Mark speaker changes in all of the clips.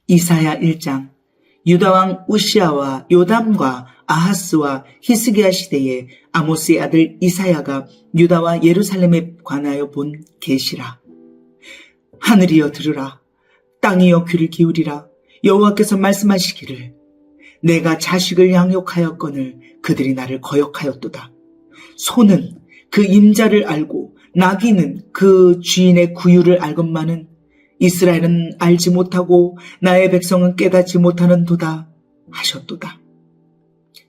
Speaker 1: 이사야 1장. 유다왕 우시아와 요담과 아하스와 히스기야 시대에 아모스의 아들 이사야가 유다와 예루살렘에 관하여 본 계시라. 하늘이여 들으라. 땅이여 귀를 기울이라. 여호와께서 말씀하시기를 내가 자식을 양육하였거늘 그들이 나를 거역하였도다. 소는 그 임자를 알고 나귀는 그 주인의 구유를 알건만은 이스라엘은 알지 못하고 나의 백성은 깨닫지 못하는도다 하셨도다.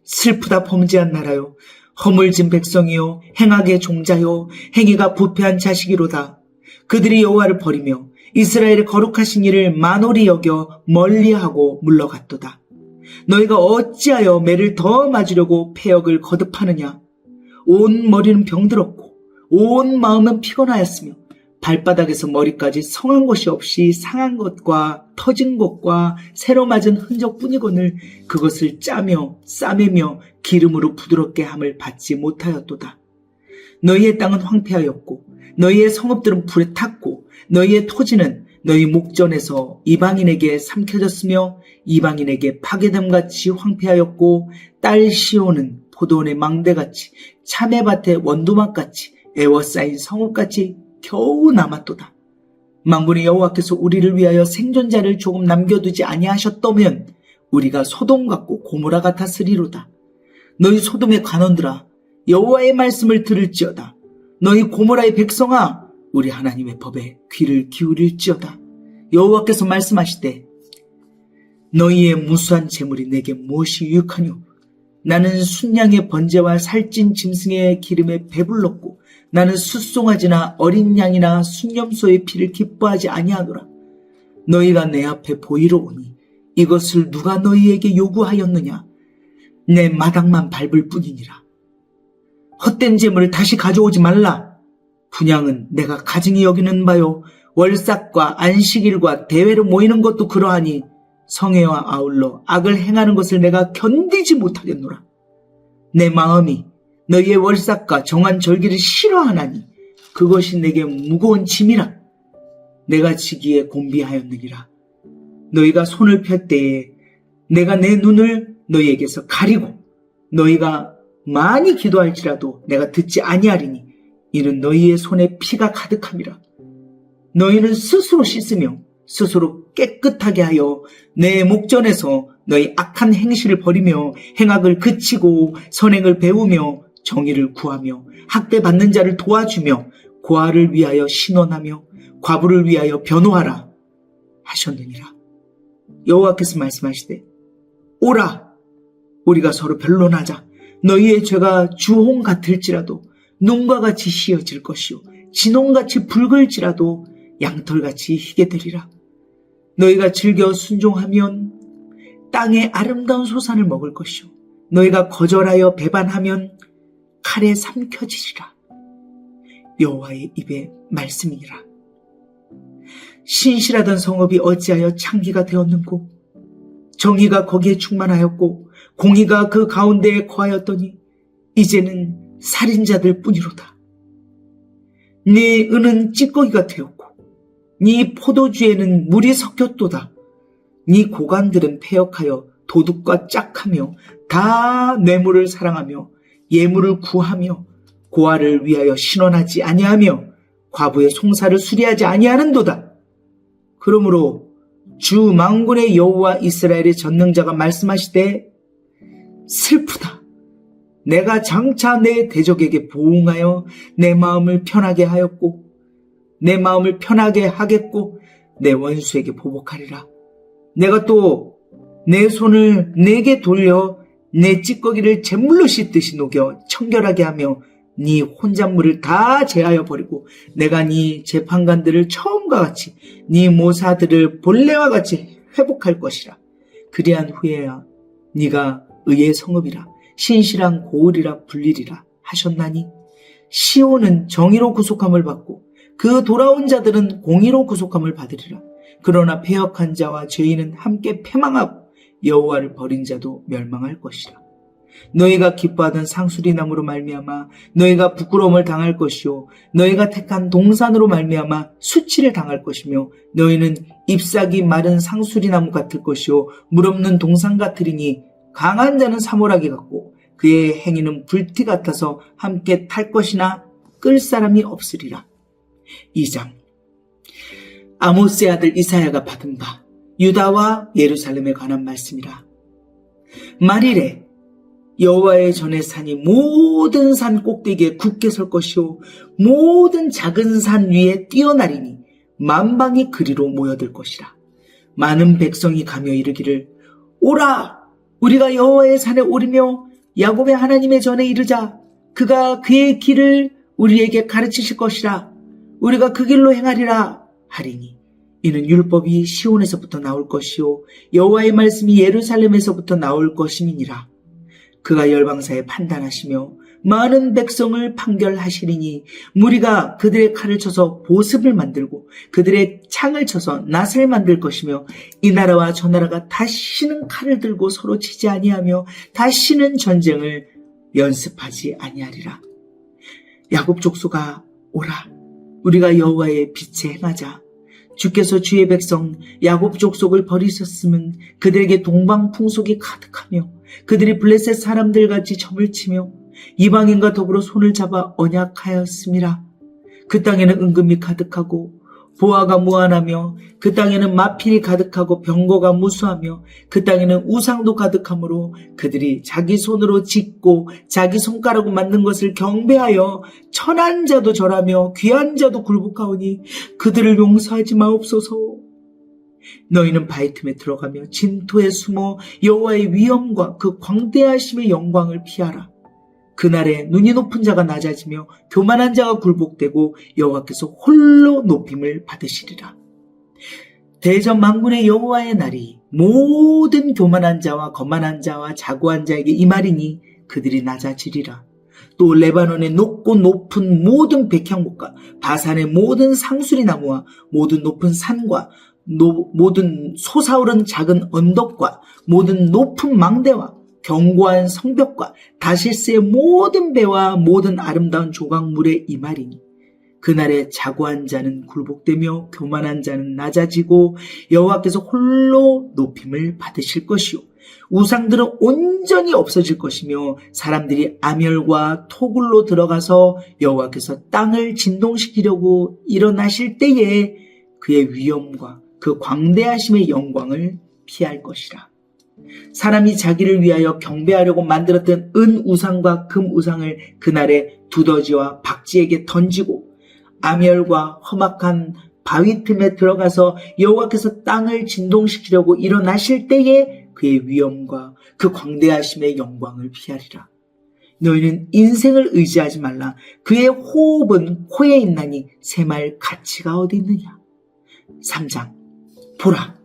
Speaker 1: 슬프다 범죄한 나라요, 허물진 백성이요, 행악의 종자요, 행위가 부패한 자식이로다. 그들이 여호와를 버리며 이스라엘의 거룩하신 이를 만홀히 여겨 멀리하고 물러갔도다. 너희가 어찌하여 매를 더 맞으려고 패역을 거듭하느냐. 온 머리는 병들었고 온 마음은 피곤하였으며 발바닥에서 머리까지 성한 것이 없이 상한 것과 터진 것과 새로 맞은 흔적뿐이거늘 그것을 짜며 싸매며 기름으로 부드럽게 함을 받지 못하였도다. 너희의 땅은 황폐하였고 너희의 성읍들은 불에 탔고 너희의 토지는 너희 목전에서 이방인에게 삼켜졌으며 이방인에게 파괴됨같이 황폐하였고 딸 시온은 포도원의 망대같이 참외밭의 원두막같이 애워싸인 성읍같이 겨우 남았도다. 만군의 여호와께서 우리를 위하여 생존자를 조금 남겨두지 아니하셨다면 우리가 소돔 같고 고모라 같았으리로다. 너희 소돔의 관원들아, 여호와의 말씀을 들을지어다. 너희 고모라의 백성아, 우리 하나님의 법에 귀를 기울일지어다. 여호와께서 말씀하시되 너희의 무수한 재물이 내게 무엇이 유익하뇨. 나는 순양의 번제와 살찐 짐승의 기름에 배불렀고 나는 숫송아지나 어린 양이나 순염소의 피를 기뻐하지 아니하노라. 너희가 내 앞에 보이러 오니 이것을 누가 너희에게 요구하였느냐. 내 마당만 밟을 뿐이니라. 헛된 재물을 다시 가져오지 말라. 분향은 내가 가증히 여기는 바요, 월삭과 안식일과 대회로 모이는 것도 그러하니 성회와 아울러 악을 행하는 것을 내가 견디지 못하겠노라. 내 마음이 너희의 월삭과 정한 절기를 싫어하나니 그것이 내게 무거운 짐이라. 내가 지기에 곤비하였느니라. 너희가 손을 펼 때에 내가 내 눈을 너희에게서 가리고 너희가 많이 기도할지라도 내가 듣지 아니하리니 이는 너희의 손에 피가 가득함이라. 너희는 스스로 씻으며 스스로 깨끗하게 하여 내 목전에서 너희 악한 행실을 버리며 행악을 그치고 선행을 배우며 정의를 구하며 학대받는 자를 도와주며 고아를 위하여 신원하며 과부를 위하여 변호하라 하셨느니라. 여호와께서 말씀하시되 오라, 우리가 서로 변론하자. 너희의 죄가 주홍 같을지라도 눈과 같이 휘어질 것이요 진홍같이 붉을지라도 양털같이 희게 되리라. 너희가 즐겨 순종하면 땅의 아름다운 소산을 먹을 것이요 너희가 거절하여 배반하면 칼에 삼켜지리라. 여호와의 입의 말씀이니라. 신실하던 성읍이 어찌하여 창기가 되었는고 정의가 거기에 충만하였고 공의가 그 가운데에 거하였더니 이제는 살인자들 뿐이로다. 네 은은 찌꺼기가 되었고 네 포도주에는 물이 섞였도다. 네 고관들은 패역하여 도둑과 짝하며 다 뇌물을 사랑하며 예물을 구하며 고아를 위하여 신원하지 아니하며 과부의 송사를 수리하지 아니하는도다. 그러므로 주 만군의 여호와 이스라엘의 전능자가 말씀하시되 슬프다. 내가 장차 내 대적에게 보응하여 내 마음을 편하게 하였고 내 마음을 편하게 하겠고 내 원수에게 보복하리라. 내가 또 내 손을 내게 돌려 내 찌꺼기를 잿물로 씻듯이 녹여 청결하게 하며 네 혼잣물을 다 제하여 버리고 내가 네 재판관들을 처음과 같이 네 모사들을 본래와 같이 회복할 것이라. 그리한 후에야 네가 의의 성읍이라 신실한 고을이라 불리리라 하셨나니 시온은 정의로 구속함을 받고 그 돌아온 자들은 공의로 구속함을 받으리라. 그러나 패역한 자와 죄인은 함께 패망하고 여호와를 버린 자도 멸망할 것이라. 너희가 기뻐하던 상수리나무로 말미암아 너희가 부끄러움을 당할 것이요 너희가 택한 동산으로 말미암아 수치를 당할 것이며 너희는 잎사귀 마른 상수리나무 같을 것이요 물 없는 동산 같으리니 강한 자는 사모라기 같고 그의 행위는 불티 같아서 함께 탈 것이나 끌 사람이 없으리라. 2장. 아모스의 아들 이사야가 받은 바 유다와 예루살렘에 관한 말씀이라. 말이래 여호와의 전에 산이 모든 산 꼭대기에 굳게 설 것이요 모든 작은 산 위에 뛰어나리니 만방이 그리로 모여들 것이라. 많은 백성이 가며 이르기를 오라 우리가 여호와의 산에 오르며 야곱의 하나님의 전에 이르자. 그가 그의 길을 우리에게 가르치실 것이라. 우리가 그 길로 행하리라 하리니 이는 율법이 시온에서부터 나올 것이요 여호와의 말씀이 예루살렘에서부터 나올 것임이니라. 그가 열방사에 판단하시며 많은 백성을 판결하시리니 무리가 그들의 칼을 쳐서 보습을 만들고 그들의 창을 쳐서 낫을 만들 것이며 이 나라와 저 나라가 다시는 칼을 들고 서로 치지 아니하며 다시는 전쟁을 연습하지 아니하리라. 야곱 족속아 오라 우리가 여호와의 빛에 행하자. 주께서 주의 백성 야곱 족속을 버리셨으면 그들에게 동방 풍속이 가득하며 그들이 블레셋 사람들같이 점을 치며 이방인과 더불어 손을 잡아 언약하였음이라. 그 땅에는 은금이 가득하고 보화가 무한하며 그 땅에는 마필이 가득하고 병거가 무수하며 그 땅에는 우상도 가득하므로 그들이 자기 손으로 짓고 자기 손가락으로 만든 것을 경배하여 천한 자도 절하며 귀한 자도 굴복하오니 그들을 용서하지 마옵소서. 너희는 바위 틈에 들어가며 진토에 숨어 여호와의 위엄과 그 광대하심의 영광을 피하라. 그날에 눈이 높은 자가 낮아지며 교만한 자가 굴복되고 여호와께서 홀로 높임을 받으시리라. 대전 만군의 여호와의 날이 모든 교만한 자와 거만한 자와 자고한 자에게 임하리니 그들이 낮아지리라. 또 레바논의 높고 높은 모든 백향목과 바산의 모든 상수리나무와 모든 높은 산과 모든 솟아오른 작은 언덕과 모든 높은 망대와 견고한 성벽과 다시스의 모든 배와 모든 아름다운 조각물에 임하리니 그날에 자고한 자는 굴복되며 교만한 자는 낮아지고 여호와께서 홀로 높임을 받으실 것이요 우상들은 온전히 없어질 것이며 사람들이 아멸과 토굴로 들어가서 여호와께서 땅을 진동시키려고 일어나실 때에 그의 위엄과 그 광대하심의 영광을 피할 것이라. 사람이 자기를 위하여 경배하려고 만들었던 은 우상과 금 우상을 그날에 두더지와 박쥐에게 던지고 아멸과 험악한 바위 틈에 들어가서 여호와께서 땅을 진동시키려고 일어나실 때에 그의 위엄과 그 광대하심의 영광을 피하리라. 너희는 인생을 의지하지 말라. 그의 호흡은 코에 있나니 새말 가치가 어디 있느냐. 3장. 보라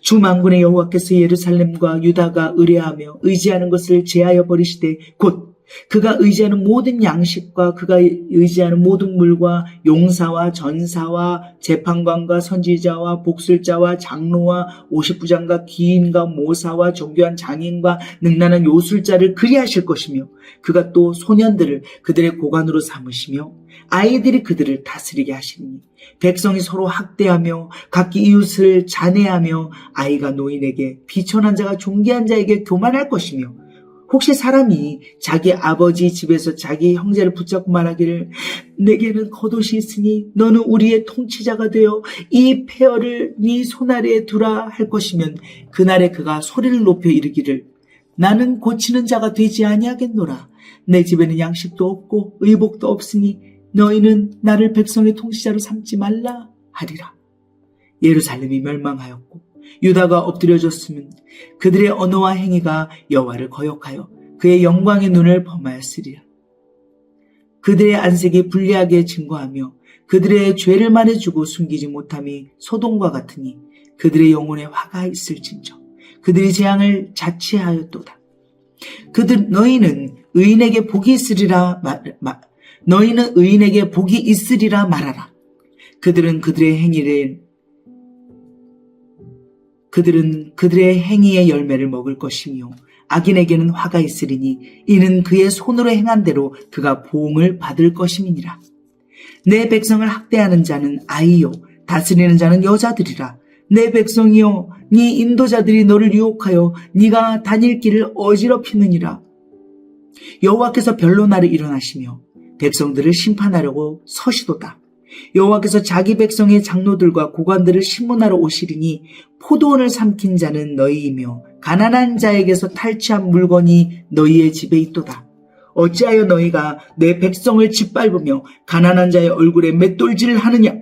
Speaker 1: 주 만군의 여호와께서 예루살렘과 유다가 의뢰하며 의지하는 것을 제하여 버리시되 곧 그가 의지하는 모든 양식과 그가 의지하는 모든 물과 용사와 전사와 재판관과 선지자와 복술자와 장로와 50부장과 기인과 모사와 정교한 장인과 능란한 요술자를 그리하실 것이며 그가 또 소년들을 그들의 고관으로 삼으시며 아이들이 그들을 다스리게 하시니 백성이 서로 학대하며 각기 이웃을 잔해하며 아이가 노인에게 비천한 자가 존귀한 자에게 교만할 것이며 혹시 사람이 자기 아버지 집에서 자기 형제를 붙잡고 말하기를 내게는 겉옷이 있으니 너는 우리의 통치자가 되어 이 폐허를 네 손아래에 두라 할 것이면 그날에 그가 소리를 높여 이르기를 나는 고치는 자가 되지 아니하겠노라. 내 집에는 양식도 없고 의복도 없으니 너희는 나를 백성의 통치자로 삼지 말라 하리라. 예루살렘이 멸망하였고 유다가 엎드려졌으면 그들의 언어와 행위가 여호와를 거역하여 그의 영광의 눈을 범하였으리라. 그들의 안색이 불리하게 증거하며 그들의 죄를 말해주고 숨기지 못함이 소돔과 같으니 그들의 영혼에 화가 있을진저 그들의 재앙을 자취하였도다. 너희는 의인에게 복이 있으리라 너희는 의인에게 복이 있으리라 말하라. 그들은 그들의 행위의 열매를 먹을 것이며 악인에게는 화가 있으리니 이는 그의 손으로 행한 대로 그가 보응을 받을 것임이니라. 내 백성을 학대하는 자는 아이요 다스리는 자는 여자들이라. 내 백성이여 네 인도자들이 너를 유혹하여 네가 다닐 길을 어지럽히느니라. 여호와께서 변론하러 일어나시며 백성들을 심판하려고 서시도다. 여호와께서 자기 백성의 장로들과 고관들을 심문하러 오시리니 포도원을 삼킨 자는 너희이며 가난한 자에게서 탈취한 물건이 너희의 집에 있도다. 어찌하여 너희가 내 백성을 짓밟으며 가난한 자의 얼굴에 맷돌질을 하느냐?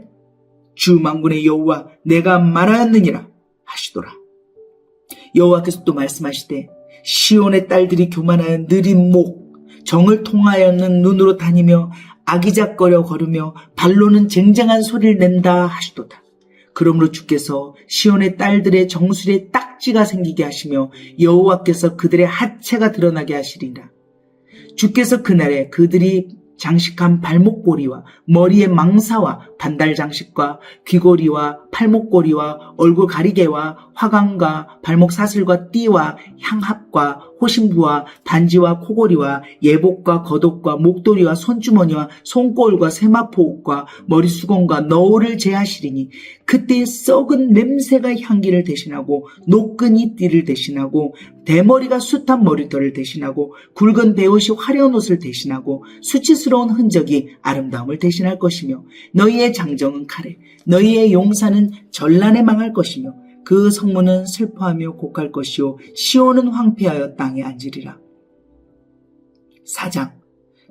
Speaker 1: 주 만군의 여호와 내가 말하였느니라 하시더라. 여호와께서 또 말씀하시되 시온의 딸들이 교만하여 느린 목 정을 통하여는 눈으로 다니며 아기작거려 걸으며 발로는 쟁쟁한 소리를 낸다 하시도다. 그러므로 주께서 시온의 딸들의 정수리에 딱지가 생기게 하시며 여호와께서 그들의 하체가 드러나게 하시리라. 주께서 그날에 그들이 장식한 발목고리와 머리에 망사와 반달 장식과 귀고리와 팔목고리와 얼굴 가리개와 화관과 발목 사슬과 띠와 향합과 호신부와 반지와 코고리와 예복과 겉옷과 목도리와 손주머니와 손거울과 세마포옷과 머리수건과 너울을 제하시리니 그때 썩은 냄새가 향기를 대신하고 노끈이 띠를 대신하고 대머리가 숱한 머리털을 대신하고 굵은 베옷이 화려한 옷을 대신하고 수치스러운 흔적이 아름다움을 대신할 것이며 너희의 장정은 칼에 너희의 용사는 전란에 망할 것이며 그 성문은 슬퍼하며 곡할 것이요 시온은 황폐하여 땅에 앉으리라. 4장.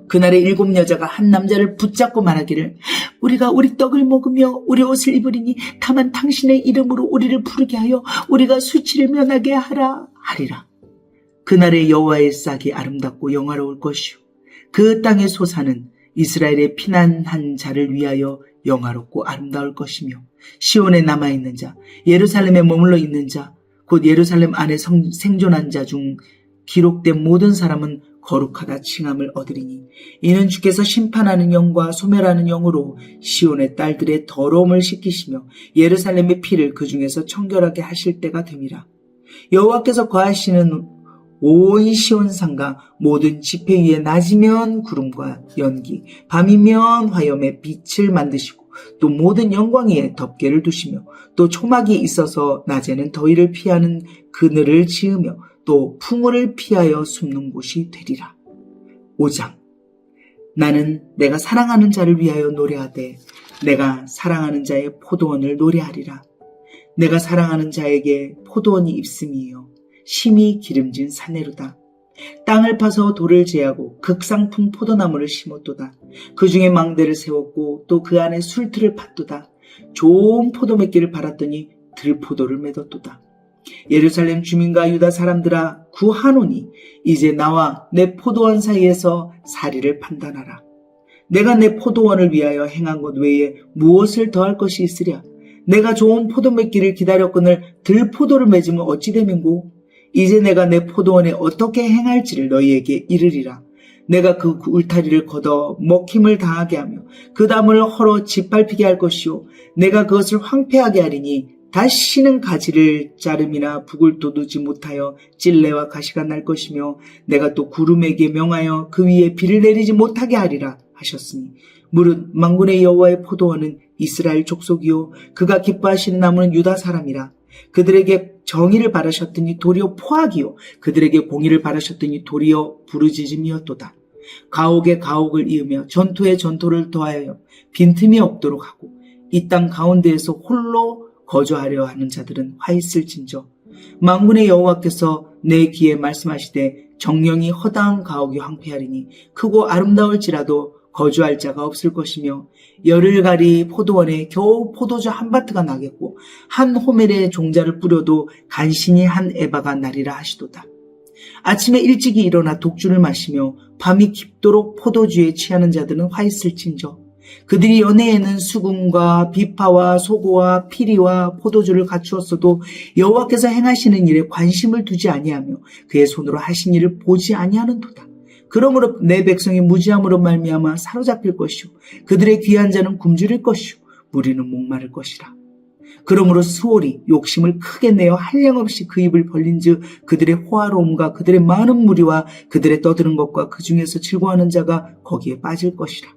Speaker 1: 그날에 7 여자가 한 남자를 붙잡고 말하기를 우리가 우리 떡을 먹으며 우리 옷을 입으리니 다만 당신의 이름으로 우리를 부르게 하여 우리가 수치를 면하게 하라 하리라. 그날에 여호와의 싹이 아름답고 영화로울 것이요 그 땅의 소사는 이스라엘의 피난한 자를 위하여 영화롭고 아름다울 것이며 시온에 남아있는 자, 예루살렘에 머물러 있는 자, 곧 예루살렘 안에 생존한 자 중 기록된 모든 사람은 거룩하다 칭함을 얻으리니 이는 주께서 심판하는 영과 소멸하는 영으로 시온의 딸들의 더러움을 씻기시며 예루살렘의 피를 그 중에서 청결하게 하실 때가 됨이라. 여호와께서 거하시는 온 시온산과 모든 지폐 위에 낮이면 구름과 연기, 밤이면 화염의 빛을 만드시고 또 모든 영광 위에 덮개를 두시며 또 초막이 있어서 낮에는 더위를 피하는 그늘을 지으며 또 풍우를 피하여 숨는 곳이 되리라. 5장. 나는 내가 사랑하는 자를 위하여 노래하되 내가 사랑하는 자의 포도원을 노래하리라. 내가 사랑하는 자에게 포도원이 있음이요 심히 기름진 사내로다. 땅을 파서 돌을 제하고 극상품 포도나무를 심었도다. 그 중에 망대를 세웠고 또 그 안에 술틀을 팠도다. 좋은 포도맺기를 팔았더니 들포도를 맺었도다. 예루살렘 주민과 유다 사람들아 구하노니 이제 나와 내 포도원 사이에서 사리를 판단하라. 내가 내 포도원을 위하여 행한 것 외에 무엇을 더할 것이 있으랴. 내가 좋은 포도맺기를 기다렸거늘 들포도를 맺으면 어찌 되민고. 이제 내가 내 포도원에 어떻게 행할지를 너희에게 이르리라. 내가 그 울타리를 걷어 먹힘을 당하게 하며 그 나무를 헐어 짓밟히게 할 것이요 내가 그것을 황폐하게 하리니 다시는 가지를 자름이나 북을 돋우지 못하여 찔레와 가시가 날 것이며 내가 또 구름에게 명하여 그 위에 비를 내리지 못하게 하리라 하셨으니 무릇 만군의 여호와의 포도원은 이스라엘 족속이요 그가 기뻐하시는 나무는 유다 사람이라. 그들에게 정의를 바라셨더니 도리어 포악이요 그들에게 공의를 바라셨더니 도리어 부르짖음이었도다. 가옥에 가옥을 이으며 전토에 전토를 더하여 빈틈이 없도록 하고 이 땅 가운데에서 홀로 거주하려 하는 자들은 화 있을진저. 만군의 여호와께서 내 귀에 말씀하시되 정령이 허다한 가옥이 황폐하리니 크고 아름다울지라도 거주할 자가 없을 것이며 열흘가리 포도원에 겨우 포도주 한 바트가 나겠고 한 호멜에 종자를 뿌려도 간신히 한 에바가 나리라 하시도다. 아침에 일찍이 일어나 독주를 마시며 밤이 깊도록 포도주에 취하는 자들은 화 있을진저. 그들이 연회에는 수금과 비파와 소고와 피리와 포도주를 갖추었어도 여호와께서 행하시는 일에 관심을 두지 아니하며 그의 손으로 하신 일을 보지 아니하는도다. 그러므로 내 백성이 무지함으로 말미암아 사로잡힐 것이요 그들의 귀한 자는 굶주릴 것이요 무리는 목마를 것이라. 그러므로 수월이 욕심을 크게 내어 한량없이 그 입을 벌린즉 그들의 호화로움과 그들의 많은 무리와 그들의 떠드는 것과 그 중에서 즐거워하는 자가 거기에 빠질 것이라.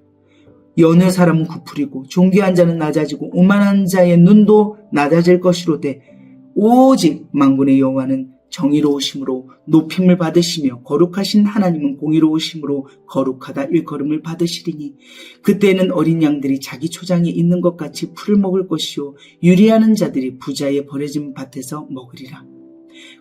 Speaker 1: 여느 사람은 구풀이고 존귀한 자는 낮아지고 오만한 자의 눈도 낮아질 것이로되 오직 만군의 여호와는 정의로우심으로 높임을 받으시며 거룩하신 하나님은 공의로우심으로 거룩하다 일컬음을 받으시리니 그때는 어린 양들이 자기 초장에 있는 것 같이 풀을 먹을 것이요 유리하는 자들이 부자의 버려진 밭에서 먹으리라.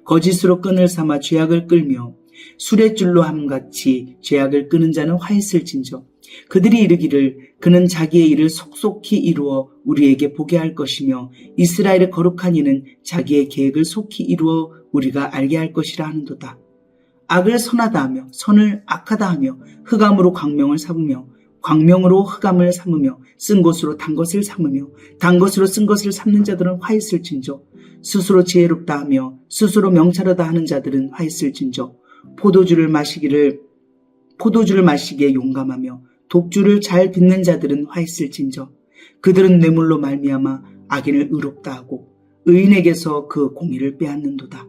Speaker 1: 거짓으로 끈을 삼아 죄악을 끌며 수레줄로 함같이 죄악을 끄는 자는 화 있을진저 그들이 이르기를 그는 자기의 일을 속속히 이루어 우리에게 보게 할 것이며 이스라엘의 거룩한 이는 자기의 계획을 속히 이루어 우리가 알게 할 것이라 하는도다. 악을 선하다 하며 선을 악하다 하며 흑암으로 광명을 삼으며 광명으로 흑암을 삼으며 쓴 것으로 단 것을 삼으며 단 것으로 쓴 것을 삼는 자들은 화 있을진저 스스로 지혜롭다 하며 스스로 명철하다 하는 자들은 화 있을진저 포도주를 마시기에 용감하며 독주를 잘 빚는 자들은 화 있을진저 그들은 뇌물로 말미암아 악인을 의롭다 하고 의인에게서 그 공의를 빼앗는도다.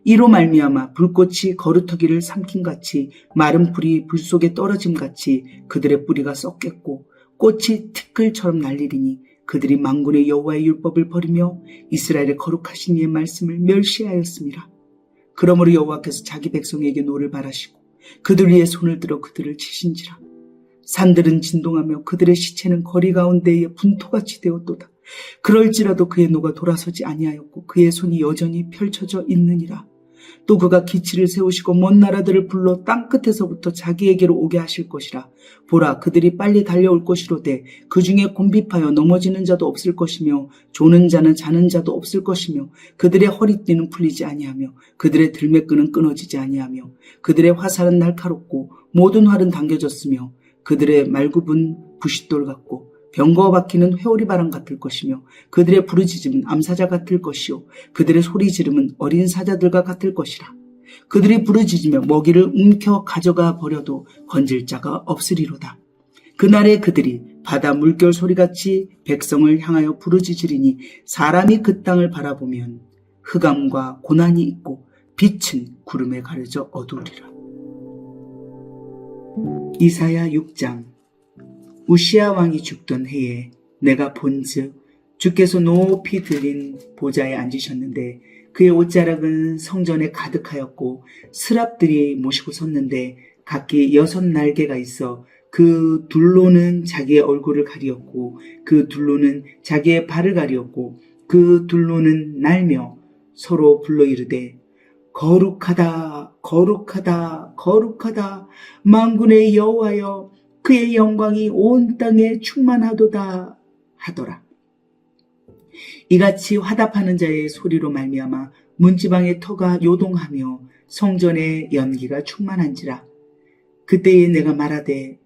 Speaker 1: 이로 말미암아 불꽃이 거루터기를 삼킴같이 마른 풀이 불 속에 떨어짐같이 그들의 뿌리가 썩겠고 꽃이 티끌처럼 날리리니 그들이 만군의 여호와의 율법을 버리며 이스라엘의 거룩하신 이의 말씀을 멸시하였습니다. 그러므로 여호와께서 자기 백성에게 노를 바라시고 그들 위에 손을 들어 그들을 치신지라. 산들은 진동하며 그들의 시체는 거리 가운데에 분토같이 되었도다. 그럴지라도 그의 노가 돌아서지 아니하였고 그의 손이 여전히 펼쳐져 있느니라. 또 그가 기치를 세우시고 먼 나라들을 불러 땅끝에서부터 자기에게로 오게 하실 것이라. 보라, 그들이 빨리 달려올 것이로되 그 중에 곤비하여 넘어지는 자도 없을 것이며 조는 자는 자는 자도 없을 것이며 그들의 허리띠는 풀리지 아니하며 그들의 들매끈은 끊어지지 아니하며 그들의 화살은 날카롭고 모든 활은 당겨졌으며 그들의 말굽은 부싯돌 같고 병거어 박히는 회오리바람 같을 것이며 그들의 부르짖음은 암사자 같을 것이요 그들의 소리 지름은 어린 사자들과 같을 것이라. 그들이 부르짖으며 먹이를 움켜 가져가 버려도 건질 자가 없으리로다. 그날에 그들이 바다 물결 소리같이 백성을 향하여 부르짖으리니 사람이 그 땅을 바라보면 흑암과 고난이 있고 빛은 구름에 가려져 어두우리라. 이사야 6장. 우시야 왕이 죽던 해에 내가 본즉 주께서 높이 들린 보좌에 앉으셨는데 그의 옷자락은 성전에 가득하였고 스랍들이 모시고 섰는데 각기 6 날개가 있어 그 둘로는 자기의 얼굴을 가리었고 그 둘로는 자기의 발을 가리었고 그 둘로는 날며 서로 불러 이르되 거룩하다 거룩하다 거룩하다 만군의 여호와여 그의 영광이 온 땅에 충만하도다 하더라. 이같이 화답하는 자의 소리로 말미암아 문지방의 터가 요동하며 성전의 연기가 충만한지라. 그때에 내가 말하되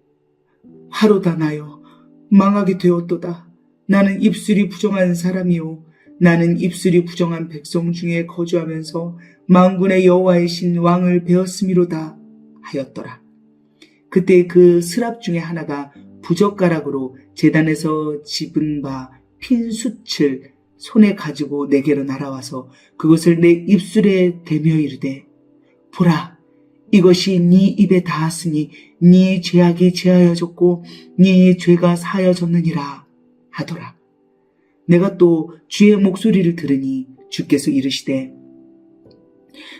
Speaker 1: 화로다 나여 망하게 되었도다. 나는 입술이 부정한 사람이요 나는 입술이 부정한 백성 중에 거주하면서 만군의 여호와의 신 왕을 베었음이로다 하였더라. 그때 그 스랍 중에 하나가 부젓가락으로 제단에서 집은 바 핀 숯을 손에 가지고 내게로 날아와서 그것을 내 입술에 대며 이르되 보라, 이것이 네 입에 닿았으니 네 죄악이 제하여졌고 네 죄가 사하여졌느니라 하더라. 내가 또 주의 목소리를 들으니 주께서 이르시되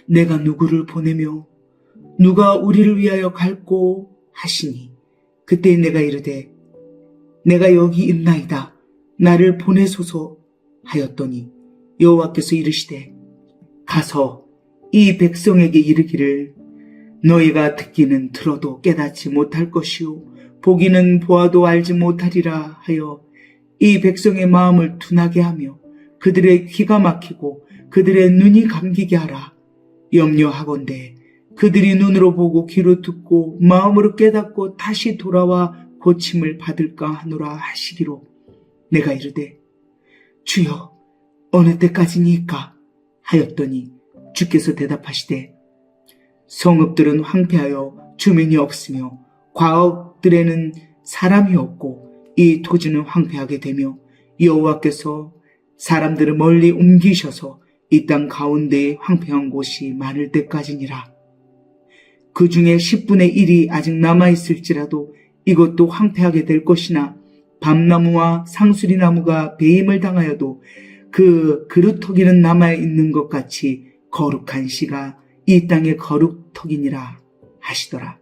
Speaker 1: 내가 누구를 보내며 누가 우리를 위하여 갈꼬 하시니 그때 내가 이르되 내가 여기 있나이다 나를 보내소서 하였더니 여호와께서 이르시되 가서 이 백성에게 이르기를 너희가 듣기는 들어도 깨닫지 못할 것이요 보기는 보아도 알지 못하리라 하여 이 백성의 마음을 둔하게 하며 그들의 귀가 막히고 그들의 눈이 감기게 하라. 염려하건대 그들이 눈으로 보고 귀로 듣고 마음으로 깨닫고 다시 돌아와 고침을 받을까 하노라 하시기로 내가 이르되 주여 어느 때까지니까 하였더니 주께서 대답하시되 성읍들은 황폐하여 주민이 없으며 과업들에는 사람이 없고 이 토지는 황폐하게 되며 여호와께서 사람들을 멀리 옮기셔서 이 땅 가운데에 황폐한 곳이 많을 때까지니라. 그 중에 10분의 1이 아직 남아있을지라도 이것도 황폐하게 될 것이나 밤나무와 상수리나무가 배임을 당하여도 그 그루터기는 남아있는 것 같이 거룩한 씨가 이 땅의 거룩터기니라 하시더라.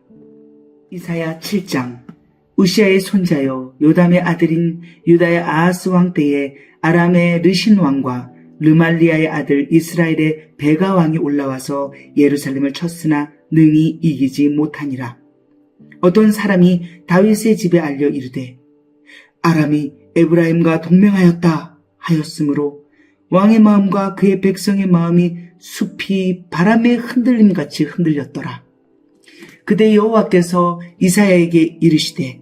Speaker 1: 이사야 7장. 우시아의 손자요 요담의 아들인 유다의 아하스 왕 때에 아람의 르신 왕과 르말리아의 아들 이스라엘의 베가 왕이 올라와서 예루살렘을 쳤으나 능히 이기지 못하니라. 어떤 사람이 다윗의 집에 알려 이르되 아람이 에브라임과 동맹하였다 하였으므로 왕의 마음과 그의 백성의 마음이 숲이 바람의 흔들림같이 흔들렸더라. 그때 여호와께서 이사야에게 이르시되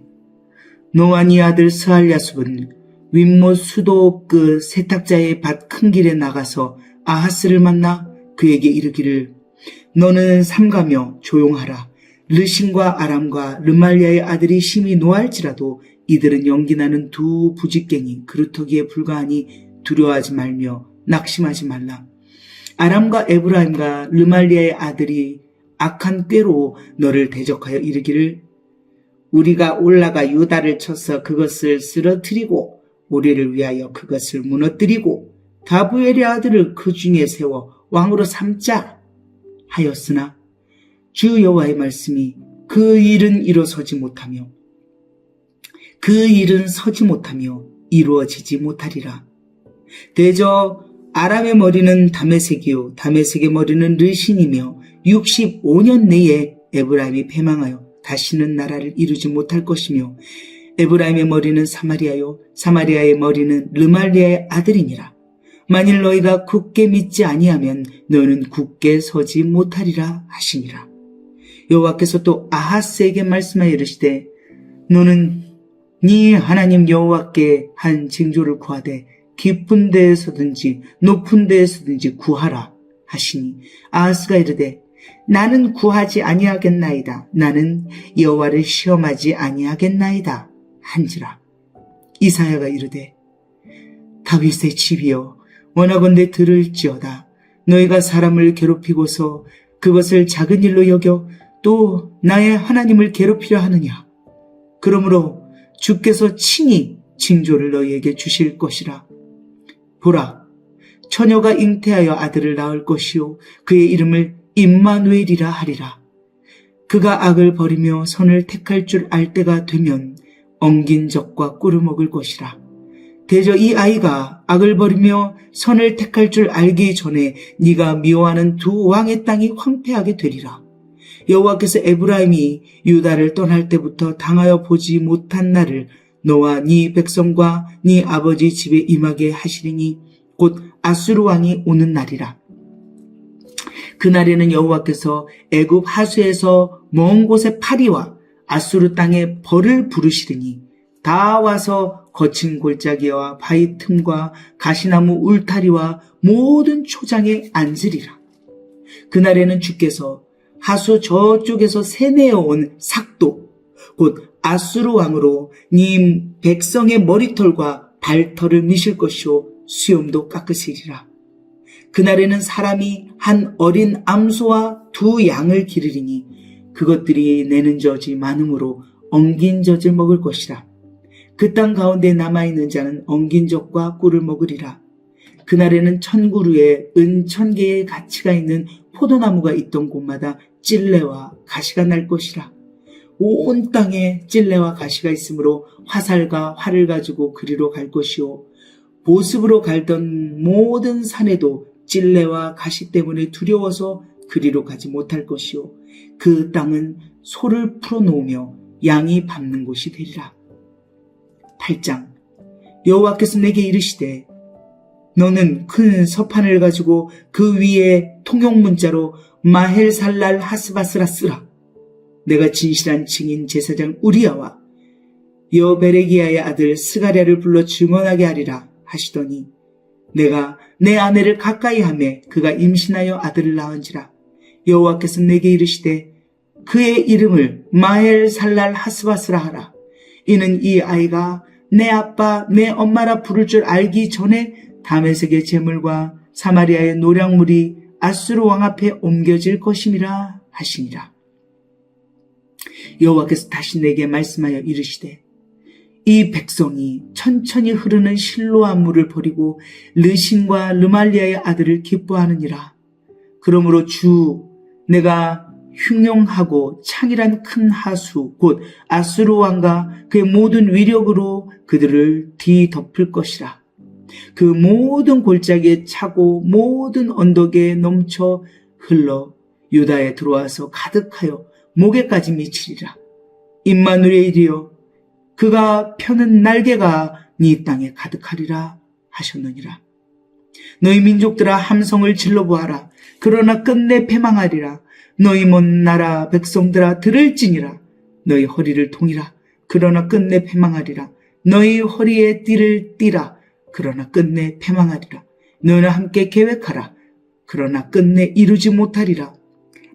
Speaker 1: 너와 네 아들 스알야숲은 윗못 수도 그 세탁자의 밭 큰 길에 나가서 아하스를 만나 그에게 이르기를 너는 삼가며 조용하라. 르신과 아람과 르말리아의 아들이 심히 노할지라도 이들은 연기나는 두 부직갱이 그루터기에 불과하니 두려워하지 말며 낙심하지 말라. 아람과 에브라임과 르말리아의 아들이 악한 꾀로 너를 대적하여 이르기를 우리가 올라가 유다를 쳐서 그것을 쓰러뜨리고 우리를 위하여 그것을 무너뜨리고 다부엘의 아들을 그 중에 세워 왕으로 삼자 하였으나 주 여호와의 말씀이 그 일은 일어서지 못하며 그 일은 서지 못하며 이루어지지 못하리라. 대저 아람의 머리는 다메섹이요 다메섹의 머리는 르신이며 65년 내에 에브라임이 패망하여 다시는 나라를 이루지 못할 것이며 에브라임의 머리는 사마리아요 사마리아의 머리는 르말리아의 아들이니라. 만일 너희가 굳게 믿지 아니하면 너는 굳게 서지 못하리라 하시니라. 여호와께서 또 아하스에게 말씀하여 이르시되 너는 네 하나님 여호와께 한 징조를 구하되 깊은 데에서든지 높은 데에서든지 구하라 하시니 아하스가 이르되 나는 구하지 아니하겠나이다. 나는 여호와를 시험하지 아니하겠나이다 한지라. 이사야가 이르되 다윗의 집이여 원하건대 들을지어다. 너희가 사람을 괴롭히고서 그것을 작은 일로 여겨 또 나의 하나님을 괴롭히려 하느냐. 그러므로 주께서 친히 징조를 너희에게 주실 것이라. 보라, 처녀가 잉태하여 아들을 낳을 것이요 그의 이름을 임마누엘이라 하리라. 그가 악을 버리며 선을 택할 줄 알 때가 되면 엉긴 적과 꿀을 먹을 것이라. 대저 이 아이가 악을 버리며 선을 택할 줄 알기 전에 네가 미워하는 두 왕의 땅이 황폐하게 되리라. 여호와께서 에브라임이 유다를 떠날 때부터 당하여 보지 못한 날을 너와 네 백성과 네 아버지 집에 임하게 하시리니 곧 아수르 왕이 오는 날이라. 그날에는 여호와께서 애굽 하수에서 먼 곳의 파리와 아수르 땅에 벌을 부르시리니 다 와서 거친 골짜기와 바위 틈과 가시나무 울타리와 모든 초장에 앉으리라. 그날에는 주께서 하수 저쪽에서 세내어 온 삭도 곧 아수르 왕으로 네 백성의 머리털과 발털을 미실 것이요 수염도 깎으시리라. 그날에는 사람이 한 어린 암소와 두 양을 기르리니 그것들이 내는 젖이 많음으로 엉긴 젖을 먹을 것이라. 그 땅 가운데 남아있는 자는 엉긴 젖과 꿀을 먹으리라. 그날에는 천그루에 은 1000개의 가치가 있는 포도나무가 있던 곳마다 찔레와 가시가 날 것이라. 온 땅에 찔레와 가시가 있으므로 화살과 활을 가지고 그리로 갈 것이요 보습으로 갈던 모든 산에도 찔레와 가시 때문에 두려워서 그리로 가지 못할 것이요 그 땅은 소를 풀어놓으며 양이 밟는 곳이 되리라. 8장. 여호와께서 내게 이르시되 너는 큰 서판을 가지고 그 위에 통용문자로 마헬살랄 하스바스라 쓰라. 내가 진실한 증인 제사장 우리야와 여베레기야의 아들 스가랴를 불러 증언하게 하리라 하시더니 내가 내 아내를 가까이 하매 그가 임신하여 아들을 낳은지라. 여호와께서 내게 이르시되 그의 이름을 마헬살랄 하스바스라 하라. 이는 이 아이가 내 아빠 내 엄마라 부를 줄 알기 전에 다메섹의 제물과 사마리아의 노략물이 아수르 왕 앞에 옮겨질 것임이라 하시니라. 여호와께서 다시 내게 말씀하여 이르시되 이 백성이 천천히 흐르는 실로암 물을 버리고 르신과 르말리아의 아들을 기뻐하느니라. 그러므로 주 내가 흉용하고 창이란 큰 하수 곧 아수르 왕과 그의 모든 위력으로 그들을 뒤덮을 것이라. 그 모든 골짜기에 차고 모든 언덕에 넘쳐 흘러 유다에 들어와서 가득하여 목에까지 미치리라. 임마누엘이여 그가 펴는 날개가 네 땅에 가득하리라 하셨느니라. 너희 민족들아 함성을 질러보아라. 그러나 끝내 패망하리라. 너희 먼 나라 백성들아 들을지니라. 너희 허리를 동이라. 그러나 끝내 패망하리라. 너희 허리에 띠를 띠라. 그러나 끝내 패망하리라. 너희는 함께 계획하라. 그러나 끝내 이루지 못하리라.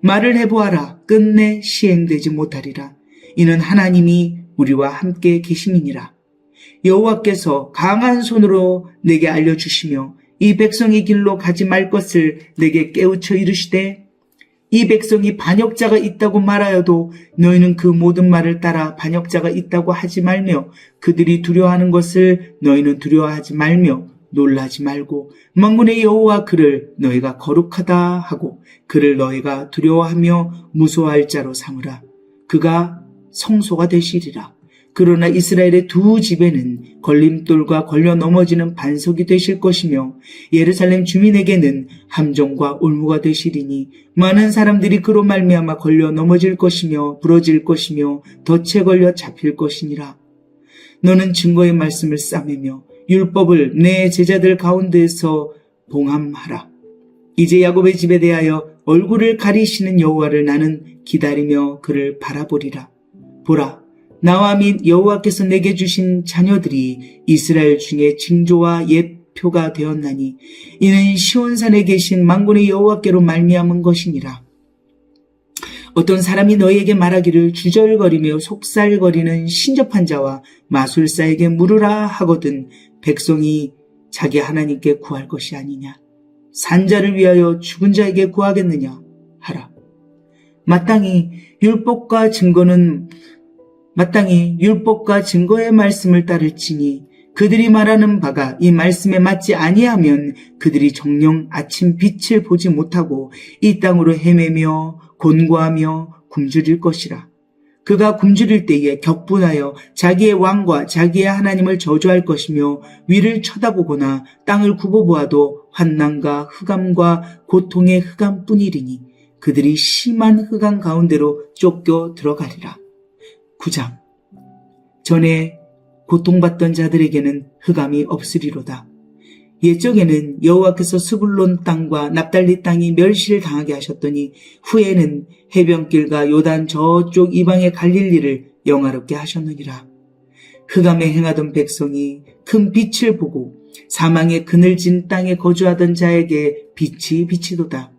Speaker 1: 말을 해보아라. 끝내 시행되지 못하리라. 이는 하나님이 우리와 함께 계심이니라. 여호와께서 강한 손으로 내게 알려주시며 이 백성의 길로 가지 말 것을 내게 깨우쳐 이르시되 이 백성이 반역자가 있다고 말하여도 너희는 그 모든 말을 따라 반역자가 있다고 하지 말며 그들이 두려워하는 것을 너희는 두려워하지 말며 놀라지 말고 만군의 여호와 그를 너희가 거룩하다 하고 그를 너희가 두려워하며 무서워할 자로 삼으라. 그가 성소가 되시리라. 그러나 이스라엘의 두 집에는 걸림돌과 걸려 넘어지는 반석이 되실 것이며 예루살렘 주민에게는 함정과 올무가 되시리니 많은 사람들이 그로 말미암아 걸려 넘어질 것이며 부러질 것이며 덫에 걸려 잡힐 것이니라. 너는 증거의 말씀을 싸매며 율법을 내 제자들 가운데에서 봉함하라. 이제 야곱의 집에 대하여 얼굴을 가리시는 여호와를 나는 기다리며 그를 바라보리라. 보라, 나와 및 여호와께서 내게 주신 자녀들이 이스라엘 중에 징조와 예표가 되었나니 이는 시온산에 계신 만군의 여호와께로 말미암은 것이니라. 어떤 사람이 너희에게 말하기를 주절거리며 속살거리는 신접한 자와 마술사에게 물으라 하거든 백성이 자기 하나님께 구할 것이 아니냐. 산자를 위하여 죽은 자에게 구하겠느냐 하라. 마땅히 율법과 증거의 말씀을 따를지니 그들이 말하는 바가 이 말씀에 맞지 아니하면 그들이 정녕 아침 빛을 보지 못하고 이 땅으로 헤매며 곤고하며 굶주릴 것이라. 그가 굶주릴 때에 격분하여 자기의 왕과 자기의 하나님을 저주할 것이며 위를 쳐다보거나 땅을 굽어보아도 환난과 흑암과 고통의 흑암뿐이리니 그들이 심한 흑암 가운데로 쫓겨 들어가리라. 9장. 전에 고통받던 자들에게는 흑암이 없으리로다. 옛적에는 여호와께서 스불론 땅과 납달리 땅이 멸시를 당하게 하셨더니 후에는 해변길과 요단 저쪽 이방의 갈릴리를 영화롭게 하셨느니라. 흑암에 행하던 백성이 큰 빛을 보고 사망의 그늘진 땅에 거주하던 자에게 빛이 비치도다.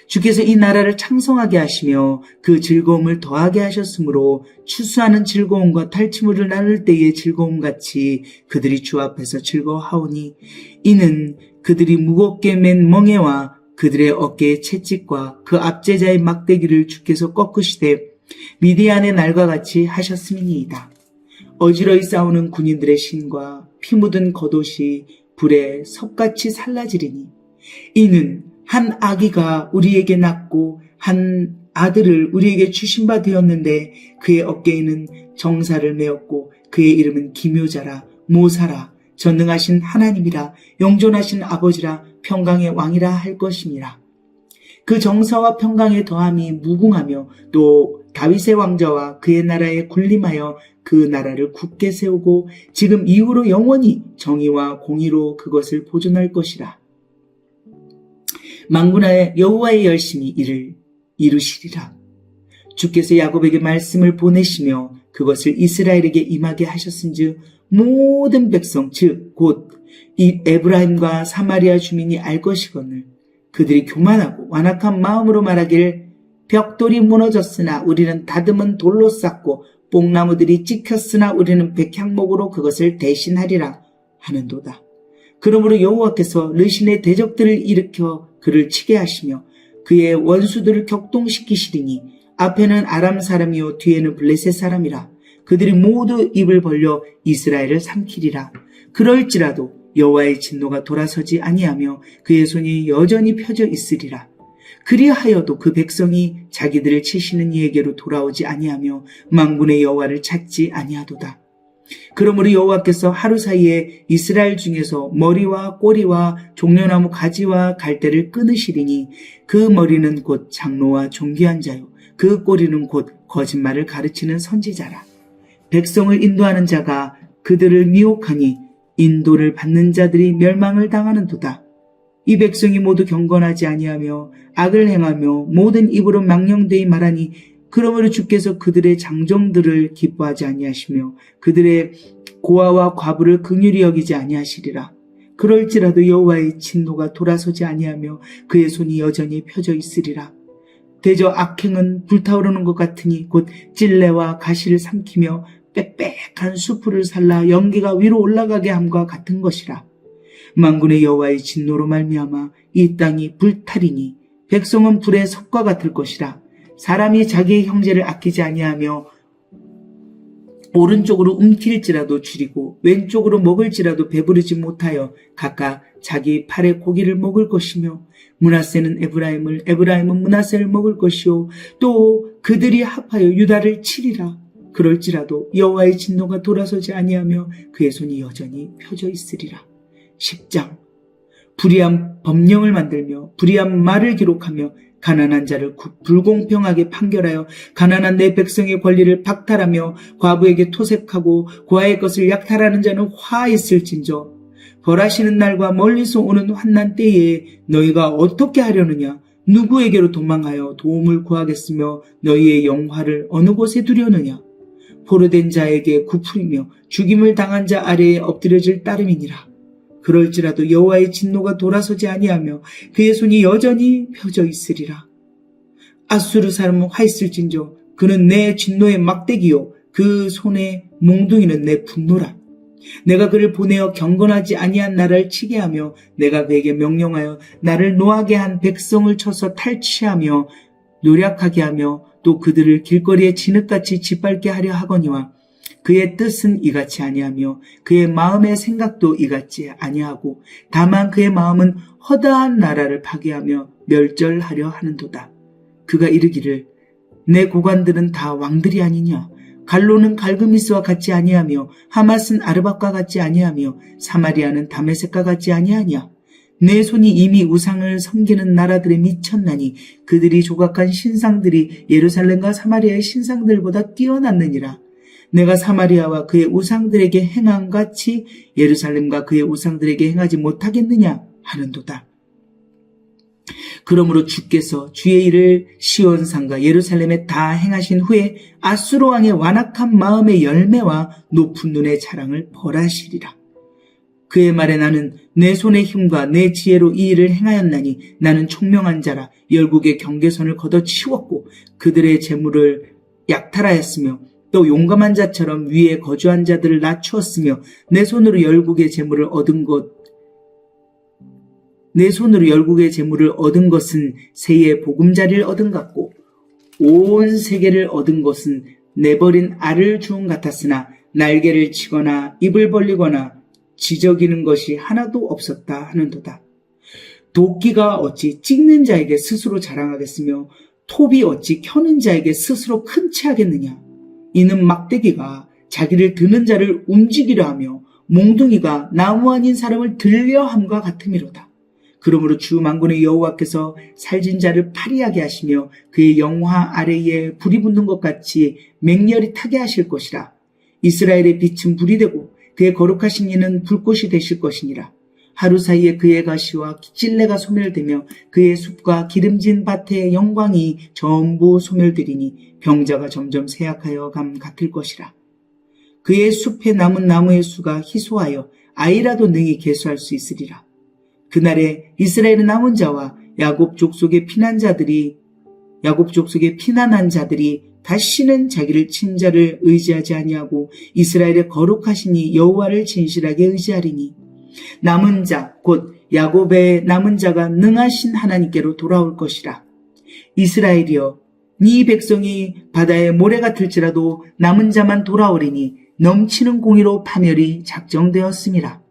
Speaker 1: 주께서 이 나라를 창성하게 하시며 그 즐거움을 더하게 하셨으므로 추수하는 즐거움과 탈취물을 나눌 때의 즐거움같이 그들이 주 앞에서 즐거워하오니 이는 그들이 무겁게 맨 멍에와 그들의 어깨의 채찍과 그 압제자의 막대기를 주께서 꺾으시되 미디안의 날과 같이 하셨음이니이다. 어지러이 싸우는 군인들의 신과 피 묻은 겉옷이 불에 섭같이 살라지리니 이는 한 아기가 우리에게 낳고 한 아들을 우리에게 주신 바 되었는데 그의 어깨에는 정사를 메었고 그의 이름은 기묘자라 모사라 전능하신 하나님이라 영존하신 아버지라 평강의 왕이라 할 것임이라. 그 정사와 평강의 더함이 무궁하며 또 다윗의 왕자와 그의 나라에 군림하여 그 나라를 굳게 세우고 지금 이후로 영원히 정의와 공의로 그것을 보존할 것이라. 만군의 여호와의 열심히 이를 이루시리라. 주께서 야곱에게 말씀을 보내시며 그것을 이스라엘에게 임하게 하셨은즉 모든 백성 즉 곧 이 에브라임과 사마리아 주민이 알 것이거늘 그들이 교만하고 완악한 마음으로 말하길 벽돌이 무너졌으나 우리는 다듬은 돌로 쌓고 뽕나무들이 찍혔으나 우리는 백향목으로 그것을 대신하리라 하는도다. 그러므로 여호와께서 르신의 대적들을 일으켜 그를 치게 하시며 그의 원수들을 격동시키시리니 앞에는 아람 사람이요 뒤에는 블레셋 사람이라. 그들이 모두 입을 벌려 이스라엘을 삼키리라. 그럴지라도 여호와의 진노가 돌아서지 아니하며 그의 손이 여전히 펴져 있으리라. 그리하여도 그 백성이 자기들을 치시는 이에게로 돌아오지 아니하며 만군의 여호와를 찾지 아니하도다. 그러므로 여호와께서 하루 사이에 이스라엘 중에서 머리와 꼬리와 종려나무 가지와 갈대를 끊으시리니 그 머리는 곧 장로와 존귀한 자요 그 꼬리는 곧 거짓말을 가르치는 선지자라. 백성을 인도하는 자가 그들을 미혹하니 인도를 받는 자들이 멸망을 당하는도다. 이 백성이 모두 경건하지 아니하며 악을 행하며 모든 입으로 망령되이 말하니 그러므로 주께서 그들의 장정들을 기뻐하지 아니하시며 그들의 고아와 과부를 긍휼히 여기지 아니하시리라. 그럴지라도 여호와의 진노가 돌아서지 아니하며 그의 손이 여전히 펴져 있으리라. 대저 악행은 불타오르는 것 같으니 곧 찔레와 가시를 삼키며 빽빽한 수풀을 살라 연기가 위로 올라가게 함과 같은 것이라. 만군의 여호와의 진노로 말미암아 이 땅이 불타리니 백성은 불의 섭과 같을 것이라. 사람이 자기의 형제를 아끼지 아니하며 오른쪽으로 움킬지라도 줄이고 왼쪽으로 먹을지라도 배부르지 못하여 각각 자기 팔의 고기를 먹을 것이며 므낫세는 에브라임을 에브라임은 므낫세를 먹을 것이요 또 그들이 합하여 유다를 치리라. 그럴지라도 여호와의 진노가 돌아서지 아니하며 그의 손이 여전히 펴져 있으리라. 10장. 불의한 법령을 만들며 불의한 말을 기록하며 가난한 자를 불공평하게 판결하여 가난한 내 백성의 권리를 박탈하며 과부에게 토색하고 고아의 것을 약탈하는 자는 화있을진저. 벌하시는 날과 멀리서 오는 환난 때에 너희가 어떻게 하려느냐? 누구에게로 도망하여 도움을 구하겠으며 너희의 영화를 어느 곳에 두려느냐? 포로된 자에게 굽풀이며 죽임을 당한 자 아래에 엎드려질 따름이니라. 그럴지라도 여호와의 진노가 돌아서지 아니하며 그의 손이 여전히 펴져 있으리라. 아수르 사람은 화있을진저. 그는 내 진노의 막대기요 그 손의 몽둥이는 내 분노라. 내가 그를 보내어 경건하지 아니한 나라를 치게 하며 내가 그에게 명령하여 나를 노하게 한 백성을 쳐서 탈취하며 노략하게 하며 또 그들을 길거리에 진흙같이 짓밟게 하려 하거니와 그의 뜻은 이같이 아니하며 그의 마음의 생각도 이같이 아니하고 다만 그의 마음은 허다한 나라를 파괴하며 멸절하려 하는도다. 그가 이르기를 내 고관들은 다 왕들이 아니냐? 갈로는 갈그미스와 같지 아니하며 하맛은 아르밧과 같지 아니하며 사마리아는 다메섹과 같지 아니하냐? 내 손이 이미 우상을 섬기는 나라들에 미쳤나니 그들이 조각한 신상들이 예루살렘과 사마리아의 신상들보다 뛰어났느니라. 내가 사마리아와 그의 우상들에게 행한 같이 예루살렘과 그의 우상들에게 행하지 못하겠느냐 하는도다. 그러므로 주께서 주의 일을 시온산과 예루살렘에 다 행하신 후에 아수르 왕의 완악한 마음의 열매와 높은 눈의 자랑을 벌하시리라. 그의 말에 나는 내 손의 힘과 내 지혜로 이 일을 행하였나니 나는 총명한 자라 열국의 경계선을 걷어치웠고 그들의 재물을 약탈하였으며 또 용감한 자처럼 위에 거주한 자들을 낮추었으며 내 손으로 열국의 재물을 얻은 것은 새의 보금자리를 얻은 같고 온 세계를 얻은 것은 내버린 알을 주운 같았으나 날개를 치거나 입을 벌리거나 지저귀는 것이 하나도 없었다 하는도다. 도끼가 어찌 찍는 자에게 스스로 자랑하겠으며 톱이 어찌 켜는 자에게 스스로 큰 체하겠느냐. 이는 막대기가 자기를 드는 자를 움직이려 하며 몽둥이가 나무 아닌 사람을 들려 함과 같음이로다. 그러므로 주 만군의 여호와께서 살진 자를 파리하게 하시며 그의 영화 아래에 불이 붙는 것 같이 맹렬히 타게 하실 것이라. 이스라엘의 빛은 불이 되고 그의 거룩하신 이는 불꽃이 되실 것이니라. 하루 사이에 그의 가시와 찔레가 소멸되며 그의 숲과 기름진 밭의 영광이 전부 소멸되리니 병자가 점점 쇠약하여 감 같을 것이라. 그의 숲에 남은 나무의 수가 희소하여 아이라도 능히 계수할 수 있으리라. 그날에 이스라엘의 남은 자와 야곱 족속의 피난한 자들이 다시는 자기를 친 자를 의지하지 아니하고 이스라엘의 거룩하신 이 여호와를 진실하게 의지하리니 남은 자 곧 야곱의 남은 자가 능하신 하나님께로 돌아올 것이라. 이스라엘이여 네 백성이 바다의 모래 같을지라도 남은 자만 돌아오리니 넘치는 공의로 파멸이 작정되었음이라.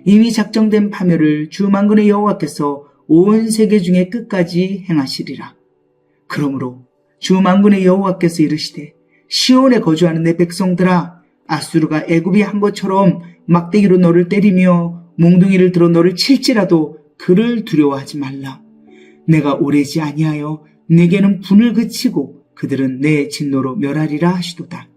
Speaker 1: 이미 작정된 파멸을 주 만군의 여호와께서 온 세계 중에 끝까지 행하시리라. 그러므로 주 만군의 여호와께서 이르시되 시온에 거주하는 내 백성들아, 아수르가 애굽이 한 것처럼 막대기로 너를 때리며 몽둥이를 들어 너를 칠지라도 그를 두려워하지 말라. 내가 오래지 아니하여 내게는 분을 그치고 그들은 내 진노로 멸하리라 하시도다.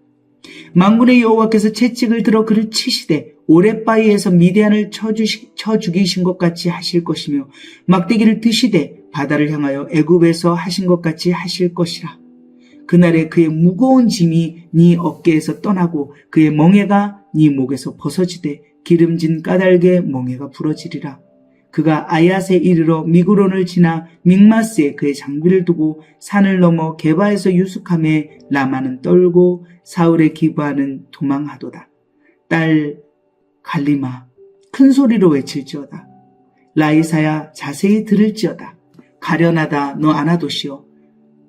Speaker 1: 만군의 여호와께서 채찍을 들어 그를 치시되 오랫바위에서 미디안을 쳐 죽이신 것 같이 하실 것이며 막대기를 드시되 바다를 향하여 애굽에서 하신 것 같이 하실 것이라. 그날에 그의 무거운 짐이 네 어깨에서 떠나고 그의 멍에가 네 목에서 벗어지되 기름진 까닭의 멍에가 부러지리라. 그가 아얏에 이르러 미그론을 지나 믹마스에 그의 장비를 두고 산을 넘어 게바에서 유숙함에 라마는 떨고 사울의 기브아는 도망하도다. 딸 갈리마 큰 소리로 외칠지어다. 라이사야 자세히 들을지어다. 가련하다 너 아나도시여.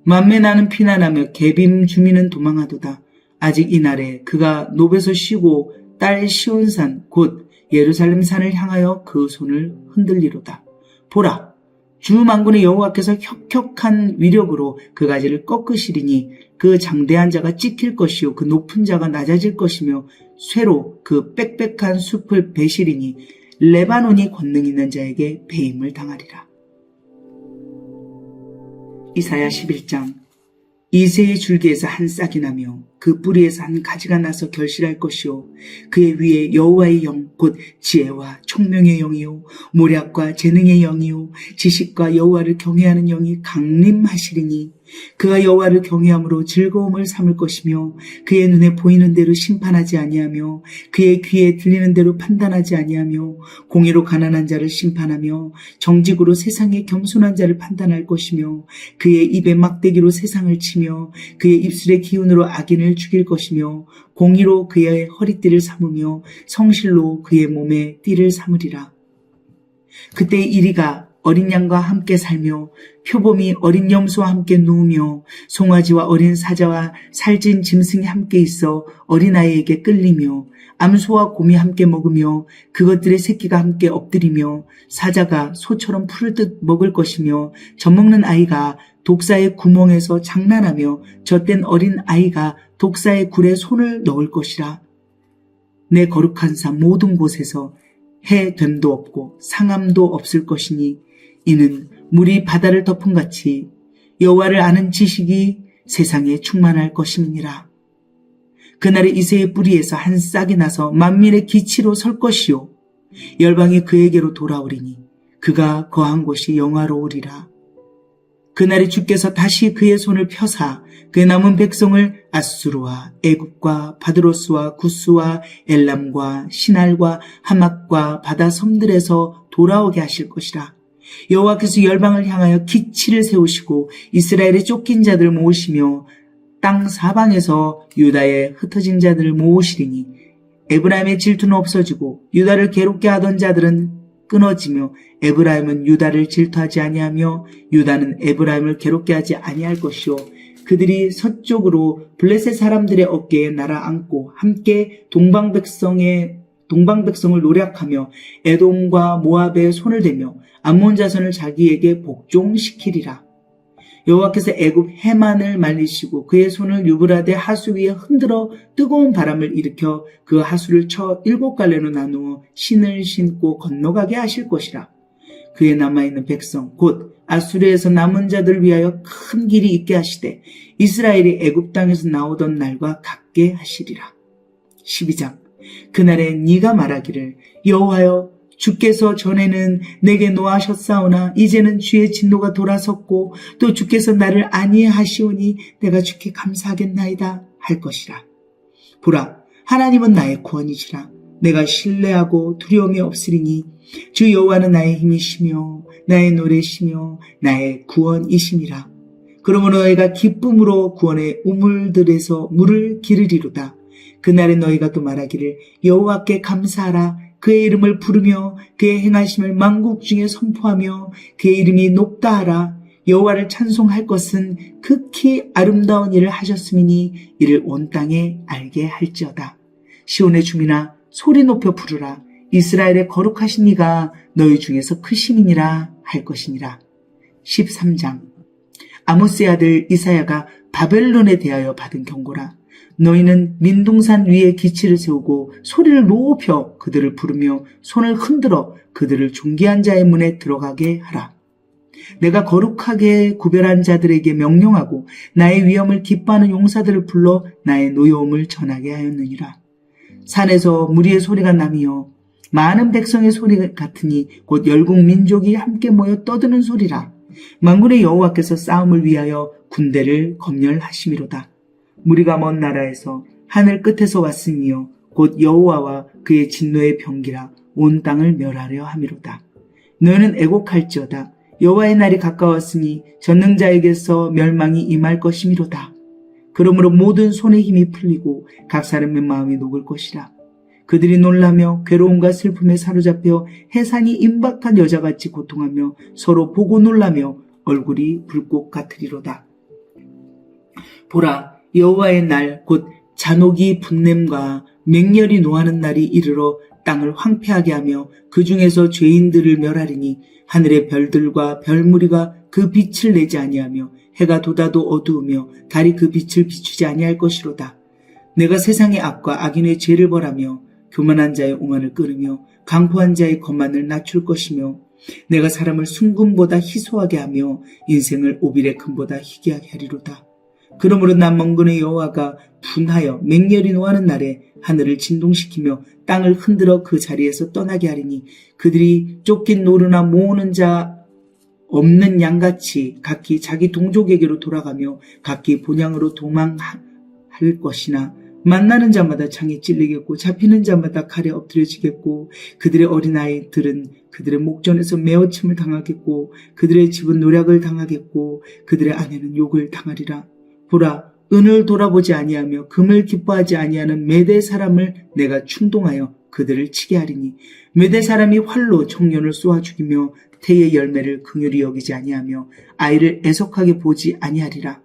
Speaker 1: 만매 나는 피난하며 개빔 주민은 도망하도다. 아직 이날에 그가 노베서 쉬고 딸 시온산 곧 예루살렘 산을 향하여 그 손을 흔들리로다. 보라, 주 만군의 여호와께서 혁혁한 위력으로 그 가지를 꺾으시리니 그 장대한 자가 찍힐 것이요 그 높은 자가 낮아질 것이며 쇠로 그 빽빽한 숲을 베시리니 레바논이 권능 있는 자에게 배임을 당하리라. 이사야 11장. 이새의 줄기에서 한 싹이 나며 그 뿌리에서 한 가지가 나서 결실할 것이요 그의 위에 여호와의 영 곧 지혜와 총명의 영이요 모략과 재능의 영이요 지식과 여호와를 경외하는 영이 강림하시리니 그가 여호와를 경외함으로 즐거움을 삼을 것이며 그의 눈에 보이는 대로 심판하지 아니하며 그의 귀에 들리는 대로 판단하지 아니하며 공의로 가난한 자를 심판하며 정직으로 세상의 겸손한 자를 판단할 것이며 그의 입에 막대기로 세상을 치며 그의 입술의 기운으로 악인을 죽일 것이며 공의로 그의 허리띠를 삼으며 성실로 그의 몸에 띠를 삼으리라. 그때 이리가 어린 양과 함께 살며 표범이 어린 염소와 함께 누우며 송아지와 어린 사자와 살찐 짐승이 함께 있어 어린아이에게 끌리며 암소와 곰이 함께 먹으며 그것들의 새끼가 함께 엎드리며 사자가 소처럼 풀을 듯 먹을 것이며 젖먹는 아이가 독사의 구멍에서 장난하며 젖된 어린 아이가 독사의 굴에 손을 넣을 것이라. 내 거룩한 산 모든 곳에서 해됨도 없고 상함도 없을 것이니 이는 물이 바다를 덮은 같이 여호와를 아는 지식이 세상에 충만할 것임이니라. 그날에 이새의 뿌리에서 한 싹이 나서 만민의 기치로 설 것이요 열방이 그에게로 돌아오리니 그가 거한 곳이 영화로우리라. 그날에 주께서 다시 그의 손을 펴사 그의 남은 백성을 아수르와 애굽과 바드로스와 구스와 엘람과 시날과 하맛과 바다 섬들에서 돌아오게 하실 것이라. 여호와께서 열방을 향하여 기치를 세우시고 이스라엘의 쫓긴 자들을 모으시며 땅 사방에서 유다의 흩어진 자들을 모으시리니 에브라임의 질투는 없어지고 유다를 괴롭게 하던 자들은 끊어지며 에브라임은 유다를 질투하지 아니하며 유다는 에브라임을 괴롭게 하지 아니할 것이요 그들이 서쪽으로 블레셋 사람들의 어깨에 날아앉고 함께 동방백성을 노략하며 에돔과 모압에 손을 대며 암몬 자손을 자기에게 복종시키리라. 여호와께서 애굽 해만을 말리시고 그의 손을 유브라데 하수 위에 흔들어 뜨거운 바람을 일으켜 그 하수를 쳐 7갈래로 나누어 신을 신고 건너가게 하실 것이라. 그에 남아있는 백성 곧 아수르에서 남은 자들을 위하여 큰 길이 있게 하시되 이스라엘이 애굽 땅에서 나오던 날과 같게 하시리라. 12장. 그날에 네가 말하기를 여호와여 주께서 전에는 내게 노하셨사오나 이제는 주의 진노가 돌아섰고 또 주께서 나를 안위하시오니 내가 주께 감사하겠나이다 할 것이라. 보라, 하나님은 나의 구원이시라. 내가 신뢰하고 두려움이 없으리니 주 여호와는 나의 힘이시며 나의 노래시며 나의 구원이심이라. 그러므로 너희가 기쁨으로 구원의 우물들에서 물을 기르리로다. 그날에 너희가 또 말하기를 여호와께 감사하라. 그의 이름을 부르며 그의 행하심을 만국 중에 선포하며 그의 이름이 높다 하라. 여호와를 찬송할 것은 극히 아름다운 일을 하셨음이니 이를 온 땅에 알게 할지어다. 시온의 주민아 소리 높여 부르라. 이스라엘의 거룩하신 이가 너희 중에서 크심이니라 할 것이니라. 13장. 아모스의 아들 이사야가 바벨론에 대하여 받은 경고라. 너희는 민둥산 위에 기치를 세우고 소리를 높여 그들을 부르며 손을 흔들어 그들을 존귀한 자의 문에 들어가게 하라. 내가 거룩하게 구별한 자들에게 명령하고 나의 위엄을 기뻐하는 용사들을 불러 나의 노여움을 전하게 하였느니라. 산에서 무리의 소리가 나며 많은 백성의 소리 같으니 곧 열국 민족이 함께 모여 떠드는 소리라. 만군의 여호와께서 싸움을 위하여 군대를 검열하심이로다. 무리가 먼 나라에서 하늘 끝에서 왔으며 곧 여호와와 그의 진노의 병기라 온 땅을 멸하려 함이로다. 너희는 애곡할지어다. 여호와의 날이 가까웠으니 전능자에게서 멸망이 임할 것이미로다. 그러므로 모든 손의 힘이 풀리고 각 사람의 마음이 녹을 것이라. 그들이 놀라며 괴로움과 슬픔에 사로잡혀 해산이 임박한 여자같이 고통하며 서로 보고 놀라며 얼굴이 불꽃 같으리로다. 보라, 여호와의 날 곧 잔혹이 분냄과 맹렬히 노하는 날이 이르러 땅을 황폐하게 하며 그 중에서 죄인들을 멸하리니 하늘의 별들과 별무리가 그 빛을 내지 아니하며 해가 돋아도 어두우며 달이 그 빛을 비추지 아니할 것이로다. 내가 세상의 악과 악인의 죄를 벌하며 교만한 자의 오만을 끊으며 강포한 자의 거만을 낮출 것이며 내가 사람을 순금보다 희소하게 하며 인생을 오빌의 금보다 희귀하게 하리로다. 그러므로 나 먼근의 여호와가 분하여 맹렬히 노하는 날에 하늘을 진동시키며 땅을 흔들어 그 자리에서 떠나게 하리니 그들이 쫓긴 노루나 모으는 자 없는 양같이 각기 자기 동족에게로 돌아가며 각기 본향으로 도망할 것이나 만나는 자마다 창에 찔리겠고 잡히는 자마다 칼에 엎드려지겠고 그들의 어린아이들은 그들의 목전에서 메어침을 당하겠고 그들의 집은 노략을 당하겠고 그들의 아내는 욕을 당하리라. 보라, 은을 돌아보지 아니하며 금을 기뻐하지 아니하는 메대 사람을 내가 충동하여 그들을 치게 하리니 메대 사람이 활로 청년을 쏘아 죽이며 태의 열매를 긍휼히 여기지 아니하며 아이를 애석하게 보지 아니하리라.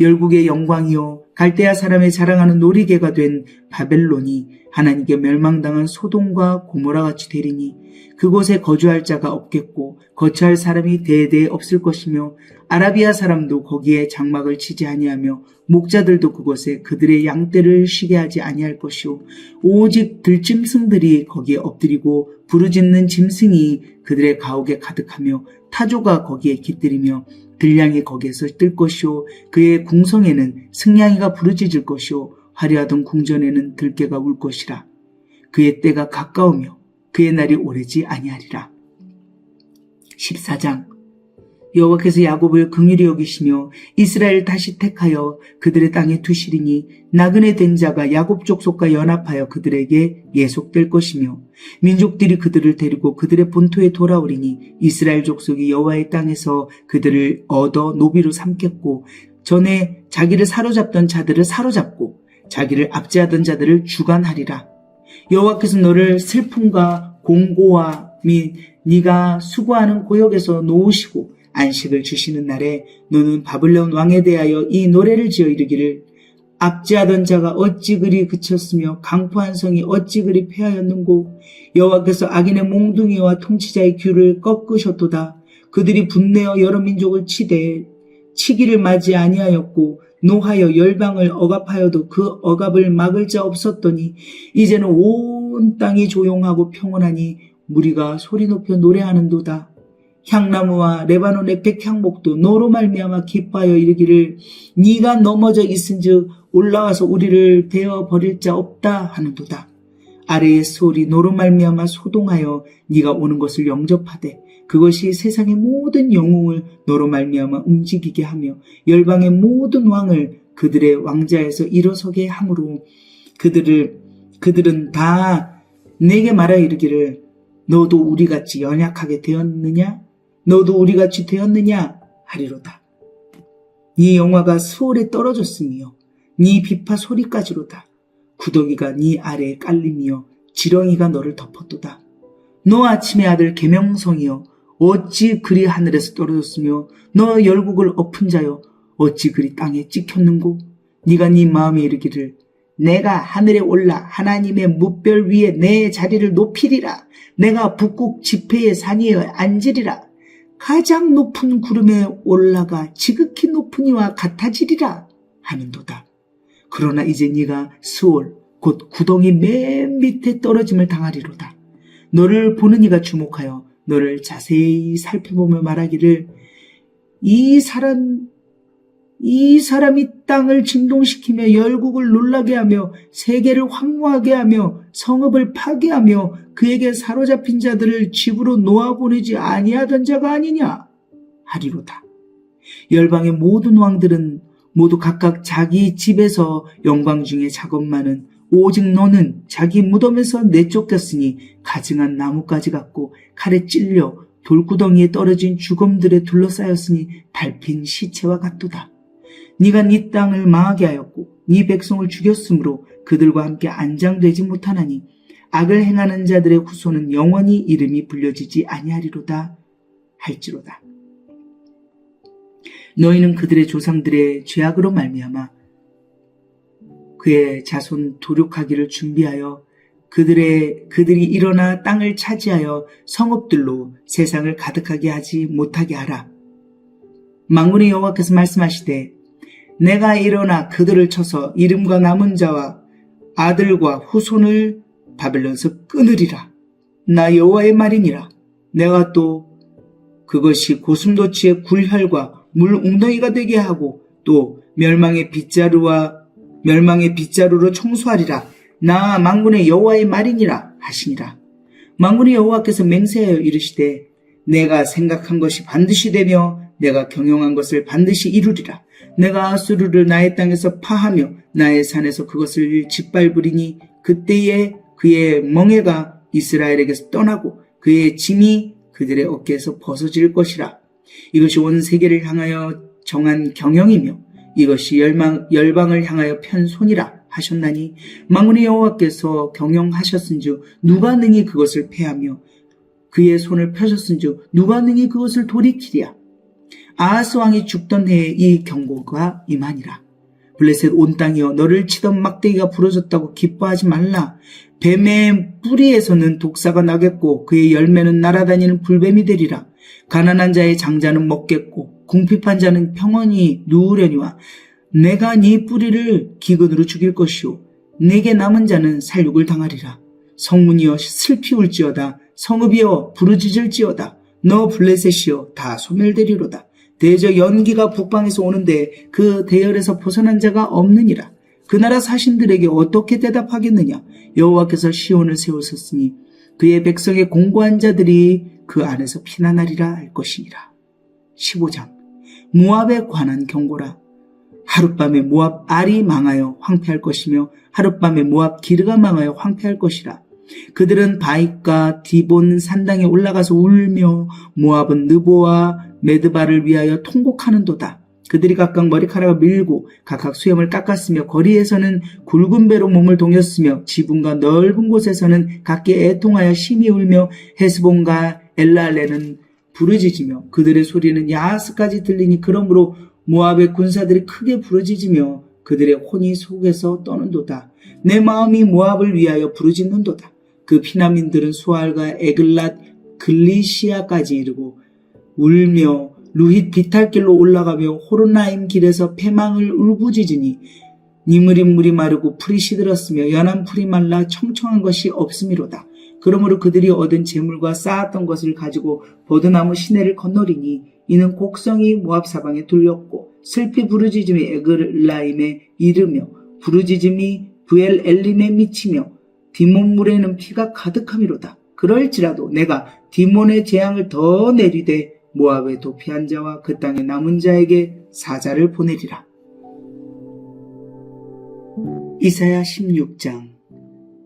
Speaker 1: 열국의 영광이요 갈대아 사람의 자랑하는 놀이개가 된 바벨론이 하나님께 멸망당한 소돔과 고모라같이 되리니 그곳에 거주할 자가 없겠고 거처할 사람이 대대에 없을 것이며 아라비아 사람도 거기에 장막을 치지 아니하며 목자들도 그곳에 그들의 양떼를 쉬게 하지 아니할 것이요 오직 들짐승들이 거기에 엎드리고 부르짖는 짐승이 그들의 가옥에 가득하며 타조가 거기에 깃들이며 들량이 거기에서 뜰 것이요 그의 궁성에는 승냥이가 부르짖을 것이요 화려하던 궁전에는 들깨가 울 것이라. 그의 때가 가까우며 그의 날이 오래지 아니하리라. 14장. 여호와께서 야곱을 긍휼히 여기시며 이스라엘을 다시 택하여 그들의 땅에 두시리니 나그네 된 자가 야곱 족속과 연합하여 그들에게 예속될 것이며 민족들이 그들을 데리고 그들의 본토에 돌아오리니 이스라엘 족속이 여호와의 땅에서 그들을 얻어 노비로 삼겠고 전에 자기를 사로잡던 자들을 사로잡고 자기를 압제하던 자들을 주관하리라. 여호와께서 너를 슬픔과 공고와 및 네가 수고하는 고역에서 놓으시고 안식을 주시는 날에 너는 바벨론 왕에 대하여 이 노래를 지어 이르기를 압제하던 자가 어찌 그리 그쳤으며 강포한 성이 어찌 그리 패하였는고 여호와께서 악인의 몽둥이와 통치자의 귀를 꺾으셨도다. 그들이 분내어 여러 민족을 치기를 맞이 아니하였고 노하여 열방을 억압하여도 그 억압을 막을 자 없었더니 이제는 온 땅이 조용하고 평온하니 무리가 소리 높여 노래하는도다. 향나무와 레바논의 백향목도 너로 말미암아 기뻐하여 이르기를 네가 넘어져 있은즉 올라와서 우리를 베어 버릴 자 없다 하는도다. 아래의 소리 너로 말미암아 소동하여 네가 오는 것을 영접하되 그것이 세상의 모든 영웅을 너로 말미암아 움직이게 하며 열방의 모든 왕을 그들의 왕자에서 일어서게 하므로 그들은 다 내게 말하 이르기를 너도 우리같이 연약하게 되었느냐? 너도 우리같이 되었느냐? 하리로다. 네 영화가 수월에 떨어졌으며 네 비파 소리까지로다. 구더기가 네 아래에 깔리며 지렁이가 너를 덮었도다. 너 아침의 아들 계명성이여 어찌 그리 하늘에서 떨어졌으며 너 열국을 엎은 자여 어찌 그리 땅에 찍혔는고. 네가 네 마음에 이르기를 내가 하늘에 올라 하나님의 뭇별 위에 내 자리를 높이리라. 내가 북극 지폐의 산 위에 앉으리라. 가장 높은 구름에 올라가 지극히 높은 이와 같아지리라 하는도다. 그러나 이제 네가 스올 곧 구덩이 맨 밑에 떨어짐을 당하리로다. 너를 보는 이가 주목하여 너를 자세히 살펴보며 말하기를 이 사람이 땅을 진동시키며 열국을 놀라게 하며 세계를 황무하게 하며 성읍을 파괴하며 그에게 사로잡힌 자들을 집으로 놓아보내지 아니하던 자가 아니냐 하리로다. 열방의 모든 왕들은 모두 각각 자기 집에서 영광 중에 작업만은 오직 너는 자기 무덤에서 내쫓겼으니 가증한 나뭇가지 같고 칼에 찔려 돌구덩이에 떨어진 죽음들에 둘러싸였으니 밟힌 시체와 같도다. 네가 네 땅을 망하게 하였고 네 백성을 죽였으므로 그들과 함께 안장되지 못하나니 악을 행하는 자들의 후손은 영원히 이름이 불려지지 아니하리로다 할지로다. 너희는 그들의 조상들의 죄악으로 말미암아 그의 자손 도륙하기를 준비하여 그들이 일어나 땅을 차지하여 성읍들로 세상을 가득하게 하지 못하게 하라. 만군의 여호와께서 말씀하시되 내가 일어나 그들을 쳐서 이름과 남은 자와 아들과 후손을 바벨론에서 끊으리라. 나 여호와의 말이니라. 내가 또 그것이 고슴도치의 굴혈과 물 웅덩이가 되게 하고 또 멸망의 빗자루로 청소하리라. 나 만군의 여호와의 말이니라 하시니라. 만군의 여호와께서 맹세하여 이르시되 내가 생각한 것이 반드시 되며 내가 경영한 것을 반드시 이루리라. 내가 아수르를 나의 땅에서 파하며 나의 산에서 그것을 짓밟으리니 그때에 그의 멍에가 이스라엘에게서 떠나고 그의 짐이 그들의 어깨에서 벗어질 것이라. 이것이 온 세계를 향하여 정한 경영이며 이것이 열방을 향하여 편 손이라 하셨나니 만군의 여호와께서 경영하셨은즉 누가 능히 그것을 패하며 그의 손을 펴셨은즉 누가 능히 그것을 돌이키랴. 아하스 왕이 죽던 해에 이 경고가 임하니라. 블레셋 온 땅이여 너를 치던 막대기가 부러졌다고 기뻐하지 말라. 뱀의 뿌리에서는 독사가 나겠고 그의 열매는 날아다니는 불뱀이 되리라. 가난한 자의 장자는 먹겠고 궁핍한 자는 평온히 누우려니와 내가 네 뿌리를 기근으로 죽일 것이요 내게 남은 자는 살육을 당하리라. 성문이여 슬피 울지어다. 성읍이여 부르짖을지어다. 너 블레셋이여 다 소멸되리로다. 대저 연기가 북방에서 오는데 그 대열에서 벗어난 자가 없느니라. 그 나라 사신들에게 어떻게 대답하겠느냐. 여호와께서 시온을 세우셨으니 그의 백성의 공고한 자들이 그 안에서 피난하리라 할 것이니라. 15장 모압에 관한 경고라. 하룻밤에 모압 알이 망하여 황폐할 것이며 하룻밤에 모압 기르가 망하여 황폐할 것이라. 그들은 바익과 디본 산당에 올라가서 울며 모압은 느보와 메드바를 위하여 통곡하는도다. 그들이 각각 머리카락을 밀고 각각 수염을 깎았으며 거리에서는 굵은 배로 몸을 동였으며 지붕과 넓은 곳에서는 각기 애통하여 심히 울며 헤스본과 엘랄레는 부르짖으며 그들의 소리는 야하스까지 들리니 그러므로 모압의 군사들이 크게 부르짖으며 그들의 혼이 속에서 떠는도다. 내 마음이 모압을 위하여 부르짖는도다. 그 피난민들은 수알과 에글랏 글리시아까지 이르고 울며 루힛 비탈길로 올라가며 호로나임 길에서 패망을 울부짖으니 니므린 물이 마르고 풀이 시들었으며 연한 풀이 말라 청청한 것이 없음이로다. 그러므로 그들이 얻은 재물과 쌓았던 것을 가지고 버드나무 시내를 건너리니 이는 곡성이 모압 사방에 둘렸고 슬피 부르짖음이 에글라임에 이르며 부르짖음이 부엘 엘림에 미치며 디몬 물에는 피가 가득함이로다. 그럴지라도 내가 디몬의 재앙을 더 내리되 모압의 도피한 자와 그 땅의 남은 자에게 사자를 보내리라. 이사야 16장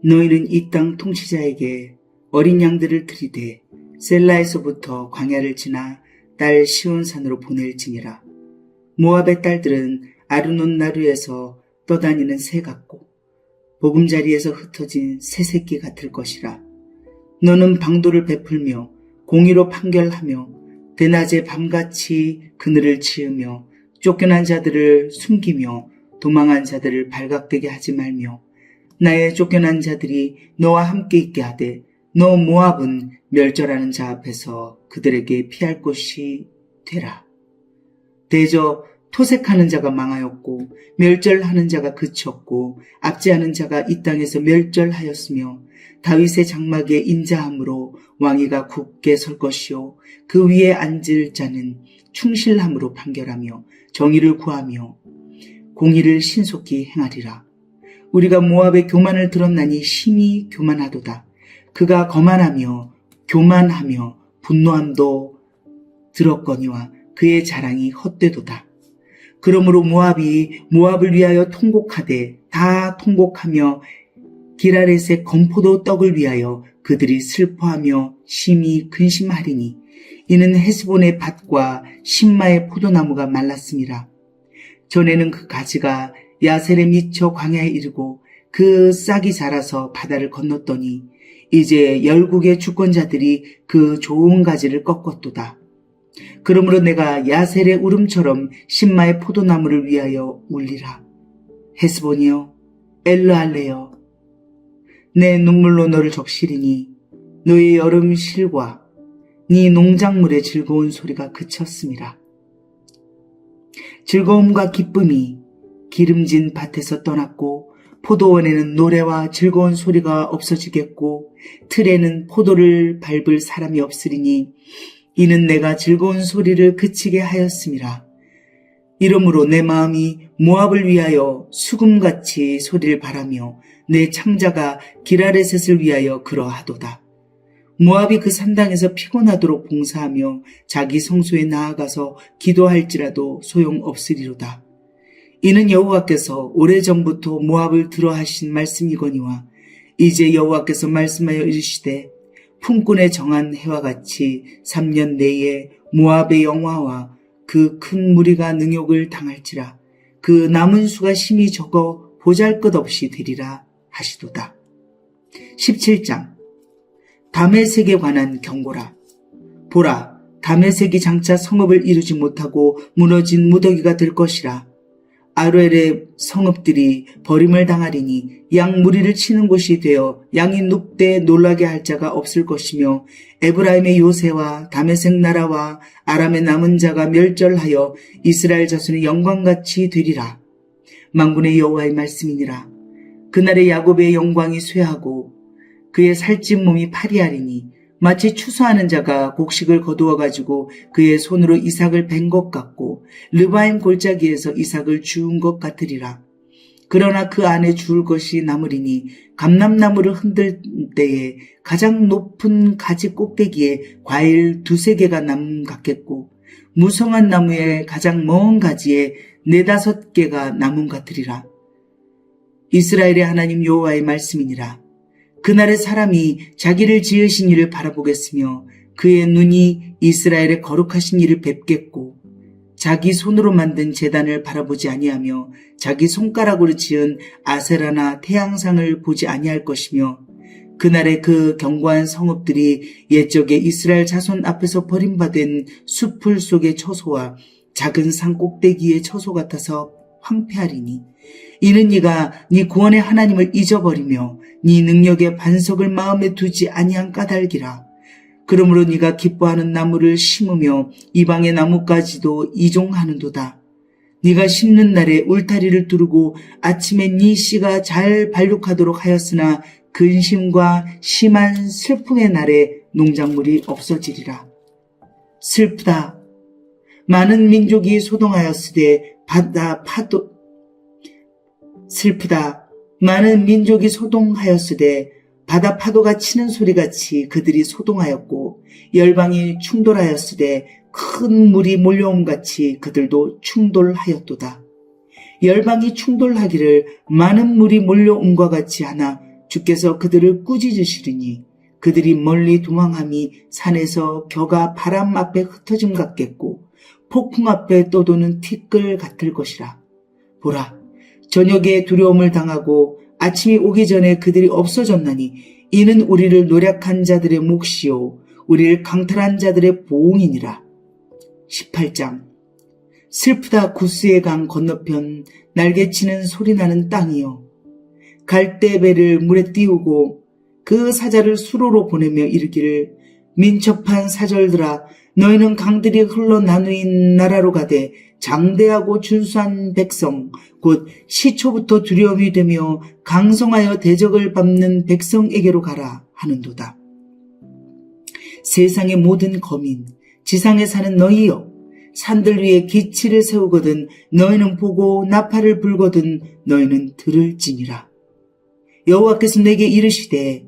Speaker 1: 너희는 이 땅 통치자에게 어린 양들을 들이되 셀라에서부터 광야를 지나 딸 시온산으로 보낼지니라. 모압의 딸들은 아르논 나루에서 떠다니는 새 같고 보금자리에서 흩어진 새새끼 같을 것이라. 너는 방도를 베풀며 공의로 판결하며 대낮에 밤같이 그늘을 치으며 쫓겨난 자들을 숨기며 도망한 자들을 발각되게 하지 말며 나의 쫓겨난 자들이 너와 함께 있게 하되 너 모압은 멸절하는 자 앞에서 그들에게 피할 곳이 되라. 대저 토색하는 자가 망하였고 멸절하는 자가 그쳤고 압제하는 자가 이 땅에서 멸절하였으며 다윗의 장막에 인자함으로 왕위가 굳게 설 것이요 그 위에 앉을 자는 충실함으로 판결하며 정의를 구하며 공의를 신속히 행하리라. 우리가 모압의 교만을 들었나니 심히 교만하도다. 그가 거만하며 교만하며 분노함도 들었거니와 그의 자랑이 헛되도다. 그러므로 모압이 모압을 위하여 통곡하되 다 통곡하며 기라렛의 건포도 떡을 위하여 그들이 슬퍼하며 심히 근심하리니 이는 헤스본의 밭과 신마의 포도나무가 말랐음이라. 전에는 그 가지가 야셀에 미쳐 광야에 이르고 그 싹이 자라서 바다를 건넜더니 이제 열국의 주권자들이 그 좋은 가지를 꺾었도다. 그러므로 내가 야셀의 울음처럼 신마의 포도나무를 위하여 울리라. 헤스본이여 엘르할레여 내 눈물로 너를 적시리니 너의 여름 실과 네 농작물의 즐거운 소리가 그쳤음이라. 즐거움과 기쁨이 기름진 밭에서 떠났고 포도원에는 노래와 즐거운 소리가 없어지겠고 틀에는 포도를 밟을 사람이 없으리니 이는 내가 즐거운 소리를 그치게 하였음이라. 이러므로 내 마음이 모압을 위하여 수금같이 소리를 바라며 내 창자가 기라레셋을 위하여 그러하도다. 모압이 그 산당에서 피곤하도록 봉사하며 자기 성소에 나아가서 기도할지라도 소용없으리로다. 이는 여호와께서 오래전부터 모압을 들어하신 말씀이거니와 이제 여호와께서 말씀하여 이르시되 품꾼에 정한 해와 같이 3년 내에 모압의 영화와 그 큰 무리가 능욕을 당할지라. 그 남은 수가 심히 적어 보잘것없이 되리라 하시도다. 17장 다메섹에 관한 경고라. 보라, 다메섹이 장차 성읍을 이루지 못하고 무너진 무더기가 될 것이라. 아로엘의 성읍들이 버림을 당하리니 양 무리를 치는 곳이 되어 양이 눕되 놀라게 할 자가 없을 것이며 에브라임의 요새와 다메섹 나라와 아람의 남은 자가 멸절하여 이스라엘 자손의 영광같이 되리라. 만군의 여호와의 말씀이니라. 그날에 야곱의 영광이 쇠하고 그의 살찐 몸이 파리하리니 마치 추수하는 자가 곡식을 거두어 가지고 그의 손으로 이삭을 벤 것 같고 르바임 골짜기에서 이삭을 주운 것 같으리라. 그러나 그 안에 주울 것이 남으리니 감람나무를 흔들 때에 가장 높은 가지 꼭대기에 과일 2-3개가 남 같겠고 무성한 나무의 가장 먼 가지에 4-5개가 남은 같으리라. 이스라엘의 하나님 여호와의 말씀이니라. 그날의 사람이 자기를 지으신 이를 바라보겠으며 그의 눈이 이스라엘의 거룩하신 이를 뵙겠고 자기 손으로 만든 제단을 바라보지 아니하며 자기 손가락으로 지은 아세라나 태양상을 보지 아니할 것이며 그날에 그 견고한 성읍들이 옛적에 이스라엘 자손 앞에서 버림받은 숲풀 속의 처소와 작은 산 꼭대기의 처소 같아서 황폐하리니 이는 네가 네 구원의 하나님을 잊어버리며 네 능력의 반석을 마음에 두지 아니한 까닭이라. 그러므로 네가 기뻐하는 나무를 심으며 이방의 나무까지도 이종하는도다. 네가 심는 날에 울타리를 두르고 아침에 네 씨가 잘 발육하도록 하였으나 근심과 심한 슬픔의 날에 농작물이 없어지리라. 슬프다. 많은 민족이 소동하였으되 슬프다. 많은 민족이 소동하였으되 바다 파도가 치는 소리같이 그들이 소동하였고 열방이 충돌하였으되 큰 물이 몰려옴같이 그들도 충돌하였도다. 열방이 충돌하기를 많은 물이 몰려옴과 같이 하나 주께서 그들을 꾸짖으시리니 그들이 멀리 도망함이 산에서 겨가 바람 앞에 흩어짐 같겠고 폭풍 앞에 떠도는 티끌 같을 것이라. 보라, 저녁에 두려움을 당하고 아침이 오기 전에 그들이 없어졌나니 이는 우리를 노력한 자들의 몫이요 우리를 강탈한 자들의 보응이니라. 18장. 슬프다 구스의 강 건너편 날개치는 소리나는 땅이여. 갈대배를 물에 띄우고 그 사자를 수로로 보내며 이르기를 민첩한 사절들아 너희는 강들이 흘러 나누인 나라로 가되 장대하고 준수한 백성 곧 시초부터 두려움이 되며 강성하여 대적을 밟는 백성에게로 가라 하는도다. 세상의 모든 거민 지상에 사는 너희여 산들 위에 기치를 세우거든 너희는 보고 나팔을 불거든 너희는 들을지니라. 여호와께서 내게 이르시되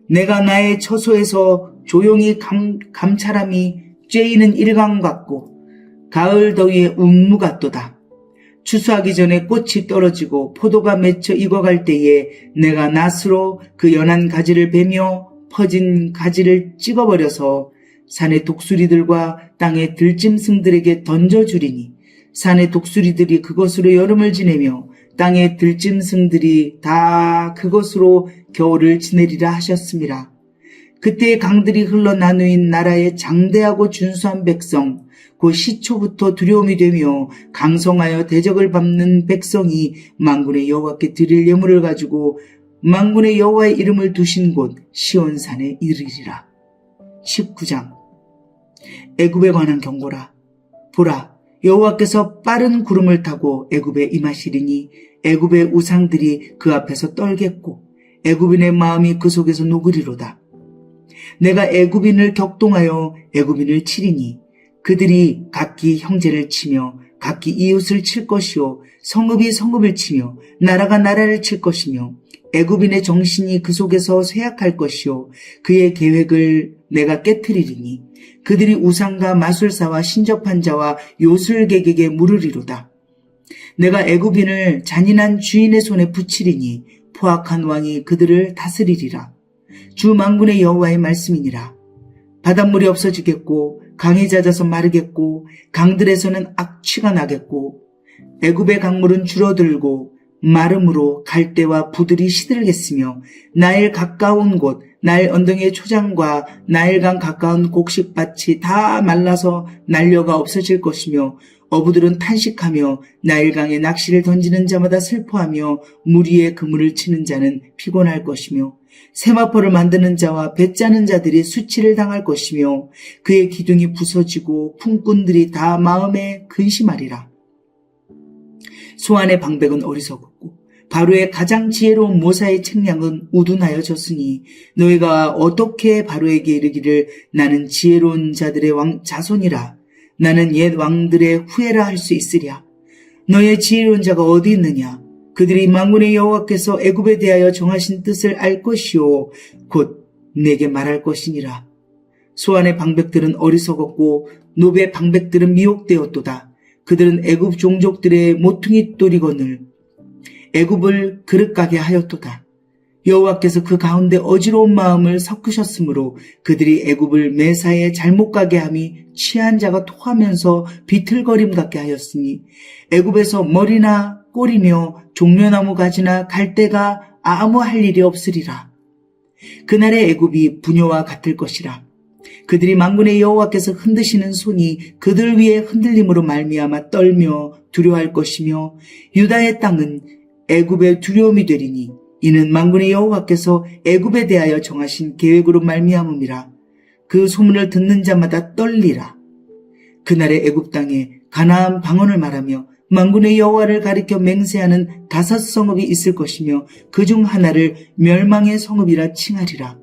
Speaker 1: 내가 나의 처소에서 조용히 감찰함이 쬐이는 일광 같고 가을 더위의 운무 같도다. 추수하기 전에 꽃이 떨어지고 포도가 맺혀 익어갈 때에 내가 낫으로 그 연한 가지를 베며 퍼진 가지를 찍어버려서 산의 독수리들과 땅의 들짐승들에게 던져주리니 산의 독수리들이 그것으로 여름을 지내며 땅의 들짐승들이 다 그것으로 겨울을 지내리라 하셨습니다. 그때 강들이 흘러 나누인 나라의 장대하고 준수한 백성 곧 시초부터 두려움이 되며 강성하여 대적을 밟는 백성이 만군의 여호와께 드릴 예물을 가지고 만군의 여호와의 이름을 두신 곳 시온산에 이르리라. 19장. 애굽에 관한 경고라. 보라, 여호와께서 빠른 구름을 타고 애굽에 임하시리니 애굽의 우상들이 그 앞에서 떨겠고 애굽인의 마음이 그 속에서 녹으리로다. 내가 애굽인을 격동하여 애굽인을 치리니 그들이 각기 형제를 치며 각기 이웃을 칠 것이요 성읍이 성읍을 치며 나라가 나라를 칠 것이며 애굽인의 정신이 그 속에서 쇠약할 것이요 그의 계획을 내가 깨트리리니 그들이 우상과 마술사와 신접한 자와 요술객에게 물으리로다. 내가 애굽인을 잔인한 주인의 손에 붙이리니 포악한 왕이 그들을 다스리리라. 주 만군의 여호와의 말씀이니라. 바닷물이 없어지겠고 강이 잦아서 마르겠고 강들에서는 악취가 나겠고 애굽의 강물은 줄어들고 마름으로 갈대와 부들이 시들겠으며 나일 가까운 곳 나일 언덕의 초장과 나일강 가까운 곡식밭이 다 말라서 난려가 없어질 것이며 어부들은 탄식하며 나일강에 낚시를 던지는 자마다 슬퍼하며 물 위에 그물을 치는 자는 피곤할 것이며 세마포를 만드는 자와 배 짜는 자들이 수치를 당할 것이며 그의 기둥이 부서지고 품꾼들이 다 마음에 근심하리라. 소안의 방백은 어리석었고 바로의 가장 지혜로운 모사의 책량은 우둔하여졌으니 너희가 어떻게 바로에게 이르기를 나는 지혜로운 자들의 자손이라 나는 옛 왕들의 후예라 할 수 있으랴. 너의 지혜로운 자가 어디 있느냐. 그들이 만군의 여호와께서 애굽에 대하여 정하신 뜻을 알 것이요 곧 내게 말할 것이니라. 소안의 방백들은 어리석었고 노베의 방백들은 미혹되었도다. 그들은 애굽 종족들의 모퉁이 돌이건을 애굽을 그릇가게 하였도다. 여호와께서 그 가운데 어지러운 마음을 섞으셨으므로 그들이 애굽을 매사에 잘못 가게 함이 취한 자가 토하면서 비틀거림 같게 하였으니 애굽에서 머리나 꼬리며 종려나무 가지나 갈대가 아무 할 일이 없으리라. 그날의 애굽이 부녀와 같을 것이라. 그들이 만군의 여호와께서 흔드시는 손이 그들 위에 흔들림으로 말미암아 떨며 두려워할 것이며 유다의 땅은 애굽의 두려움이 되리니 이는 만군의 여호와께서 애굽에 대하여 정하신 계획으로 말미암음이라. 그 소문을 듣는 자마다 떨리라. 그날의 애굽 땅에 가나안 방언을 말하며 만군의 여호와를 가리켜 맹세하는 5 성읍이 있을 것이며 그중 하나를 멸망의 성읍이라 칭하리라.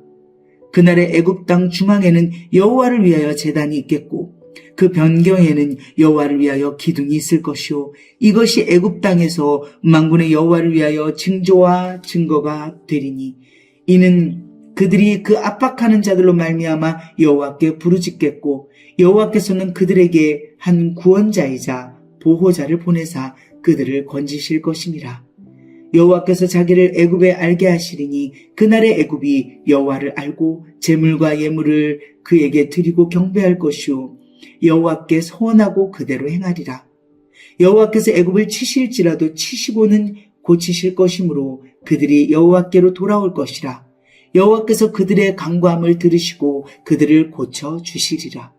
Speaker 1: 그날의 애굽 땅 중앙에는 여호와를 위하여 제단이 있겠고 그 변경에는 여호와를 위하여 기둥이 있을 것이요 이것이 애굽 땅에서 만군의 여호와를 위하여 징조와 증거가 되리니 이는 그들이 그 압박하는 자들로 말미암아 여호와께 부르짖겠고 여호와께서는 그들에게 한 구원자이자 보호자를 보내사 그들을 건지실 것임이라. 여호와께서 자기를 애굽에 알게 하시리니 그날의 애굽이 여호와를 알고 제물과 예물을 그에게 드리고 경배할 것이요 여호와께 소원하고 그대로 행하리라. 여호와께서 애굽을 치실지라도 치시고는 고치실 것이므로 그들이 여호와께로 돌아올 것이라. 여호와께서 그들의 간구함을 들으시고 그들을 고쳐 주시리라.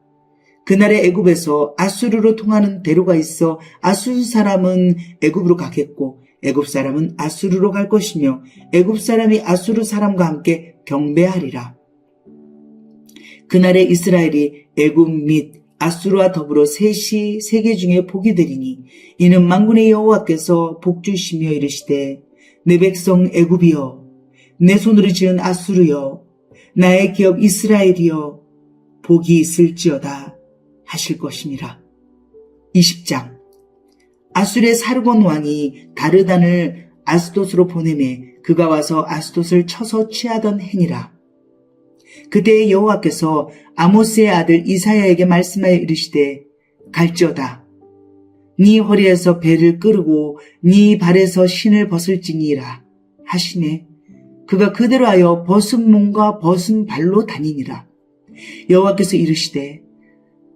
Speaker 1: 그날에 애굽에서 아수르로 통하는 대로가 있어 아수르 사람은 애굽으로 가겠고 애굽 사람은 아수르로 갈 것이며 애굽 사람이 아수르 사람과 함께 경배하리라. 그날에 이스라엘이 애굽 및 아수르와 더불어 셋이 세계 중에 복이 되리니 이는 만군의 여호와께서 복주시며 이르시되 내 백성 애굽이여 내 손으로 지은 아수르여 나의 기업 이스라엘이여 복이 있을지어다 하실 것이니라. 20장 아수르의 사르곤 왕이 다르단을 아스돗으로 보내매 그가 와서 아스돗을 쳐서 취하던 행이라. 그때 여호와께서 아모스의 아들 이사야에게 말씀하여 이르시되 갈지어다 네 허리에서 배를 끄르고 네 발에서 신을 벗을지니라 하시매 그가 그대로 하여 벗은 몸과 벗은 발로 다니니라. 여호와께서 이르시되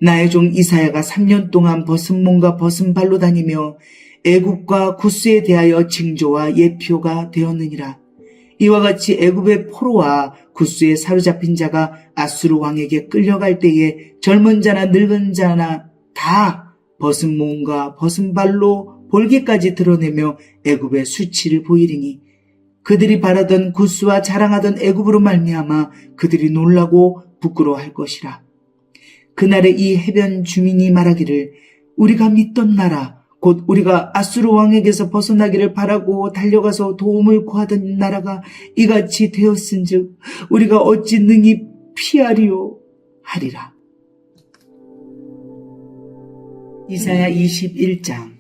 Speaker 1: 나의 종 이사야가 3년 동안 벗은 몸과 벗은 발로 다니며 애굽과 구스에 대하여 징조와 예표가 되었느니라. 이와 같이 애굽의 포로와 구스에 사로잡힌 자가 아수르 왕에게 끌려갈 때에 젊은 자나 늙은 자나 다 벗은 몸과 벗은 발로 볼기까지 드러내며 애굽의 수치를 보이리니 그들이 바라던 구스와 자랑하던 애굽으로 말미암아 그들이 놀라고 부끄러워할 것이라. 그날에 이 해변 주민이 말하기를 우리가 믿던 나라 곧 우리가 아수르 왕에게서 벗어나기를 바라고 달려가서 도움을 구하던 나라가 이같이 되었은즉 우리가 어찌 능히 피하리요 하리라. 이사야 21장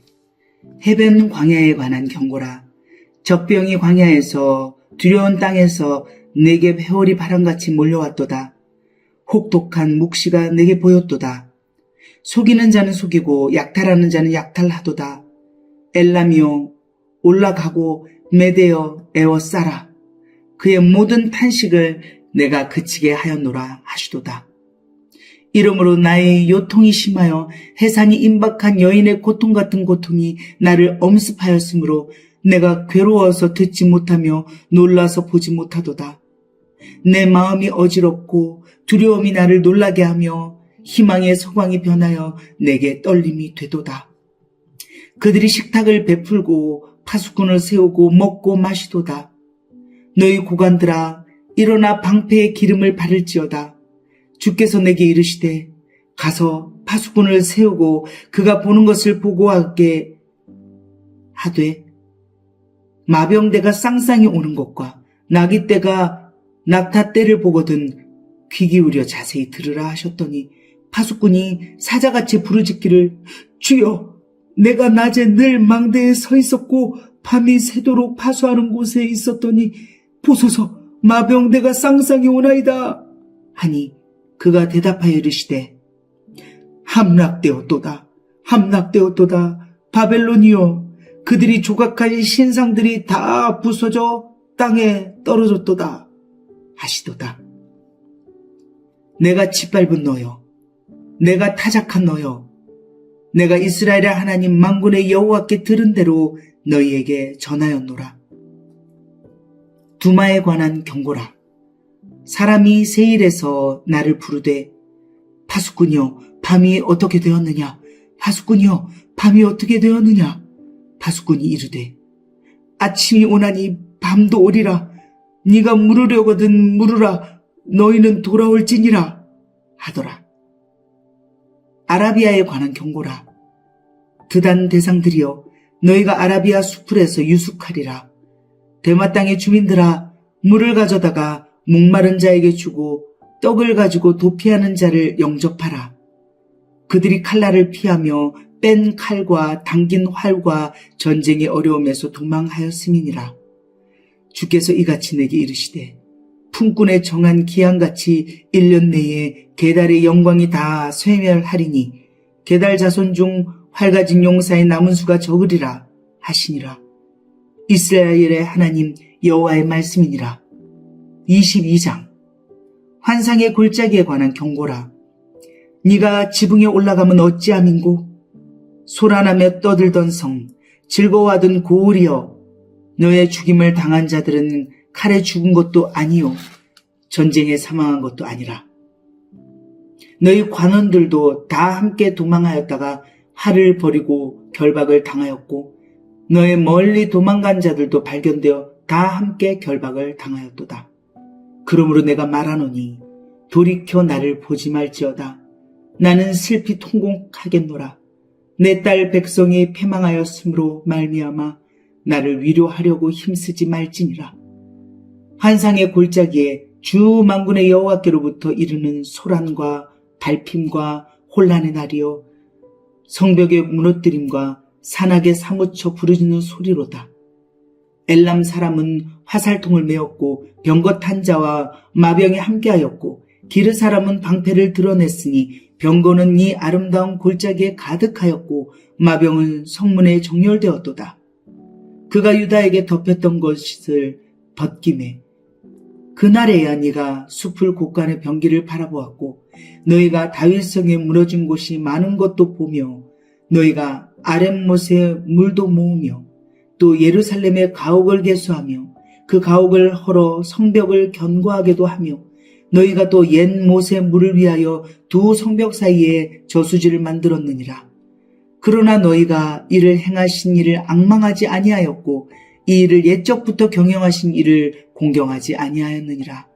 Speaker 1: 해변 광야에 관한 경고라. 적병이 광야에서 두려운 땅에서 내게 회오리 바람같이 몰려왔도다. 혹독한 묵시가 내게 보였도다. 속이는 자는 속이고 약탈하는 자는 약탈하도다. 엘람이여 올라가고 메대어 에워싸라. 그의 모든 탄식을 내가 그치게 하였노라 하시도다. 이러므로 나의 요통이 심하여 해산이 임박한 여인의 고통 같은 고통이 나를 엄습하였으므로 내가 괴로워서 듣지 못하며 놀라서 보지 못하도다. 내 마음이 어지럽고 두려움이 나를 놀라게 하며 희망의 소광이 변하여 내게 떨림이 되도다. 그들이 식탁을 베풀고 파수꾼을 세우고 먹고 마시도다. 너희 고관들아 일어나 방패의 기름을 바를지어다. 주께서 내게 이르시되 가서 파수꾼을 세우고 그가 보는 것을 보고하게 하되 마병대가 쌍쌍이 오는 것과 나귀떼가 낙타 떼를 보거든 귀 기울여 자세히 들으라 하셨더니 파수꾼이 사자같이 부르짖기를 주여 내가 낮에 늘 망대에 서 있었고 밤이 새도록 파수하는 곳에 있었더니 보소서 마병대가 쌍쌍이 오나이다 하니 그가 대답하여 이르시되 함락되었도다 함락되었도다 바벨론이여 그들이 조각한 신상들이 다 부서져 땅에 떨어졌도다 하시도다. 내가 짓밟은 너여 내가 타작한 너여 내가 이스라엘의 하나님 만군의 여호와께 들은 대로 너희에게 전하였노라. 두마에 관한 경고라. 사람이 세일에서 나를 부르되 파수꾼이여 밤이 어떻게 되었느냐 파수꾼이여 밤이 어떻게 되었느냐 파수꾼이 이르되 아침이 오나니 밤도 오리라 네가 물으려거든 물으라 너희는 돌아올지니라 하더라. 아라비아에 관한 경고라. 드단 대상들이여 너희가 아라비아 수풀에서 유숙하리라. 대마 땅의 주민들아 물을 가져다가 목마른 자에게 주고 떡을 가지고 도피하는 자를 영접하라. 그들이 칼날을 피하며 뺀 칼과 당긴 활과 전쟁의 어려움에서 도망하였음이니라. 주께서 이같이 내게 이르시되 품꾼의 정한 기한같이 1년 내에 게달의 영광이 다 쇠멸하리니 게달 자손 중 활가진 용사의 남은 수가 적으리라 하시니라. 이스라엘의 하나님 여호와의 말씀이니라. 22장 환상의 골짜기에 관한 경고라. 네가 지붕에 올라가면 어찌함인고 소란하며 떠들던 성 즐거워하던 고을이여 너의 죽임을 당한 자들은 칼에 죽은 것도 아니요 전쟁에 사망한 것도 아니라 너희 관원들도 다 함께 도망하였다가 활을 버리고 결박을 당하였고 너의 멀리 도망간 자들도 발견되어 다 함께 결박을 당하였도다. 그러므로 내가 말하노니 돌이켜 나를 보지 말지어다. 나는 슬피 통곡하겠노라. 내 딸 백성이 패망하였으므로 말미암아 나를 위로하려고 힘쓰지 말지니라. 환상의 골짜기에 주 만군의 여호와께로부터 이르는 소란과 발핌과 혼란의 날이요 성벽의 무너뜨림과 산악에 사무쳐 부르짖는 소리로다. 엘람 사람은 화살통을 메었고 병거 탄 자와 마병이 함께하였고 기르 사람은 방패를 드러냈으니 병거는 이 아름다운 골짜기에 가득하였고 마병은 성문에 정렬되었도다. 그가 유다에게 덮였던 것을 벗김에 그날에야 네가 숲을 곳간의 병기를 바라보았고 너희가 다윗성에 무너진 곳이 많은 것도 보며 너희가 아랫못에 물도 모으며 또 예루살렘의 가옥을 개수하며 그 가옥을 헐어 성벽을 견고하게도 하며 너희가 또 옛 못의 물을 위하여 두 성벽 사이에 저수지를 만들었느니라. 그러나 너희가 이를 행하신 이를 앙망하지 아니하였고 이 일을 옛적부터 경영하신 이를 공경하지 아니하였느니라.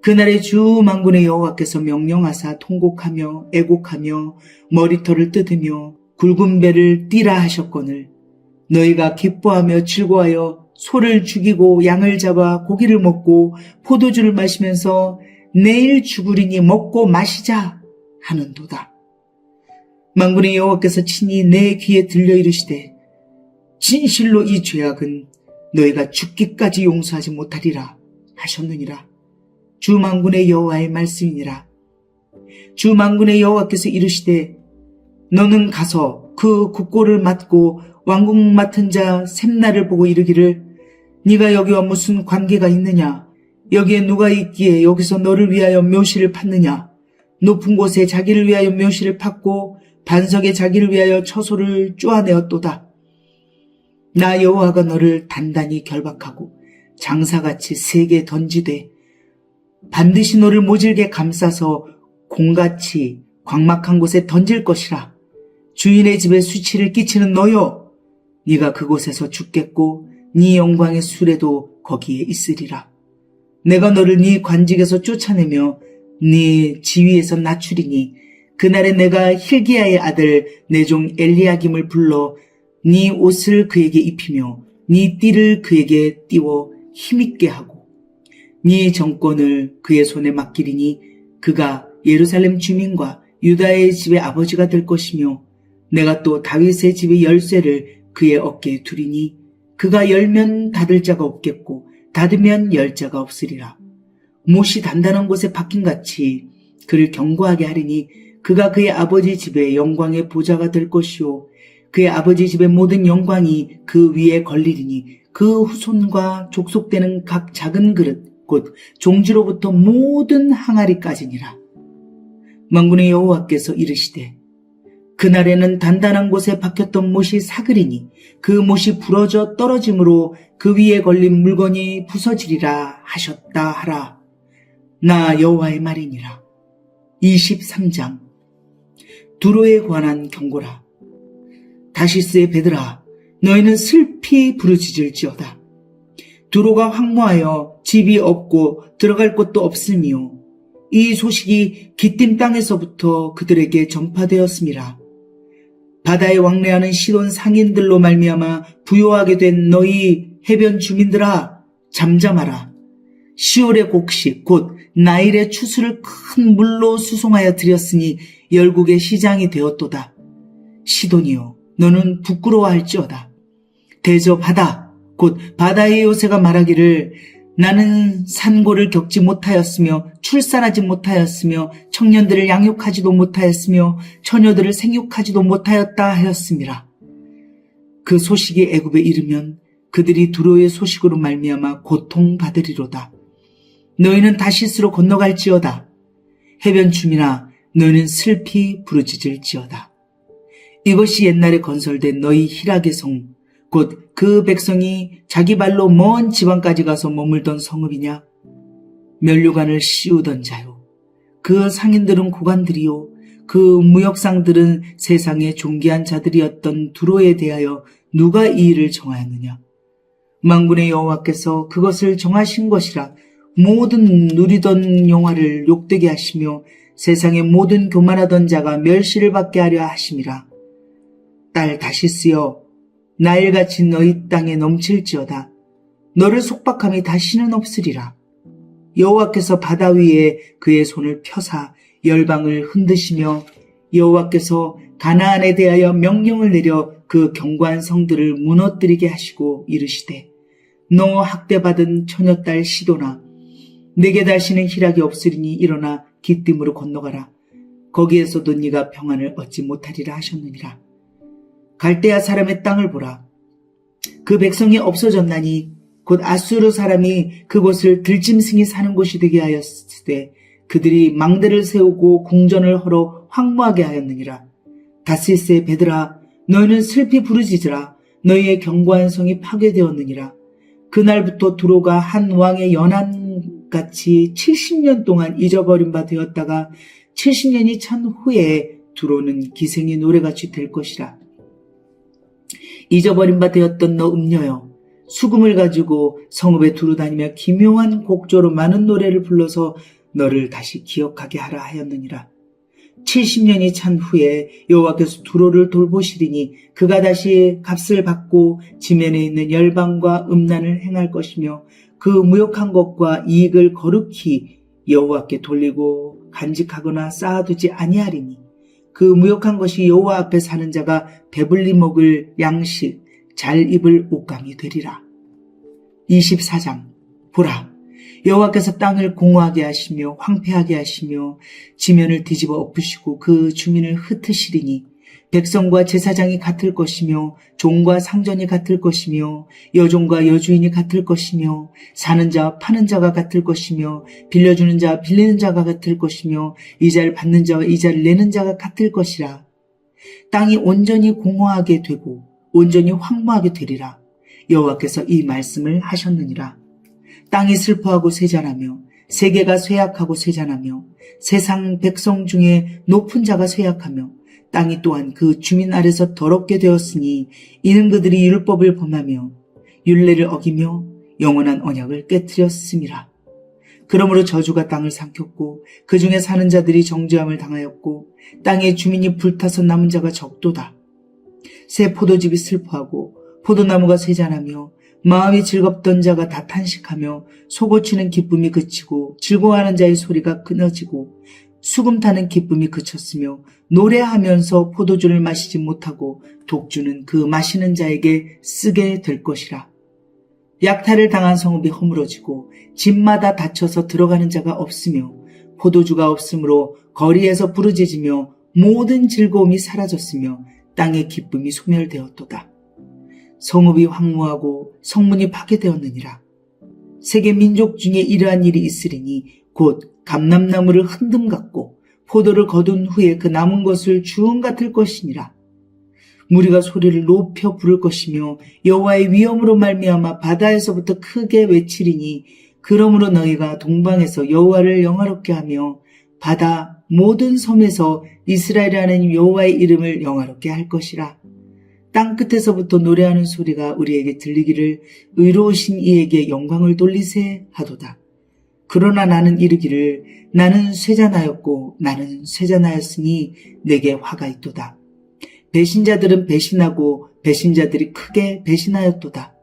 Speaker 1: 그날에 주 만군의 여호와께서 명령하사 통곡하며 애곡하며 머리털을 뜯으며 굵은 배를 띠라 하셨거늘 너희가 기뻐하며 즐거워하여 소를 죽이고 양을 잡아 고기를 먹고 포도주를 마시면서 내일 죽으리니 먹고 마시자 하는도다. 만군의 여호와께서 친히 내 귀에 들려 이르시되 진실로 이 죄악은 너희가 죽기까지 용서하지 못하리라 하셨느니라. 주 만군의 여호와의 말씀이니라. 주 만군의 여호와께서 이르시되 너는 가서 그 국고를 맡고 왕국 맡은 자 셈나를 보고 이르기를 네가 여기와 무슨 관계가 있느냐? 여기에 누가 있기에 여기서 너를 위하여 묘시를 팠느냐? 높은 곳에 자기를 위하여 묘시를 팠고 반석에 자기를 위하여 처소를 쪼아내었도다. 나 여호와가 너를 단단히 결박하고 장사같이 세게 던지되 반드시 너를 모질게 감싸서 공같이 광막한 곳에 던질 것이라. 주인의 집에 수치를 끼치는 너여 네가 그곳에서 죽겠고 네 영광의 수레도 거기에 있으리라. 내가 너를 네 관직에서 쫓아내며 네 지위에서 낮추리니 그날에 내가 힐기야의 아들 내 종 엘리야김을 불러 네 옷을 그에게 입히며 네 띠를 그에게 띄워 힘있게 하고 네 정권을 그의 손에 맡기리니 그가 예루살렘 주민과 유다의 집의 아버지가 될 것이며 내가 또 다윗의 집의 열쇠를 그의 어깨에 두리니 그가 열면 닫을 자가 없겠고 닫으면 열 자가 없으리라. 못이 단단한 곳에 박힌같이 그를 견고하게 하리니 그가 그의 아버지 집의 영광의 보좌가 될 것이요 그의 아버지 집의 모든 영광이 그 위에 걸리리니 그 후손과 족속되는 각 작은 그릇 곧 종지로부터 모든 항아리까지니라. 만군의 여호와께서 이르시되 그날에는 단단한 곳에 박혔던 못이 사그리니 그 못이 부러져 떨어짐으로 그 위에 걸린 물건이 부서지리라 하셨다 하라. 나 여호와의 말이니라. 23장 두로에 관한 경고라. 다시스의 배들아 너희는 슬피 부르짖을지어다. 두로가 황무하여 집이 없고 들어갈 곳도 없으며 이 소식이 기띔 땅에서부터 그들에게 전파되었음이라. 바다에 왕래하는 시돈 상인들로 말미암아 부요하게 된 너희 해변 주민들아 잠잠하라. 시올의 곡식 곧 나일의 추수를 큰 물로 수송하여 드렸으니 열국의 시장이 되었도다. 시돈이여 너는 부끄러워할지어다. 대저 바다 곧 바다의 요새가 말하기를 나는 산고를 겪지 못하였으며 출산하지 못하였으며 청년들을 양육하지도 못하였으며 처녀들을 생육하지도 못하였다 하였음이라. 그 소식이 애굽에 이르면 그들이 두로의 소식으로 말미암아 고통받으리로다. 너희는 다시스로 건너갈지어다. 해변 주민아 너희는 슬피 부르짖을지어다. 이것이 옛날에 건설된 너희 희락의 성 곧 그 백성이 자기 발로 먼 지방까지 가서 머물던 성읍이냐? 면류관을 씌우던 자요. 그 상인들은 고관들이요. 그 무역상들은 세상의 존귀한 자들이었던 두로에 대하여 누가 이 일을 정하였느냐? 만군의 여호와께서 그것을 정하신 것이라. 모든 누리던 영화를 욕되게 하시며 세상의 모든 교만하던 자가 멸시를 받게 하려 하심이라. 딸 다시스여, 나일같이 너희 땅에 넘칠지어다. 너를 속박함이 다시는 없으리라. 여호와께서 바다 위에 그의 손을 펴사 열방을 흔드시며 여호와께서 가나안에 대하여 명령을 내려 그 견고한 성들을 무너뜨리게 하시고 이르시되, 너 학대받은 처녀딸 시도나, 내게 다시는 희락이 없으리니 일어나 기띔으로 건너가라. 거기에서도 네가 평안을 얻지 못하리라 하셨느니라. 갈대아 사람의 땅을 보라. 그 백성이 없어졌나니 곧 아수르 사람이 그곳을 들짐승이 사는 곳이 되게 하였을 때 그들이 망대를 세우고 궁전을 헐어 황무하게 하였느니라. 다시스의 배들아, 너희는 슬피 부르짖으라. 너희의 견고한 성이 파괴되었느니라. 그날부터 두로가 한 왕의 연한같이 70년 동안 잊어버린 바 되었다가 70년이 찬 후에 두로는 기생의 노래같이 될 것이라. 잊어버린 바 되었던 너 음녀여, 수금을 가지고 성읍에 두루 다니며 기묘한 곡조로 많은 노래를 불러서 너를 다시 기억하게 하라 하였느니라. 70년이 찬 후에 여호와께서 두로를 돌보시리니 그가 다시 값을 받고 지면에 있는 열방과 음란을 행할 것이며 그 무역한 것과 이익을 거룩히 여호와께 돌리고 간직하거나 쌓아두지 아니하리니 그 무역한 것이 여호와 앞에 사는 자가 배불리 먹을 양식, 잘 입을 옷감이 되리라. 24장. 보라, 여호와께서 땅을 공허하게 하시며 황폐하게 하시며 지면을 뒤집어 엎으시고 그 주민을 흩으시리니 백성과 제사장이 같을 것이며 종과 상전이 같을 것이며 여종과 여주인이 같을 것이며 사는 자와 파는 자가 같을 것이며 빌려주는 자와 빌리는 자가 같을 것이며 이자를 받는 자와 이자를 내는 자가 같을 것이라. 땅이 온전히 공허하게 되고 온전히 황무하게 되리라. 여호와께서 이 말씀을 하셨느니라. 땅이 슬퍼하고 쇠잔하며 세계가 쇠약하고 쇠잔하며 세상 백성 중에 높은 자가 쇠약하며 땅이 또한 그 주민 아래서 더럽게 되었으니 이는 그들이 율법을 범하며 율례를 어기며 영원한 언약을 깨뜨렸음이라. 그러므로 저주가 땅을 삼켰고 그 중에 사는 자들이 정죄함을 당하였고 땅의 주민이 불타서 남은 자가 적도다. 새 포도즙이 슬퍼하고 포도나무가 쇠잔하며 마음이 즐겁던 자가 다 탄식하며 소고치는 기쁨이 그치고 즐거워하는 자의 소리가 끊어지고 수금 타는 기쁨이 그쳤으며 노래하면서 포도주를 마시지 못하고 독주는 그 마시는 자에게 쓰게 될 것이라. 약탈을 당한 성읍이 허물어지고 집마다 닫혀서 들어가는 자가 없으며 포도주가 없으므로 거리에서 부르짖으며 모든 즐거움이 사라졌으며 땅의 기쁨이 소멸되었도다. 성읍이 황무하고 성문이 파괴되었느니라. 세계 민족 중에 이러한 일이 있으리니 곧 감람나무를 흔듦 같고 포도를 거둔 후에 그 남은 것을 주음 같을 것이니라. 무리가 소리를 높여 부를 것이며 여호와의 위엄으로 말미암아 바다에서부터 크게 외치리니 그러므로 너희가 동방에서 여호와를 영화롭게 하며 바다 모든 섬에서 이스라엘의 하나님 여호와의 이름을 영화롭게 할 것이라. 땅끝에서부터 노래하는 소리가 우리에게 들리기를 의로우신 이에게 영광을 돌리세 하도다. 그러나 나는 이르기를 나는 쇠잔하였고 나는 쇠잔하였으니 내게 화가 있도다. 배신자들은 배신하고 배신자들이 크게 배신하였도다.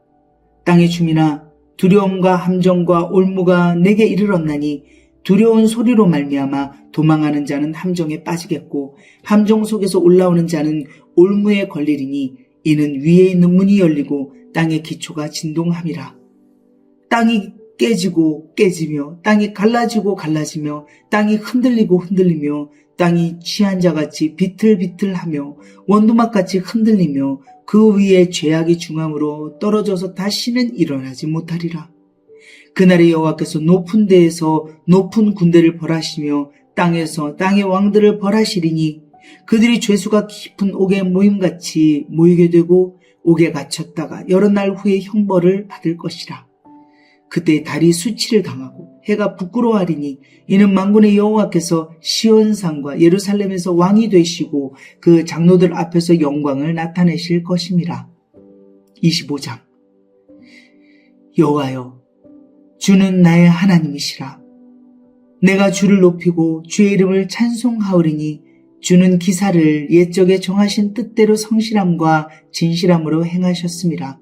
Speaker 1: 땅의 주민아, 두려움과 함정과 올무가 내게 이르렀나니 두려운 소리로 말미암아 도망하는 자는 함정에 빠지겠고 함정 속에서 올라오는 자는 올무에 걸리리니 이는 위에 있는 문이 열리고 땅의 기초가 진동함이라. 땅이 깨지고 깨지며 땅이 갈라지고 갈라지며 땅이 흔들리고 흔들리며 땅이 취한 자같이 비틀비틀하며 원두막같이 흔들리며 그 위에 죄악이 중함으로 떨어져서 다시는 일어나지 못하리라. 그날에 여호와께서 높은 데에서 높은 군대를 벌하시며 땅에서 땅의 왕들을 벌하시리니 그들이 죄수가 깊은 옥에 모임같이 모이게 되고 옥에 갇혔다가 여러 날 후에 형벌을 받을 것이라. 그때 달이 수치를 당하고 해가 부끄러워하리니 이는 만군의 여호와께서 시온산과 예루살렘에서 왕이 되시고 그 장로들 앞에서 영광을 나타내실 것임이라. 25장. 여호와여, 주는 나의 하나님이시라. 내가 주를 높이고 주의 이름을 찬송하오리니 주는 기사를 옛적에 정하신 뜻대로 성실함과 진실함으로 행하셨음이라.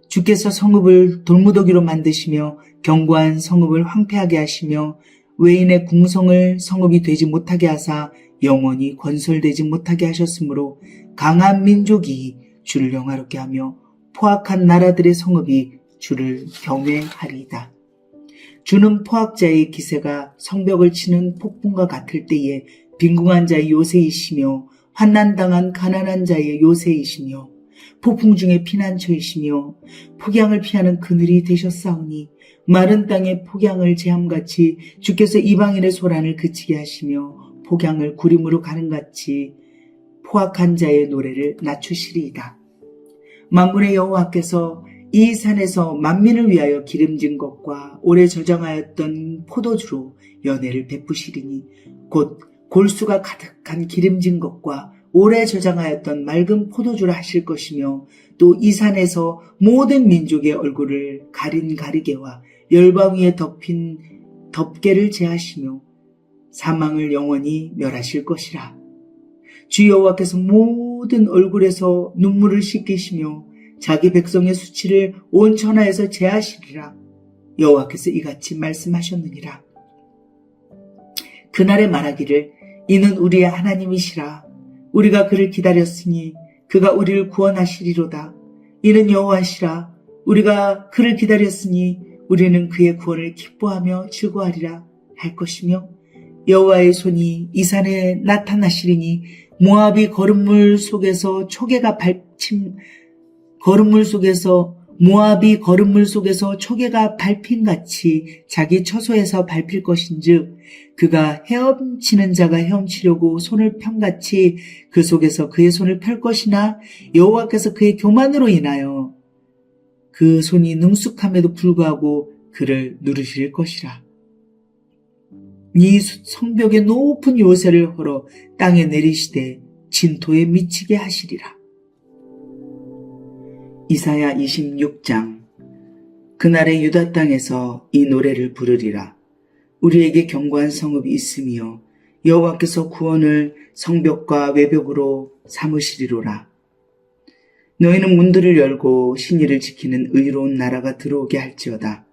Speaker 1: 주께서 성읍을 돌무더기로 만드시며 견고한 성읍을 황폐하게 하시며 외인의 궁성을 성읍이 되지 못하게 하사 영원히 건설되지 못하게 하셨으므로 강한 민족이 주를 영화롭게 하며 포악한 나라들의 성읍이 주를 경외하리이다. 주는 포악자의 기세가 성벽을 치는 폭풍과 같을 때에 빈궁한 자의 요새이시며 환난당한 가난한 자의 요새이시며 폭풍 중에 피난처이시며 폭양을 피하는 그늘이 되셨사오니 마른 땅에 폭양을 제함같이 주께서 이방인의 소란을 그치게 하시며 폭양을 구림으로 가는같이 포악한 자의 노래를 낮추시리이다. 만군의 여호와께서 이 산에서 만민을 위하여 기름진 것과 오래 저장하였던 포도주로 연회를 베푸시리니 곧 골수가 가득한 기름진 것과 오래 저장하였던 맑은 포도주를 하실 것이며 또 이 산에서 모든 민족의 얼굴을 가린 가리개와 열방 위에 덮인 덮개를 제하시며 사망을 영원히 멸하실 것이라. 주 여호와께서 모든 얼굴에서 눈물을 씻기시며 자기 백성의 수치를 온 천하에서 제하시리라. 여호와께서 이같이 말씀하셨느니라. 그날에 말하기를 이는 우리의 하나님이시라. 우리가 그를 기다렸으니 그가 우리를 구원하시리로다. 이는 여호와시라. 우리가 그를 기다렸으니 우리는 그의 구원을 기뻐하며 즐거워하리라 할 것이며 여호와의 손이 이 산에 나타나시리니 모압이 거름물 속에서 초계가 밟힌같이 자기 처소에서 밟힐 것인즉 그가 헤엄치는 자가 헤엄치려고 손을 편같이 그 속에서 그의 손을 펼 것이나 여호와께서 그의 교만으로 인하여 그 손이 능숙함에도 불구하고 그를 누르실 것이라. 네 성벽의 높은 요새를 헐어 땅에 내리시되 진토에 미치게 하시리라. 이사야 26장. 그날에 유다 땅에서 이 노래를 부르리라. 우리에게 견고한 성읍이 있으며 여호와께서 구원을 성벽과 외벽으로 삼으시리로라. 너희는 문들을 열고 신의를 지키는 의로운 나라가 들어오게 할지어다.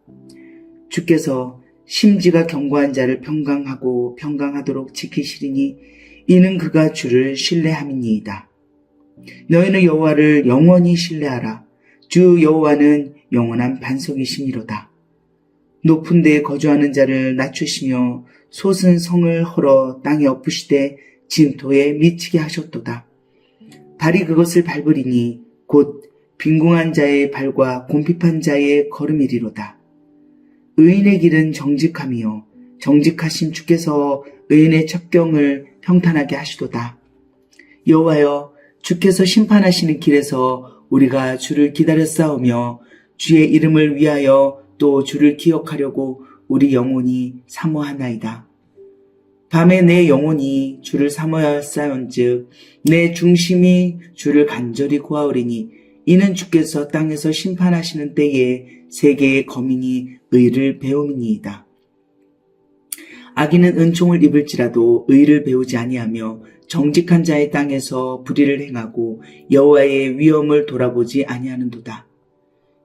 Speaker 1: 주께서 심지가 견고한 자를 평강하도록 지키시리니 이는 그가 주를 신뢰함이니이다. 너희는 여호와를 영원히 신뢰하라. 주 여호와는 영원한 반석이시니로다. 높은 데에 거주하는 자를 낮추시며 솟은 성을 헐어 땅에 엎으시되 진토에 미치게 하셨도다. 발이 그것을 밟으리니 곧 빈궁한 자의 발과 곰핍한 자의 걸음이리로다. 의인의 길은 정직함이요 정직하신 주께서 의인의 첩경을 평탄하게 하시도다. 여호와여, 주께서 심판하시는 길에서 우리가 주를 기다렸사오며 주의 이름을 위하여 또 주를 기억하려고 우리 영혼이 사모하나이다. 밤에 내 영혼이 주를 사모하였사온즉 내 중심이 주를 간절히 구하오리니 이는 주께서 땅에서 심판하시는 때에 세계의 거민이 의를 배움이니이다. 악인은 은총을 입을지라도 의를 배우지 아니하며 정직한 자의 땅에서 불의를 행하고 여호와의 위엄을 돌아보지 아니하는도다.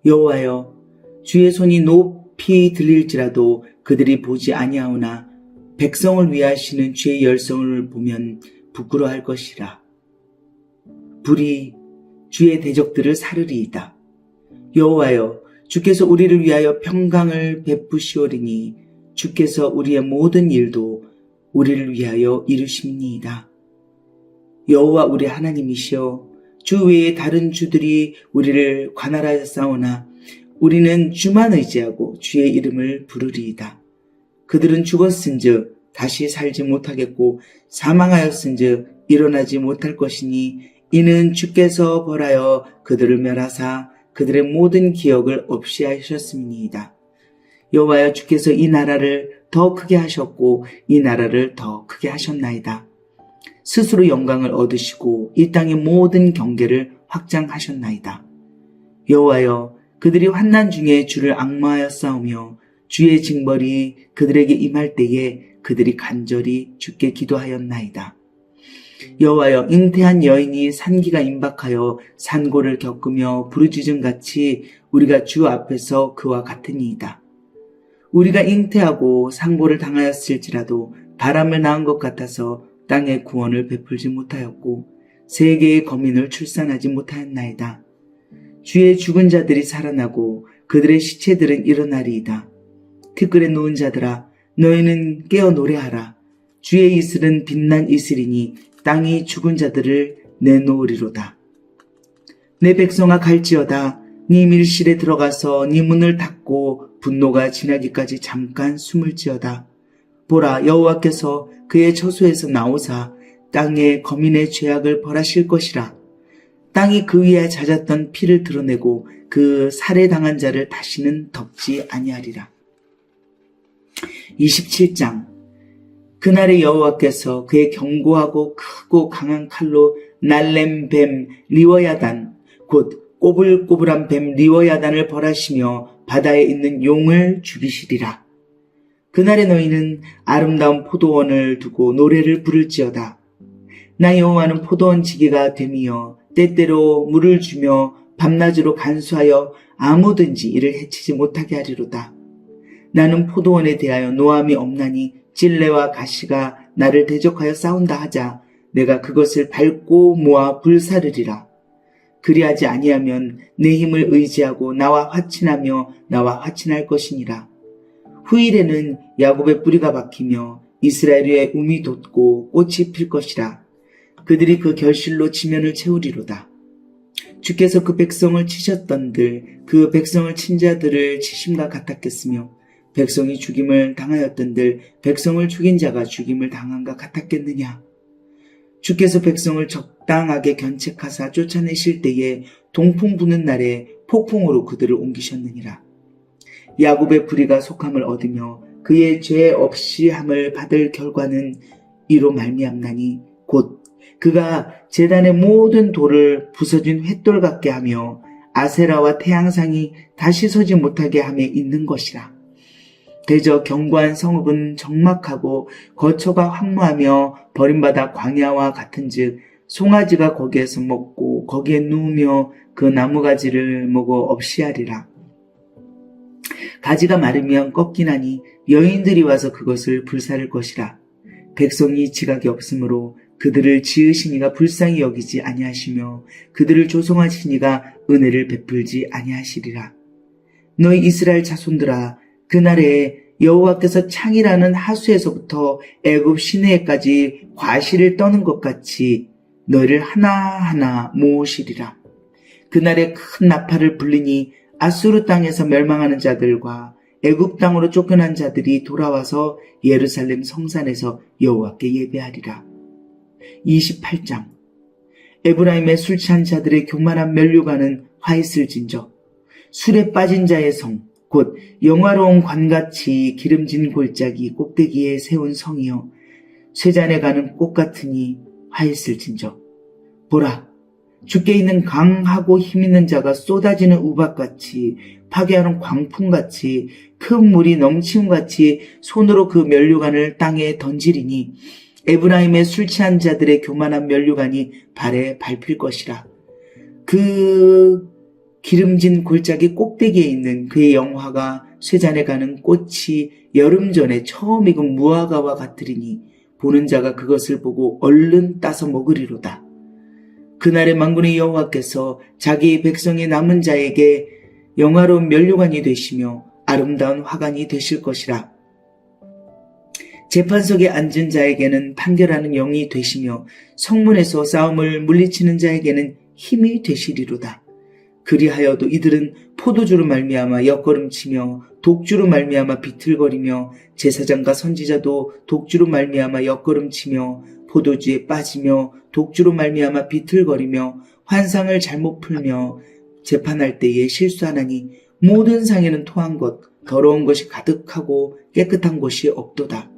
Speaker 1: 여호와여, 주의 손이 높이 들릴지라도 그들이 보지 아니하오나 백성을 위하시는 주의 열성을 보면 부끄러워할 것이라. 불이 주의 대적들을 사르리이다. 여호와여, 주께서 우리를 위하여 평강을 베푸시오리니 주께서 우리의 모든 일도 우리를 위하여 이루심이니이다. 여호와 우리 하나님이시여, 주 외에 다른 주들이 우리를 관할하였사오나 우리는 주만 의지하고 주의 이름을 부르리이다. 그들은 죽었은즉 다시 살지 못하겠고 사망하였은즉 일어나지 못할 것이니 이는 주께서 벌하여 그들을 멸하사 그들의 모든 기억을 없이 하셨음이니이다. 여호와여, 주께서 이 나라를 더 크게 하셨고 이 나라를 더 크게 하셨나이다. 스스로 영광을 얻으시고 이 땅의 모든 경계를 확장하셨나이다. 여호와여, 그들이 환난 중에 주를 앙마하여 싸우며 주의 징벌이 그들에게 임할 때에 그들이 간절히 주께 기도하였나이다. 여호와여, 잉태한 여인이 산기가 임박하여 산고를 겪으며 부르짖음같이 우리가 주 앞에서 그와 같으니이다. 우리가 잉태하고 산고를 당하였을지라도 바람을 낳은 것 같아서 땅에 구원을 베풀지 못하였고 세계의 거민을 출산하지 못하였나이다. 주의 죽은 자들이 살아나고 그들의 시체들은 일어나리이다. 티끌에 누운 자들아, 너희는 깨어 노래하라. 주의 이슬은 빛난 이슬이니 땅이 죽은 자들을 내놓으리로다. 내 백성아, 갈지어다. 네 밀실에 들어가서 네 문을 닫고 분노가 지나기까지 잠깐 숨을지어다. 보라, 여호와께서 그의 처소에서 나오사 땅에 거민의 죄악을 벌하실 것이라. 땅이 그 위에 잦았던 피를 드러내고 그 살해당한 자를 다시는 덮지 아니하리라. 27장. 그날에 여호와께서 그의 견고하고 크고 강한 칼로 날렘 뱀 리워야단, 곧 꼬불꼬불한 뱀 리워야단을 벌하시며 바다에 있는 용을 죽이시리라. 그날에 너희는 아름다운 포도원을 두고 노래를 부를지어다. 나 여호와는 포도원 지기가 됨이여 때때로 물을 주며 밤낮으로 간수하여 아무든지 이를 해치지 못하게 하리로다. 나는 포도원에 대하여 노함이 없나니 찔레와 가시가 나를 대적하여 싸운다 하자 내가 그것을 밟고 모아 불사르리라. 그리하지 아니하면 내 힘을 의지하고 나와 화친하며 나와 화친할 것이니라. 후일에는 야곱의 뿌리가 박히며 이스라엘의 움이 돋고 꽃이 필 것이라. 그들이 그 결실로 지면을 채우리로다. 주께서 그 백성을 치셨던들 그 백성을 친 자들을 치심과 같았겠으며 백성이 죽임을 당하였던들 백성을 죽인 자가 죽임을 당한과 같았겠느냐. 주께서 백성을 적당하게 견책하사 쫓아내실 때에 동풍 부는 날에 폭풍으로 그들을 옮기셨느니라. 야곱의 불의가 속함을 얻으며 그의 죄 없이 함을 받을 결과는 이로 말미암나니 곧 그가 제단의 모든 돌을 부서진 횃돌 같게 하며 아세라와 태양상이 다시 서지 못하게 함에 있는 것이라. 대저 견고한 성읍은 적막하고 거처가 황무하며 버림받아 광야와 같은즉 송아지가 거기에서 먹고 거기에 누우며 그 나무가지를 먹어 없이 하리라. 가지가 마르면 꺾이나니 여인들이 와서 그것을 불사를 것이라. 백성이 지각이 없으므로 그들을 지으시니가 불쌍히 여기지 아니하시며 그들을 조성하시니가 은혜를 베풀지 아니하시리라. 너희 이스라엘 자손들아, 그날에 여호와께서 창이라는 하수에서부터 애굽 시내에까지 과실을 떠는 것 같이 너희를 하나하나 모으시리라. 그날에 큰 나팔을 불리니 아수르 땅에서 멸망하는 자들과 애굽 땅으로 쫓겨난 자들이 돌아와서 예루살렘 성산에서 여호와께 예배하리라. 28장. 에브라임의 술 취한 자들의 교만한 면류관은 화했을진저 술에 빠진 자의 성 곧 영화로운 관같이 기름진 골짜기 꼭대기에 세운 성이여 쇠잔에 가는 꽃 같으니 화했을진저. 보라, 주께 있는 강하고 힘있는 자가 쏟아지는 우박같이 파괴하는 광풍같이 큰 물이 넘침같이 손으로 그 면류관을 땅에 던지리니 에브라임의 술 취한 자들의 교만한 면류관이 발에 밟힐 것이라. 그 기름진 골짜기 꼭대기에 있는 그의 영화가 쇠잔에 가는 꽃이 여름 전에 처음 익은 무화과와 같으리니 보는 자가 그것을 보고 얼른 따서 먹으리로다. 그날에 만군의 여호와께서 자기 백성의 남은 자에게 영화로운 면류관이 되시며 아름다운 화관이 되실 것이라. 재판석에 앉은 자에게는 판결하는 영이 되시며 성문에서 싸움을 물리치는 자에게는 힘이 되시리로다. 그리하여도 이들은 포도주로 말미암아 옆걸음치며 독주로 말미암아 비틀거리며 제사장과 선지자도 독주로 말미암아 옆걸음치며 포도주에 빠지며 독주로 말미암아 비틀거리며 환상을 잘못 풀며 재판할 때에 실수하나니 모든 상에는 토한 것 더러운 것이 가득하고 깨끗한 곳이 없도다.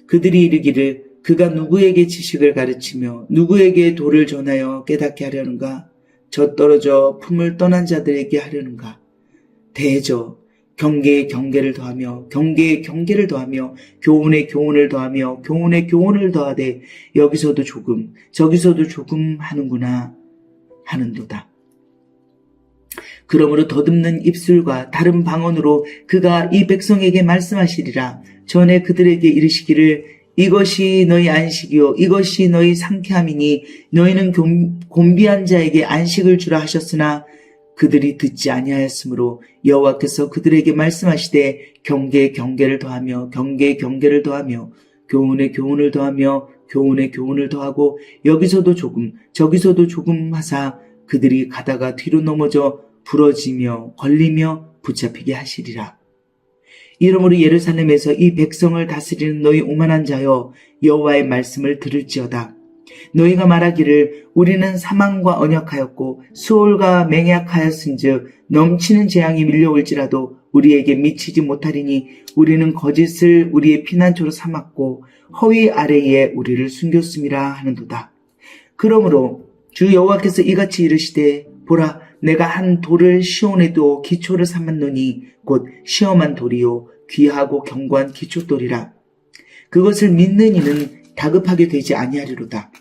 Speaker 1: 그들이 이르기를 그가 누구에게 지식을 가르치며 누구에게 도를 전하여 깨닫게 하려는가? 저 떨어져 품을 떠난 자들에게 하려는가? 대저 경계에 경계를 더하며 경계에 경계를 더하며 교훈에 교훈을 더하며 교훈에 교훈을 더하되 여기서도 조금 저기서도 조금 하는구나 하는도다. 그러므로 더듬는 입술과 다른 방언으로 그가 이 백성에게 말씀하시리라. 전에 그들에게 이르시기를 이것이 너희 안식이요 이것이 너희 상쾌함이니 너희는 곤비한 자에게 안식을 주라 하셨으나 그들이 듣지 아니하였으므로 여호와께서 그들에게 말씀하시되 경계에 경계를 더하며 경계에 경계를 더하며 교훈에 교훈을 더하며 교훈에 교훈을 더하고 여기서도 조금 저기서도 조금 하사 그들이 가다가 뒤로 넘어져 부러지며 걸리며 붙잡히게 하시리라. 이러므로 예루살렘에서 이 백성을 다스리는 너희 오만한 자여 여호와의 말씀을 들을지어다. 너희가 말하기를 우리는 사망과 언약하였고 수월과 맹약하였은즉 넘치는 재앙이 밀려올지라도 우리에게 미치지 못하리니 우리는 거짓을 우리의 피난처로 삼았고 허위 아래에 우리를 숨겼음이라 하는도다. 그러므로 주 여호와께서 이같이 이르시되 보라 내가 한 돌을 시온에 두어 기초를 삼았노니 곧 시험한 돌이요 귀하고 견고한 기초돌이라. 그것을 믿는 이는 다급하게 되지 아니하리로다.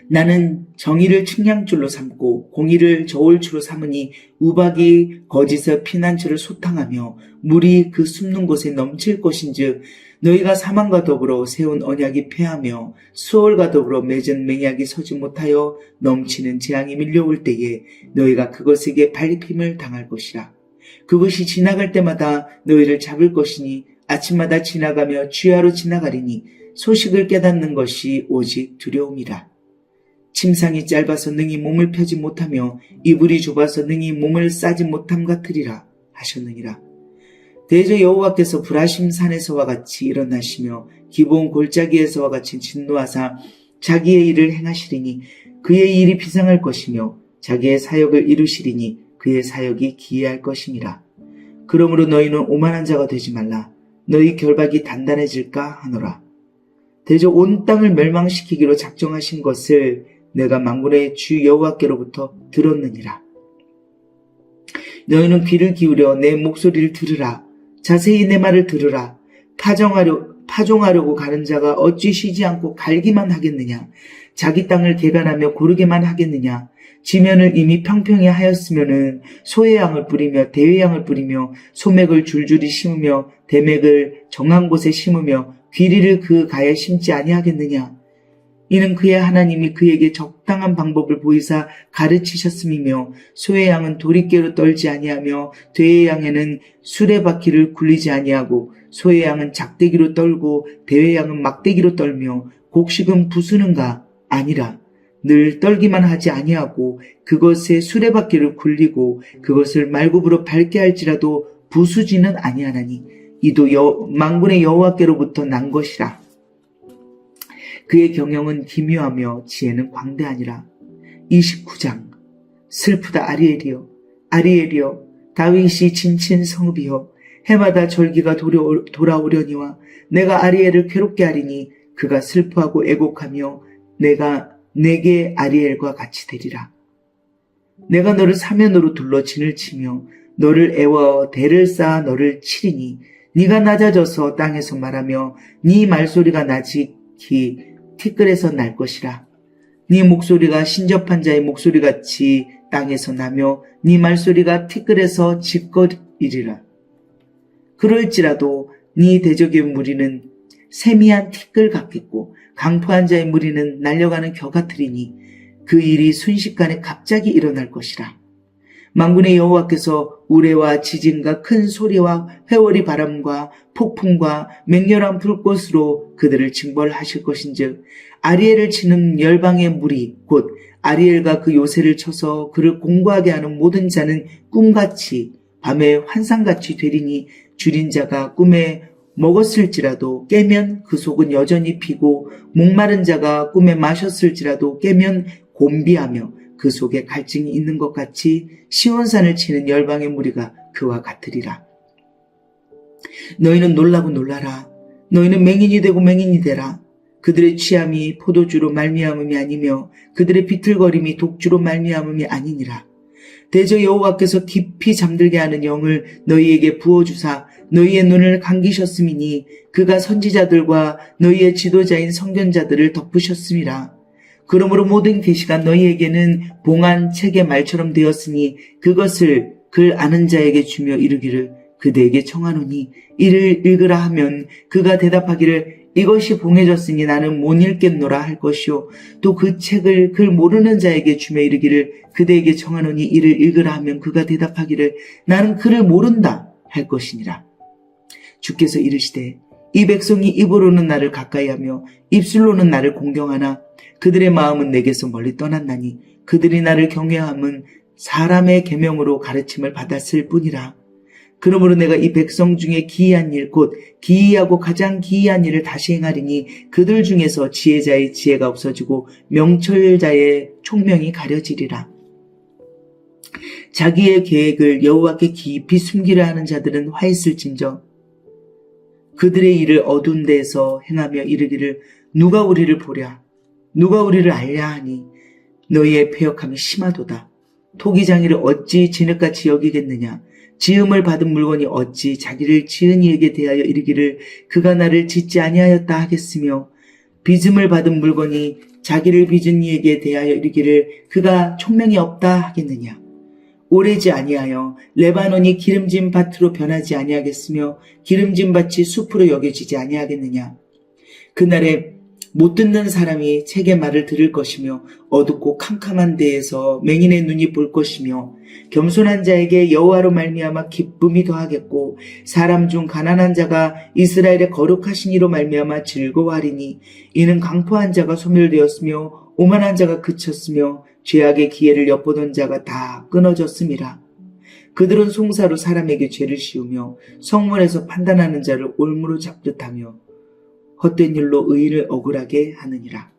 Speaker 1: 나는 정의를 측량줄로 삼고 공의를 저울추로 삼으니 우박이 거짓의 피난처를 소탕하며 물이 그 숨는 곳에 넘칠 것인즉 너희가 사망과 더불어 세운 언약이 패하며 수월과 더불어 맺은 맹약이 서지 못하여 넘치는 재앙이 밀려올 때에 너희가 그것에게 밟힘을 당할 것이라. 그것이 지나갈 때마다 너희를 잡을 것이니 아침마다 지나가며 주야로 지나가리니 소식을 깨닫는 것이 오직 두려움이라. 침상이 짧아서 능히 몸을 펴지 못하며 이불이 좁아서 능히 몸을 싸지 못함 같으리라 하셨느니라. 대저 여호와께서 브라심 산에서와 같이 일어나시며 기브온 골짜기에서와 같이 진노하사 자기의 일을 행하시리니 그의 일이 비상할 것이며 자기의 사역을 이루시리니 그의 사역이 기이할 것임이라. 그러므로 너희는 오만한 자가 되지 말라. 너희 결박이 단단해질까 하노라. 대저 온 땅을 멸망시키기로 작정하신 것을 내가 만군의 주 여호와께로부터 들었느니라. 너희는 귀를 기울여 내 목소리를 들으라. 자세히 내 말을 들으라. 파종하려고 가는 자가 어찌 쉬지 않고 갈기만 하겠느냐. 자기 땅을 개간하며 고르게만 하겠느냐. 지면을 이미 평평히 하였으면은 소의 양을 뿌리며 대의 양을 뿌리며 소맥을 줄줄이 심으며 대맥을 정한 곳에 심으며 귀리를 그 가에 심지 아니하겠느냐. 이는 그의 하나님이 그에게 적당한 방법을 보이사 가르치셨음이며 소의 양은 도리깨로 떨지 아니하며 대의 양에는 수레바퀴를 굴리지 아니하고 소의 양은 작대기로 떨고 대의 양은 막대기로 떨며 곡식은 부수는가 아니라 늘 떨기만 하지 아니하고 그것에 수레바퀴를 굴리고 그것을 말굽으로 밟게 할지라도 부수지는 아니하나니 이도 만군의 여호와께로부터 난 것이라. 그의 경영은 기묘하며 지혜는 광대하니라. 29장 슬프다 아리엘이여 아리엘이여 다윗이 진친 성읍이여 해마다 절기가 돌아오려니와 내가 아리엘을 괴롭게 하리니 그가 슬퍼하고 애곡하며 내가 내게 아리엘과 같이 되리라. 내가 너를 사면으로 둘러 진을 치며 너를 애워 대를 쌓아 너를 치리니 네가 낮아져서 땅에서 말하며 네 말소리가 나직히 티끌에서 날 것이라. 네 목소리가 신접한 자의 목소리같이 땅에서 나며 네 말소리가 티끌에서 짓거리리라. 그럴지라도 네 대적의 무리는 세미한 티끌 같겠고 강포한 자의 무리는 날려가는 겨 같으리니 그 일이 순식간에 갑자기 일어날 것이라. 만군의 여호와께서 우레와 지진과 큰 소리와 회오리 바람과 폭풍과 맹렬한 불꽃으로 그들을 징벌하실 것인즉 아리엘을 치는 열방의 무리 곧 아리엘과 그 요새를 쳐서 그를 공고하게 하는 모든 자는 꿈같이 밤에 환상같이 되리니 줄인 자가 꿈에 먹었을지라도 깨면 그 속은 여전히 피고 목마른 자가 꿈에 마셨을지라도 깨면 곤비하며 그 속에 갈증이 있는 것 같이 시온산을 치는 열방의 무리가 그와 같으리라. 너희는 놀라고 놀라라. 너희는 맹인이 되고 맹인이 되라. 그들의 취함이 포도주로 말미암음이 아니며 그들의 비틀거림이 독주로 말미암음이 아니니라. 대저 여호와께서 깊이 잠들게 하는 영을 너희에게 부어주사 너희의 눈을 감기셨음이니 그가 선지자들과 너희의 지도자인 선견자들을 덮으셨음이라. 그러므로 모든 계시가 너희에게는 봉한 책의 말처럼 되었으니 그것을 글 아는 자에게 주며 이르기를 그대에게 청하노니 이를 읽으라 하면 그가 대답하기를 이것이 봉해졌으니 나는 못 읽겠노라 할 것이요 또 그 책을 글 모르는 자에게 주며 이르기를 그대에게 청하노니 이를 읽으라 하면 그가 대답하기를 나는 글을 모른다 할 것이니라. 주께서 이르시되 이 백성이 입으로는 나를 가까이하며 입술로는 나를 공경하나 그들의 마음은 내게서 멀리 떠났나니 그들이 나를 경외함은 사람의 계명으로 가르침을 받았을 뿐이라. 그러므로 내가 이 백성 중에 기이한 일 곧 기이하고 가장 기이한 일을 다시 행하리니 그들 중에서 지혜자의 지혜가 없어지고 명철자의 총명이 가려지리라. 자기의 계획을 여호와께 깊이 숨기려 하는 자들은 화했을진저 그들의 일을 어두운 데에서 행하며 이르기를 누가 우리를 보랴 누가 우리를 알랴 하니 너희의 패역함이 심하도다. 토기장이를 어찌 진흙같이 여기겠느냐. 지음을 받은 물건이 어찌 자기를 지은 이에게 대하여 이르기를 그가 나를 짓지 아니하였다 하겠으며 빚음을 받은 물건이 자기를 빚은 이에게 대하여 이르기를 그가 총명이 없다 하겠느냐. 오래지 아니하여 레바논이 기름진 밭으로 변하지 아니하겠으며 기름진 밭이 숲으로 여겨지지 아니하겠느냐. 그날에 못 듣는 사람이 책의 말을 들을 것이며 어둡고 캄캄한 데에서 맹인의 눈이 볼 것이며 겸손한 자에게 여호와로 말미암아 기쁨이 더하겠고 사람 중 가난한 자가 이스라엘의 거룩하신 이로 말미암아 즐거워하리니 이는 강포한 자가 소멸되었으며 오만한 자가 그쳤으며 죄악의 기회를 엿보던 자가 다 끊어졌음이라. 그들은 송사로 사람에게 죄를 씌우며 성문에서 판단하는 자를 올무로 잡듯하며 헛된 일로 의인을 억울하게 하느니라.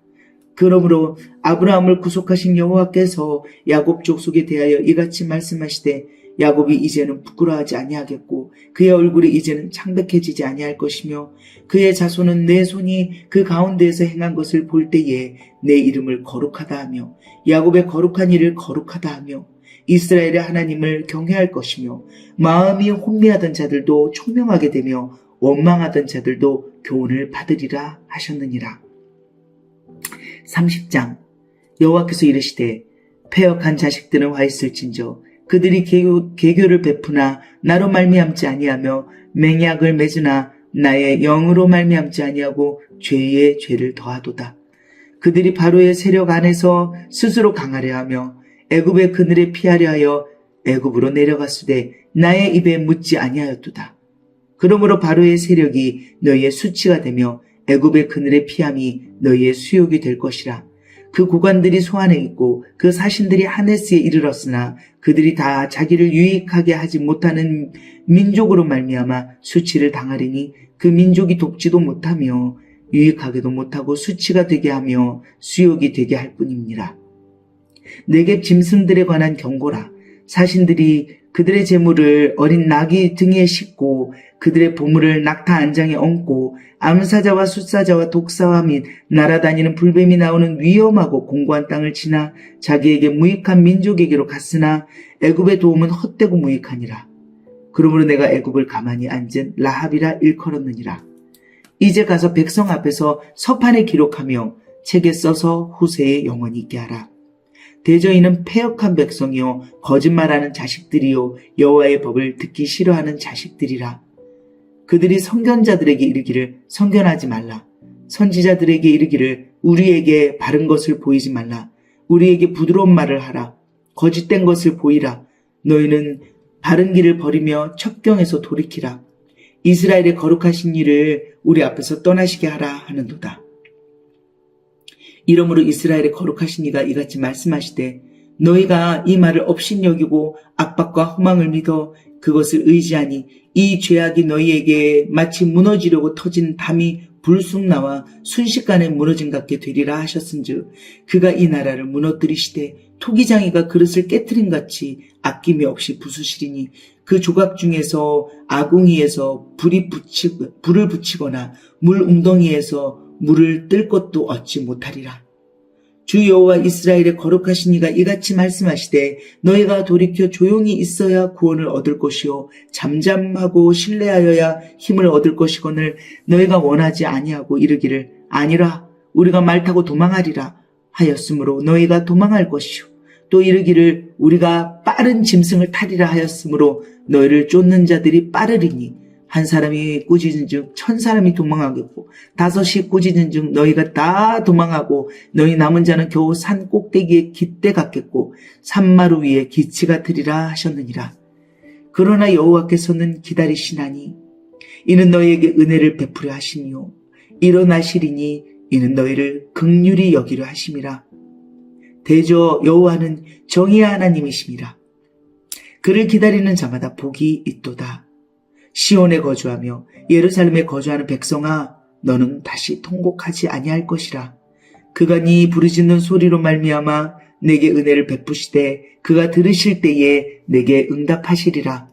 Speaker 1: 그러므로 아브라함을 구속하신 여호와께서 야곱 족속에 대하여 이같이 말씀하시되 야곱이 이제는 부끄러워하지 아니하겠고 그의 얼굴이 이제는 창백해지지 아니할 것이며 그의 자손은 내 손이 그 가운데에서 행한 것을 볼 때에 내 이름을 거룩하다 하며 야곱의 거룩한 일을 거룩하다 하며 이스라엘의 하나님을 경외할 것이며 마음이 혼미하던 자들도 총명하게 되며 원망하던 자들도 교훈을 받으리라 하셨느니라. 30장 여호와께서 이르시되 패역한 자식들은 화있을진저 그들이 계교를 베푸나 나로 말미암지 아니하며 맹약을 맺으나 나의 영으로 말미암지 아니하고 죄의 죄를 더하도다. 그들이 바로의 세력 안에서 스스로 강하려 하며 애굽의 그늘에 피하려 하여 애굽으로 내려갔으되 나의 입에 묻지 아니하였도다. 그러므로 바로의 세력이 너희의 수치가 되며 애굽의 그늘의 피함이 너희의 수욕이 될 것이라. 그 고관들이 소안에 있고 그 사신들이 하네스에 이르렀으나 그들이 다 자기를 유익하게 하지 못하는 민족으로 말미암아 수치를 당하리니 그 민족이 돕지도 못하며 유익하게도 못하고 수치가 되게 하며 수욕이 되게 할 뿐입니다. 내게 짐승들에 관한 경고라. 사신들이 그들의 재물을 어린 나귀 등에 싣고 그들의 보물을 낙타 안장에 얹고 암사자와 숫사자와 독사와 및 날아다니는 불뱀이 나오는 위험하고 공고한 땅을 지나 자기에게 무익한 민족에게로 갔으나 애굽의 도움은 헛되고 무익하니라. 그러므로 내가 애굽을 가만히 앉은 라합이라 일컬었느니라. 이제 가서 백성 앞에서 서판에 기록하며 책에 써서 후세에 영원히 있게 하라. 대저희는 패역한 백성이요 거짓말하는 자식들이요 여호와의 법을 듣기 싫어하는 자식들이라. 그들이 선견자들에게 이르기를 선견하지 말라. 선지자들에게 이르기를 우리에게 바른 것을 보이지 말라. 우리에게 부드러운 말을 하라. 거짓된 것을 보이라. 너희는 바른 길을 버리며 첩경에서 돌이키라. 이스라엘의 거룩하신 일을 우리 앞에서 떠나시게 하라 하는도다. 이러므로 이스라엘의 거룩하신 이가 이같이 말씀하시되 너희가 이 말을 업신여기고 압박과 허망을 믿어 그것을 의지하니 이 죄악이 너희에게 마치 무너지려고 터진 담이 불쑥 나와 순식간에 무너진 같게 되리라 하셨은즉 그가 이 나라를 무너뜨리시되 토기장이가 그릇을 깨트린 같이 아낌이 없이 부수시리니 그 조각 중에서 아궁이에서 불을 붙이거나 물 웅덩이에서 물을 뜰 것도 얻지 못하리라. 주 여호와 이스라엘의 거룩하신 이가 이같이 말씀하시되 너희가 돌이켜 조용히 있어야 구원을 얻을 것이요 잠잠하고 신뢰하여야 힘을 얻을 것이거늘 너희가 원하지 아니하고 이르기를 아니라 우리가 말 타고 도망하리라 하였으므로 너희가 도망할 것이요 또 이르기를 우리가 빠른 짐승을 타리라 하였으므로 너희를 쫓는 자들이 빠르리니 한 사람이 꾸짖은즉 1000사람이 도망하겠고 5이 꾸짖은즉 너희가 다 도망하고 너희 남은 자는 겨우 산 꼭대기에 깃대 같겠고 산마루 위에 기치가 트리라 하셨느니라. 그러나 여호와께서는 기다리시나니 이는 너희에게 은혜를 베푸려 하시니요 일어나시리니 이는 너희를 긍휼히 여기려 하심이라. 대저 여호와는 정의의 하나님이심이라. 그를 기다리는 자마다 복이 있도다. 시온에 거주하며 예루살렘에 거주하는 백성아 너는 다시 통곡하지 아니할 것이라. 그가 네 부르짖는 소리로 말미암아 내게 은혜를 베푸시되 그가 들으실 때에 내게 응답하시리라.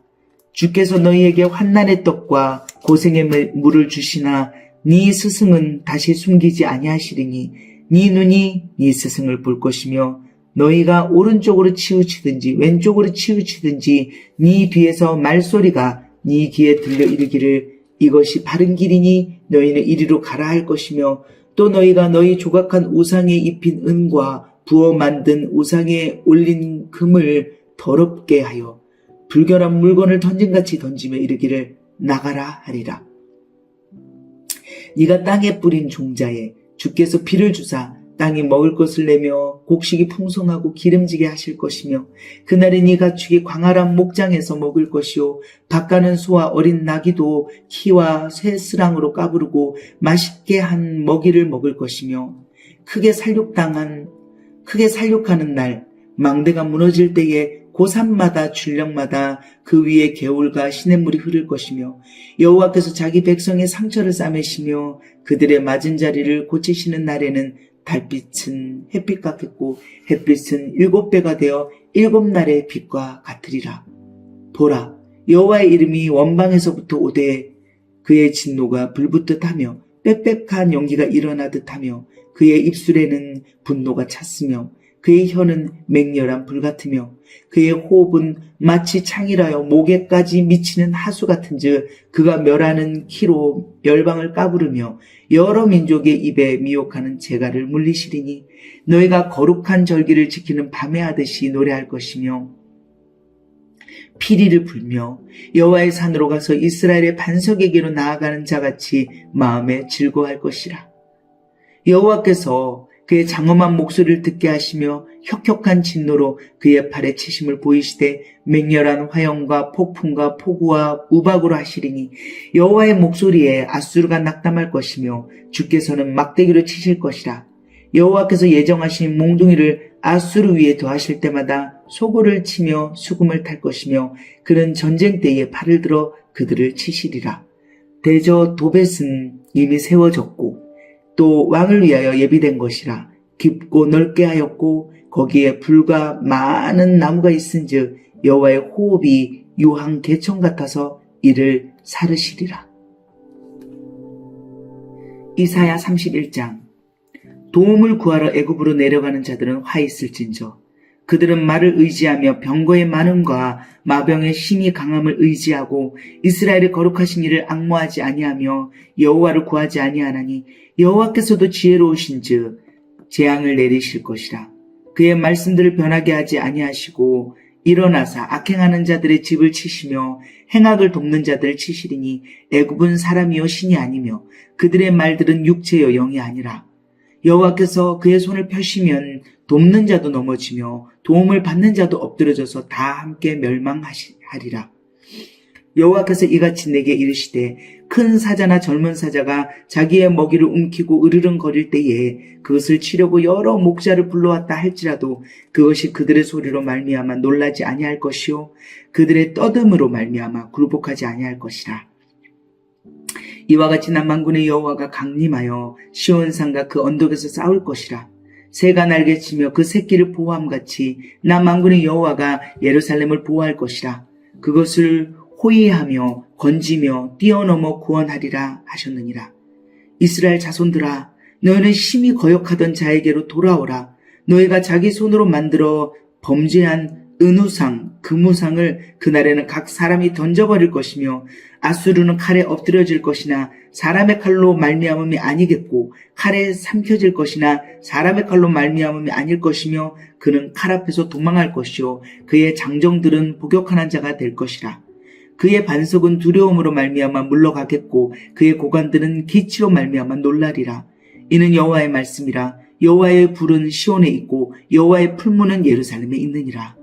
Speaker 1: 주께서 너희에게 환난의 떡과 고생의 물을 주시나 네 스승은 다시 숨기지 아니하시리니 네 눈이 네 스승을 볼 것이며 너희가 오른쪽으로 치우치든지 왼쪽으로 치우치든지 네 뒤에서 말소리가 네 귀에 들려 이르기를 이것이 바른 길이니 너희는 이리로 가라 할 것이며 또 너희가 너희 조각한 우상에 입힌 은과 부어 만든 우상에 올린 금을 더럽게 하여 불결한 물건을 던진같이 던지며 이르기를 나가라 하리라. 네가 땅에 뿌린 종자에 주께서 비를 주사 땅이 먹을 것을 내며 곡식이 풍성하고 기름지게 하실 것이며 그날에 네 가축이 광활한 목장에서 먹을 것이요 밭가는 소와 어린 나귀도 키와 쇠스랑으로 까부르고 맛있게 한 먹이를 먹을 것이며 크게 살육하는 날 망대가 무너질 때에 고산마다 줄령마다 그 위에 개울과 시냇물이 흐를 것이며 여호와께서 자기 백성의 상처를 싸매시며 그들의 맞은 자리를 고치시는 날에는 달빛은 햇빛 같겠고 햇빛은 7배가 되어 7날의 빛과 같으리라. 보라, 여호와의 이름이 원방에서부터 오되 그의 진노가 불붙듯 하며 빽빽한 연기가 일어나듯 하며 그의 입술에는 분노가 찼으며 그의 혀는 맹렬한 불 같으며 그의 호흡은 마치 창이라여 목에까지 미치는 하수 같은즉 그가 멸하는 키로 열방을 까부르며 여러 민족의 입에 미혹하는 재갈을 물리시리니 너희가 거룩한 절기를 지키는 밤에 하듯이 노래할 것이며 피리를 불며 여호와의 산으로 가서 이스라엘의 반석에게로 나아가는 자같이 마음에 즐거워할 것이라. 여호와께서 그의 장엄한 목소리를 듣게 하시며 혁혁한 진노로 그의 팔에 치심을 보이시되 맹렬한 화염과 폭풍과 폭우와 우박으로 하시리니 여호와의 목소리에 아수르가 낙담할 것이며 주께서는 막대기로 치실 것이라. 여호와께서 예정하신 몽둥이를 아수르 위에 더하실 때마다 소고를 치며 수금을 탈 것이며 그는 전쟁 때에 팔을 들어 그들을 치시리라. 대저 도벳은 이미 세워졌고 또 왕을 위하여 예비된 것이라. 깊고 넓게 하였고 거기에 불과 많은 나무가 있은즉 여호와의 호흡이 유황 개천 같아서 이를 사르시리라. 이사야 31장. 도움을 구하러 애굽으로 내려가는 자들은 화 있을진저 그들은 말을 의지하며 병거의 많음과 마병의 힘이 강함을 의지하고 이스라엘의 거룩하신 이를 앙모하지 아니하며 여호와를 구하지 아니하나니 여호와께서도 지혜로우신즉 재앙을 내리실 것이라. 그의 말씀들을 변하게 하지 아니하시고 일어나사 악행하는 자들의 집을 치시며 행악을 돕는 자들을 치시리니 애굽은 사람이요 신이 아니며 그들의 말들은 육체요 영이 아니라. 여호와께서 그의 손을 펴시면 돕는 자도 넘어지며 도움을 받는 자도 엎드러져서 다 함께 멸망하리라. 여호와께서 이같이 내게 이르시되 큰 사자나 젊은 사자가 자기의 먹이를 움키고 으르렁거릴 때에 그것을 치려고 여러 목자를 불러왔다 할지라도 그것이 그들의 소리로 말미암아 놀라지 아니할 것이요 그들의 떠듦으로 말미암아 굴복하지 아니할 것이라. 이와 같이 나 만군의 여호와가 강림하여 시온산과 그 언덕에서 싸울 것이라. 새가 날개치며 그 새끼를 보호함같이 나 만군의 여호와가 예루살렘을 보호할 것이라. 그것을 호위하며 건지며 뛰어넘어 구원하리라 하셨느니라. 이스라엘 자손들아, 너희는 심히 거역하던 자에게로 돌아오라. 너희가 자기 손으로 만들어 범죄한 은우상, 금우상을 그날에는 각 사람이 던져버릴 것이며 아수르는 칼에 엎드려질 것이나 사람의 칼로 말미암음이 아니겠고 칼에 삼켜질 것이나 사람의 칼로 말미암음이 아닐 것이며 그는 칼 앞에서 도망할 것이요 그의 장정들은 복역하는 자가 될 것이라. 그의 반석은 두려움으로 말미암아 물러가겠고 그의 고관들은 기치로 말미암아 놀라리라. 이는 여호와의 말씀이라. 여호와의 불은 시온에 있고 여호와의 풀무는 예루살렘에 있느니라.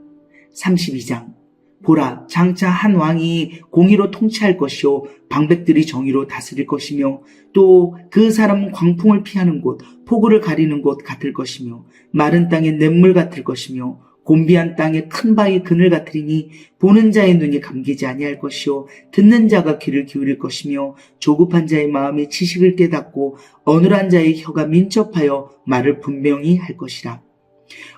Speaker 1: 32장. 보라, 장차 한 왕이 공의로 통치할 것이요 방백들이 정의로 다스릴 것이며 또 그 사람은 광풍을 피하는 곳, 폭우를 가리는 곳 같을 것이며 마른 땅의 냇물 같을 것이며 곤비한 땅에 큰 바위 그늘 같으리니 보는 자의 눈이 감기지 아니할 것이요 듣는 자가 귀를 기울일 것이며 조급한 자의 마음이 지식을 깨닫고 어눌한 자의 혀가 민첩하여 말을 분명히 할 것이라.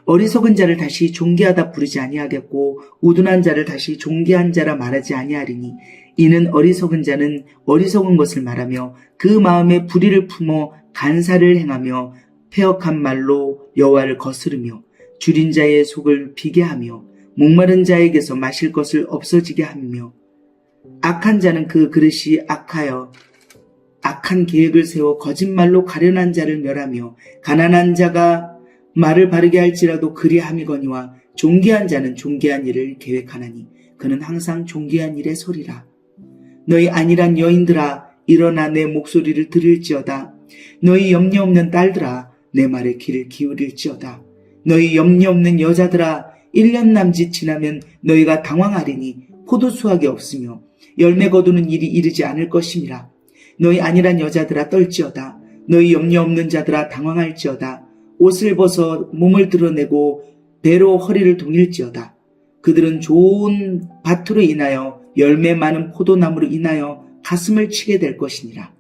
Speaker 1: 어리석은 자를 다시 존귀하다 부르지 아니하겠고 우둔한 자를 다시 존귀한 자라 말하지 아니하리니 이는 어리석은 자는 어리석은 것을 말하며 그 마음에 불의를 품어 간사를 행하며 패역한 말로 여호와를 거스르며 줄인 자의 속을 비게 하며 목마른 자에게서 마실 것을 없어지게 하며 악한 자는 그 그릇이 악하여 악한 계획을 세워 거짓말로 가련한 자를 멸하며 가난한 자가 말을 바르게 할지라도 그리함이거니와 존귀한 자는 존귀한 일을 계획하나니 그는 항상 존귀한 일의 소리라. 너희 안일한 여인들아 일어나 내 목소리를 들을지어다. 너희 염려 없는 딸들아 내 말에 귀를 기울일지어다. 너희 염려 없는 여자들아 1년 남짓 지나면 너희가 당황하리니 포도 수확이 없으며 열매 거두는 일이 이르지 않을 것임이라. 너희 안일한 여자들아 떨지어다. 너희 염려 없는 자들아 당황할지어다. 옷을 벗어 몸을 드러내고 배로 허리를 동일지어다. 그들은 좋은 밭으로 인하여 열매 많은 포도나무로 인하여 가슴을 치게 될 것이니라.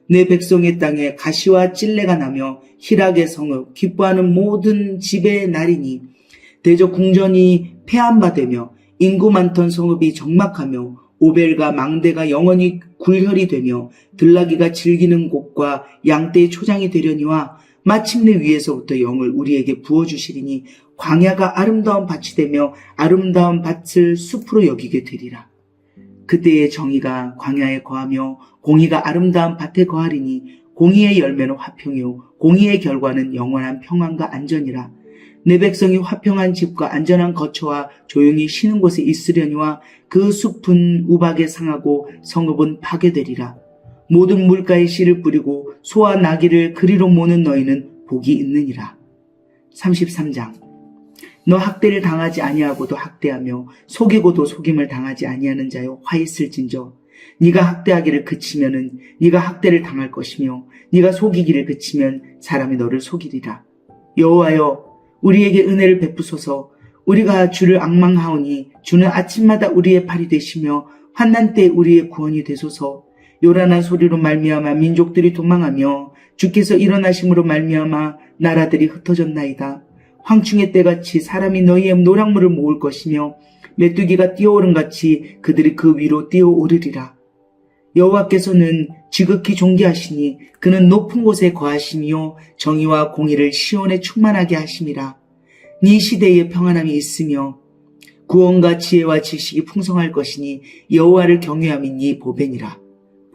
Speaker 1: 내 백성의 땅에 가시와 찔레가 나며 희락의 성읍 기뻐하는 모든 집의 날이니 대저 궁전이 폐한바되며 인구 많던 성읍이 적막하며 오벨과 망대가 영원히 굴혈이 되며 들나귀가 즐기는 곳과 양떼의 초장이 되려니와 마침내 위에서부터 영을 우리에게 부어주시리니 광야가 아름다운 밭이 되며 아름다운 밭을 숲으로 여기게 되리라. 그때의 정의가 광야에 거하며 공의가 아름다운 밭에 거하리니 공의의 열매는 화평이요 공의의 결과는 영원한 평안과 안전이라. 내 백성이 화평한 집과 안전한 거처와 조용히 쉬는 곳에 있으려니와 그 숲은 우박에 상하고 성읍은 파괴되리라. 모든 물가에 씨를 뿌리고 소와 나귀를 그리로 모는 너희는 복이 있느니라. 33장. 너 학대를 당하지 아니하고도 학대하며 속이고도 속임을 당하지 아니하는 자여 화 있을진저. 네가 학대하기를 그치면은 네가 학대를 당할 것이며 네가 속이기를 그치면 사람이 너를 속이리라. 여호와여 우리에게 은혜를 베푸소서. 우리가 주를 앙망하오니 주는 아침마다 우리의 팔이 되시며 환난 때 우리의 구원이 되소서. 요란한 소리로 말미암아 민족들이 도망하며 주께서 일어나심으로 말미암아 나라들이 흩어졌나이다. 황충의 때같이 사람이 너희의 노랑물을 모을 것이며 메뚜기가 뛰어오른같이 그들이 그 위로 뛰어오르리라. 여호와께서는 지극히 존귀하시니 그는 높은 곳에 거하시며 정의와 공의를 시온에 충만하게 하심이라. 네 시대에 평안함이 있으며 구원과 지혜와 지식이 풍성할 것이니 여호와를 경외함이 네 보배니라.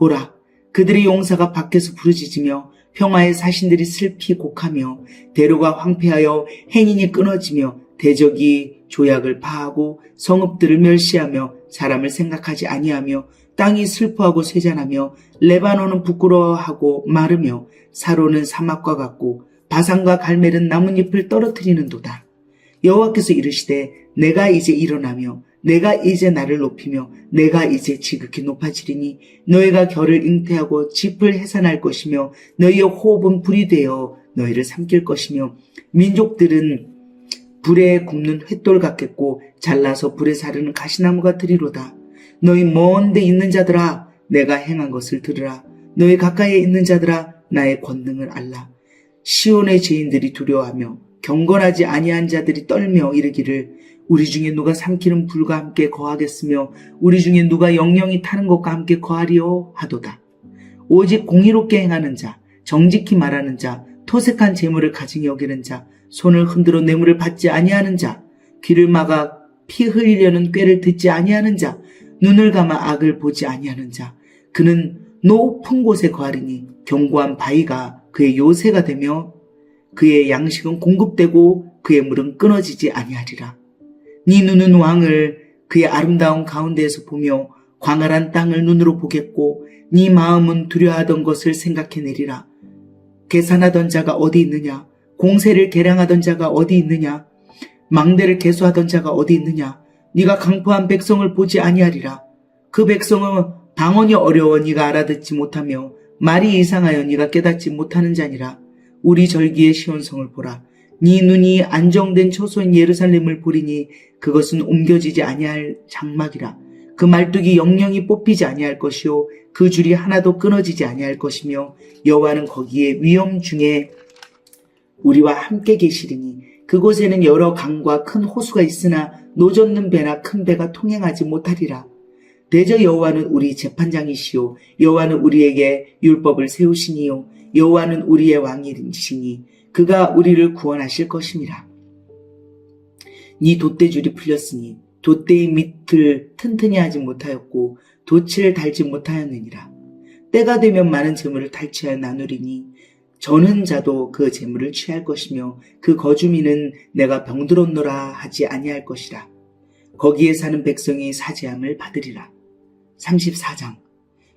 Speaker 1: 보라, 그들의 용사가 밖에서 부르짖으며 평화의 사신들이 슬피 곡하며 대로가 황폐하여 행인이 끊어지며 대적이 조약을 파하고 성읍들을 멸시하며 사람을 생각하지 아니하며 땅이 슬퍼하고 쇠잔하며 레바논은 부끄러워하고 마르며 사로는 사막과 같고 바산과 갈멜은 나뭇잎을 떨어뜨리는도다. 여호와께서 이르시되 내가 이제 일어나며 내가 이제 나를 높이며 내가 이제 지극히 높아지리니 너희가 결을 잉태하고 짚을 해산할 것이며 너희의 호흡은 불이 되어 너희를 삼킬 것이며 민족들은 불에 굽는 횃돌 같겠고 잘라서 불에 사르는 가시나무 같으리로다. 너희 먼 데 있는 자들아 내가 행한 것을 들으라. 너희 가까이에 있는 자들아 나의 권능을 알라. 시온의 죄인들이 두려워하며 경건하지 아니한 자들이 떨며 이르기를 우리 중에 누가 삼키는 불과 함께 거하겠으며 우리 중에 누가 영영이 타는 것과 함께 거하리요 하도다. 오직 공의롭게 행하는 자, 정직히 말하는 자, 토색한 재물을 가증히 여기는 자, 손을 흔들어 뇌물을 받지 아니하는 자, 귀를 막아 피 흘리려는 꾀를 듣지 아니하는 자, 눈을 감아 악을 보지 아니하는 자, 그는 높은 곳에 거하리니 견고한 바위가 그의 요새가 되며 그의 양식은 공급되고 그의 물은 끊어지지 아니하리라. 네 눈은 왕을 그의 아름다운 가운데에서 보며 광활한 땅을 눈으로 보겠고 네 마음은 두려워하던 것을 생각해내리라. 계산하던 자가 어디 있느냐? 공세를 계량하던 자가 어디 있느냐? 망대를 계수하던 자가 어디 있느냐? 네가 강포한 백성을 보지 아니하리라. 그 백성은 방언이 어려워 네가 알아듣지 못하며 말이 이상하여 네가 깨닫지 못하는 자니라. 우리 절기의 시온성을 보라. 네 눈이 안정된 초소인 예루살렘을 보리니 그것은 옮겨지지 아니할 장막이라. 그 말뚝이 영영이 뽑히지 아니할 것이요 그 줄이 하나도 끊어지지 아니할 것이며 여호와는 거기에 위엄 중에 우리와 함께 계시리니 그곳에는 여러 강과 큰 호수가 있으나 노젓는 배나 큰 배가 통행하지 못하리라. 대저 여호와는 우리 재판장이시요 여호와는 우리에게 율법을 세우시니요 여호와는 우리의 왕이시니 그가 우리를 구원하실 것임이라. 네 돛대줄이 풀렸으니 돛대의 밑을 튼튼히 하지 못하였고 돛을 달지 못하였느니라. 때가 되면 많은 재물을 탈취하여 나누리니 저는 자도 그 재물을 취할 것이며 그 거주민은 내가 병들었노라 하지 아니할 것이라. 거기에 사는 백성이 사죄함을 받으리라. 34장.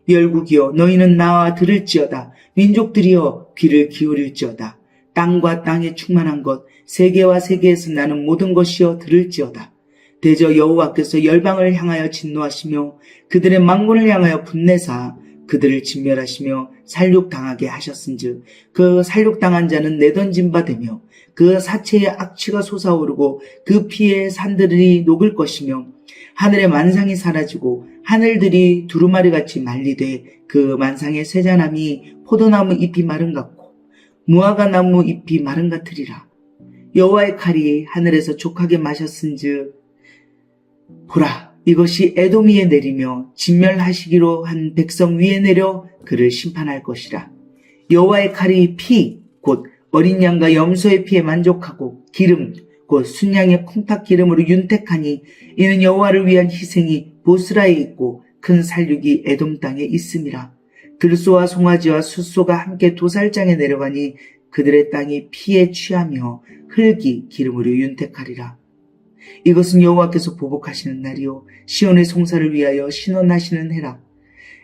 Speaker 1: 열국이여 너희는 나와 들을지어다. 민족들이여 귀를 기울일지어다. 땅과 땅에 충만한 것 세계와 세계에서 나는 모든 것이여 들을지어다. 대저 여호와께서 열방을 향하여 진노하시며 그들의 만군을 향하여 분내사 그들을 진멸하시며 살육당하게 하셨은즉 그 살육당한 자는 내던진 바 되며 그 사체의 악취가 솟아오르고 그 피에 산들이 녹을 것이며 하늘의 만상이 사라지고 하늘들이 두루마리같이 말리되 그 만상의 세자남이 포도나무 잎이 마른 같고 무화과 나무 잎이 마른 같으리라. 여호와의 칼이 하늘에서 족하게 마셨은즉 보라 이것이 에돔 위에 내리며 진멸하시기로 한 백성 위에 내려 그를 심판할 것이라. 여호와의 칼이 피 곧 어린 양과 염소의 피에 만족하고 기름 곧 순양의 콩팥 기름으로 윤택하니 이는 여호와를 위한 희생이 보스라에 있고 큰 살육이 에돔 땅에 있음이라. 들소와 송아지와 숫소가 함께 도살장에 내려가니 그들의 땅이 피에 취하며 흙이 기름으로 윤택하리라. 이것은 여호와께서 보복하시는 날이요 시온의 송사를 위하여 신원하시는 해라.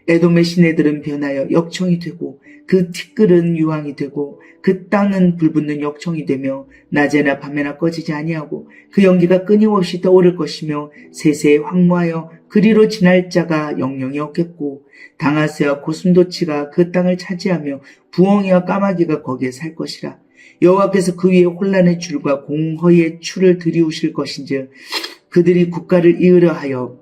Speaker 1: 에돔의 시내들은 변하여 역청이 되고 그 티끌은 유황이 되고 그 땅은 불붙는 역청이 되며 낮에나 밤에나 꺼지지 아니하고 그 연기가 끊임없이 떠오를 것이며 세세에 황무하여 그리로 지날 자가 영영이 없겠고 당아새와 고슴도치가 그 땅을 차지하며 부엉이와 까마귀가 거기에 살 것이라. 여호와께서 그 위에 혼란의 줄과 공허의 추를 들이우실 것인즉 그들이 국가를 이으려 하여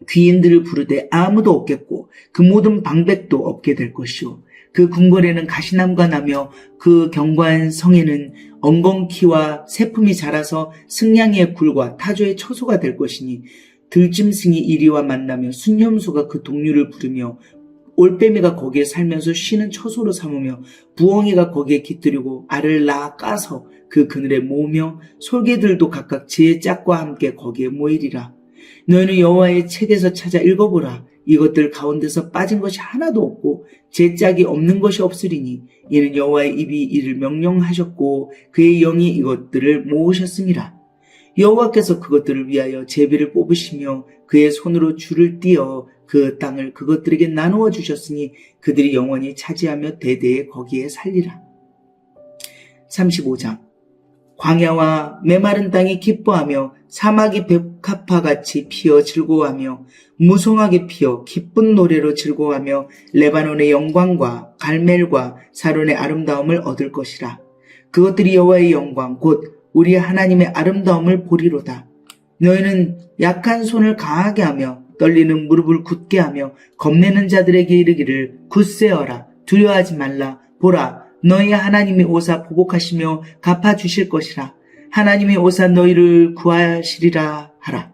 Speaker 1: 귀인들을 부르되 아무도 없겠고 그 모든 방백도 없게 될 것이요 그 궁궐에는 가시나무가 나며 그 견고한 성에는 엉겅퀴와 새품이 자라서 승냥이의 굴과 타조의 처소가 될 것이니 들짐승이 이리와 만나며 순념소가 그 동류를 부르며 올빼미가 거기에 살면서 쉬는 처소로 삼으며 부엉이가 거기에 깃들이고 알을 낳아 까서 그 그늘에 모으며 솔개들도 각각 제 짝과 함께 거기에 모이리라. 너희는 여호와의 책에서 찾아 읽어보라. 이것들 가운데서 빠진 것이 하나도 없고 제 짝이 없는 것이 없으리니 이는 여호와의 입이 이를 명령하셨고 그의 영이 이것들을 모으셨음이라. 여호와께서 그것들을 위하여 제비를 뽑으시며 그의 손으로 줄을 띄어 그 땅을 그것들에게 나누어 주셨으니 그들이 영원히 차지하며 대대에 거기에 살리라. 35장. 광야와 메마른 땅이 기뻐하며 사막이 백합화같이 피어 즐거워하며 무성하게 피어 기쁜 노래로 즐거워하며 레바논의 영광과 갈멜과 사론의 아름다움을 얻을 것이라. 그것들이 여호와의 영광 곧 우리 하나님의 아름다움을 보리로다. 너희는 약한 손을 강하게 하며 떨리는 무릎을 굳게 하며 겁내는 자들에게 이르기를 굳세어라. 두려워하지 말라. 보라, 너희 하나님이 오사 보복하시며 갚아주실 것이라. 하나님이 오사 너희를 구하시리라 하라.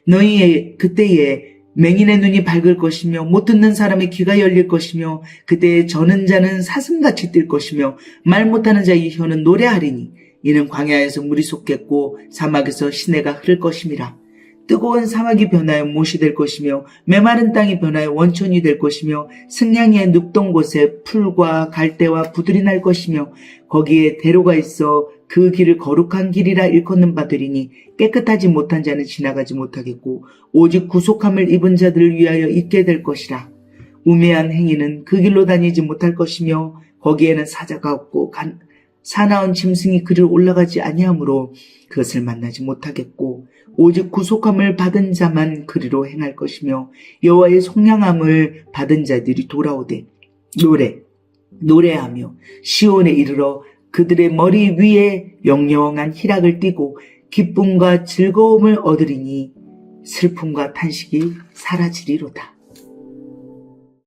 Speaker 1: 너희의 그때에 맹인의 눈이 밝을 것이며 못 듣는 사람의 귀가 열릴 것이며 그때에 저는 자는 사슴같이 뛸 것이며 말 못하는 자의 혀는 노래하리니 이는 광야에서 물이 솟겠고 사막에서 시내가 흐를 것임이라. 뜨거운 사막이 변하여 못이 될 것이며 메마른 땅이 변하여 원천이 될 것이며 승냥이의 눕던 곳에 풀과 갈대와 부들이 날 것이며 거기에 대로가 있어 그 길을 거룩한 길이라 일컫는 바되리니 깨끗하지 못한 자는 지나가지 못하겠고 오직 구속함을 입은 자들을 위하여 있게 될 것이라. 우매한 행위는 그 길로 다니지 못할 것이며 거기에는 사자가 없고 사나운 짐승이 그를 올라가지 아니하므로 그것을 만나지 못하겠고 오직 구속함을 받은 자만 그리로 행할 것이며 여호와의 속량함을 받은 자들이 돌아오되 노래하며 시온에 이르러 그들의 머리 위에 영영한 희락을 띠고 기쁨과 즐거움을 얻으리니 슬픔과 탄식이 사라지리로다.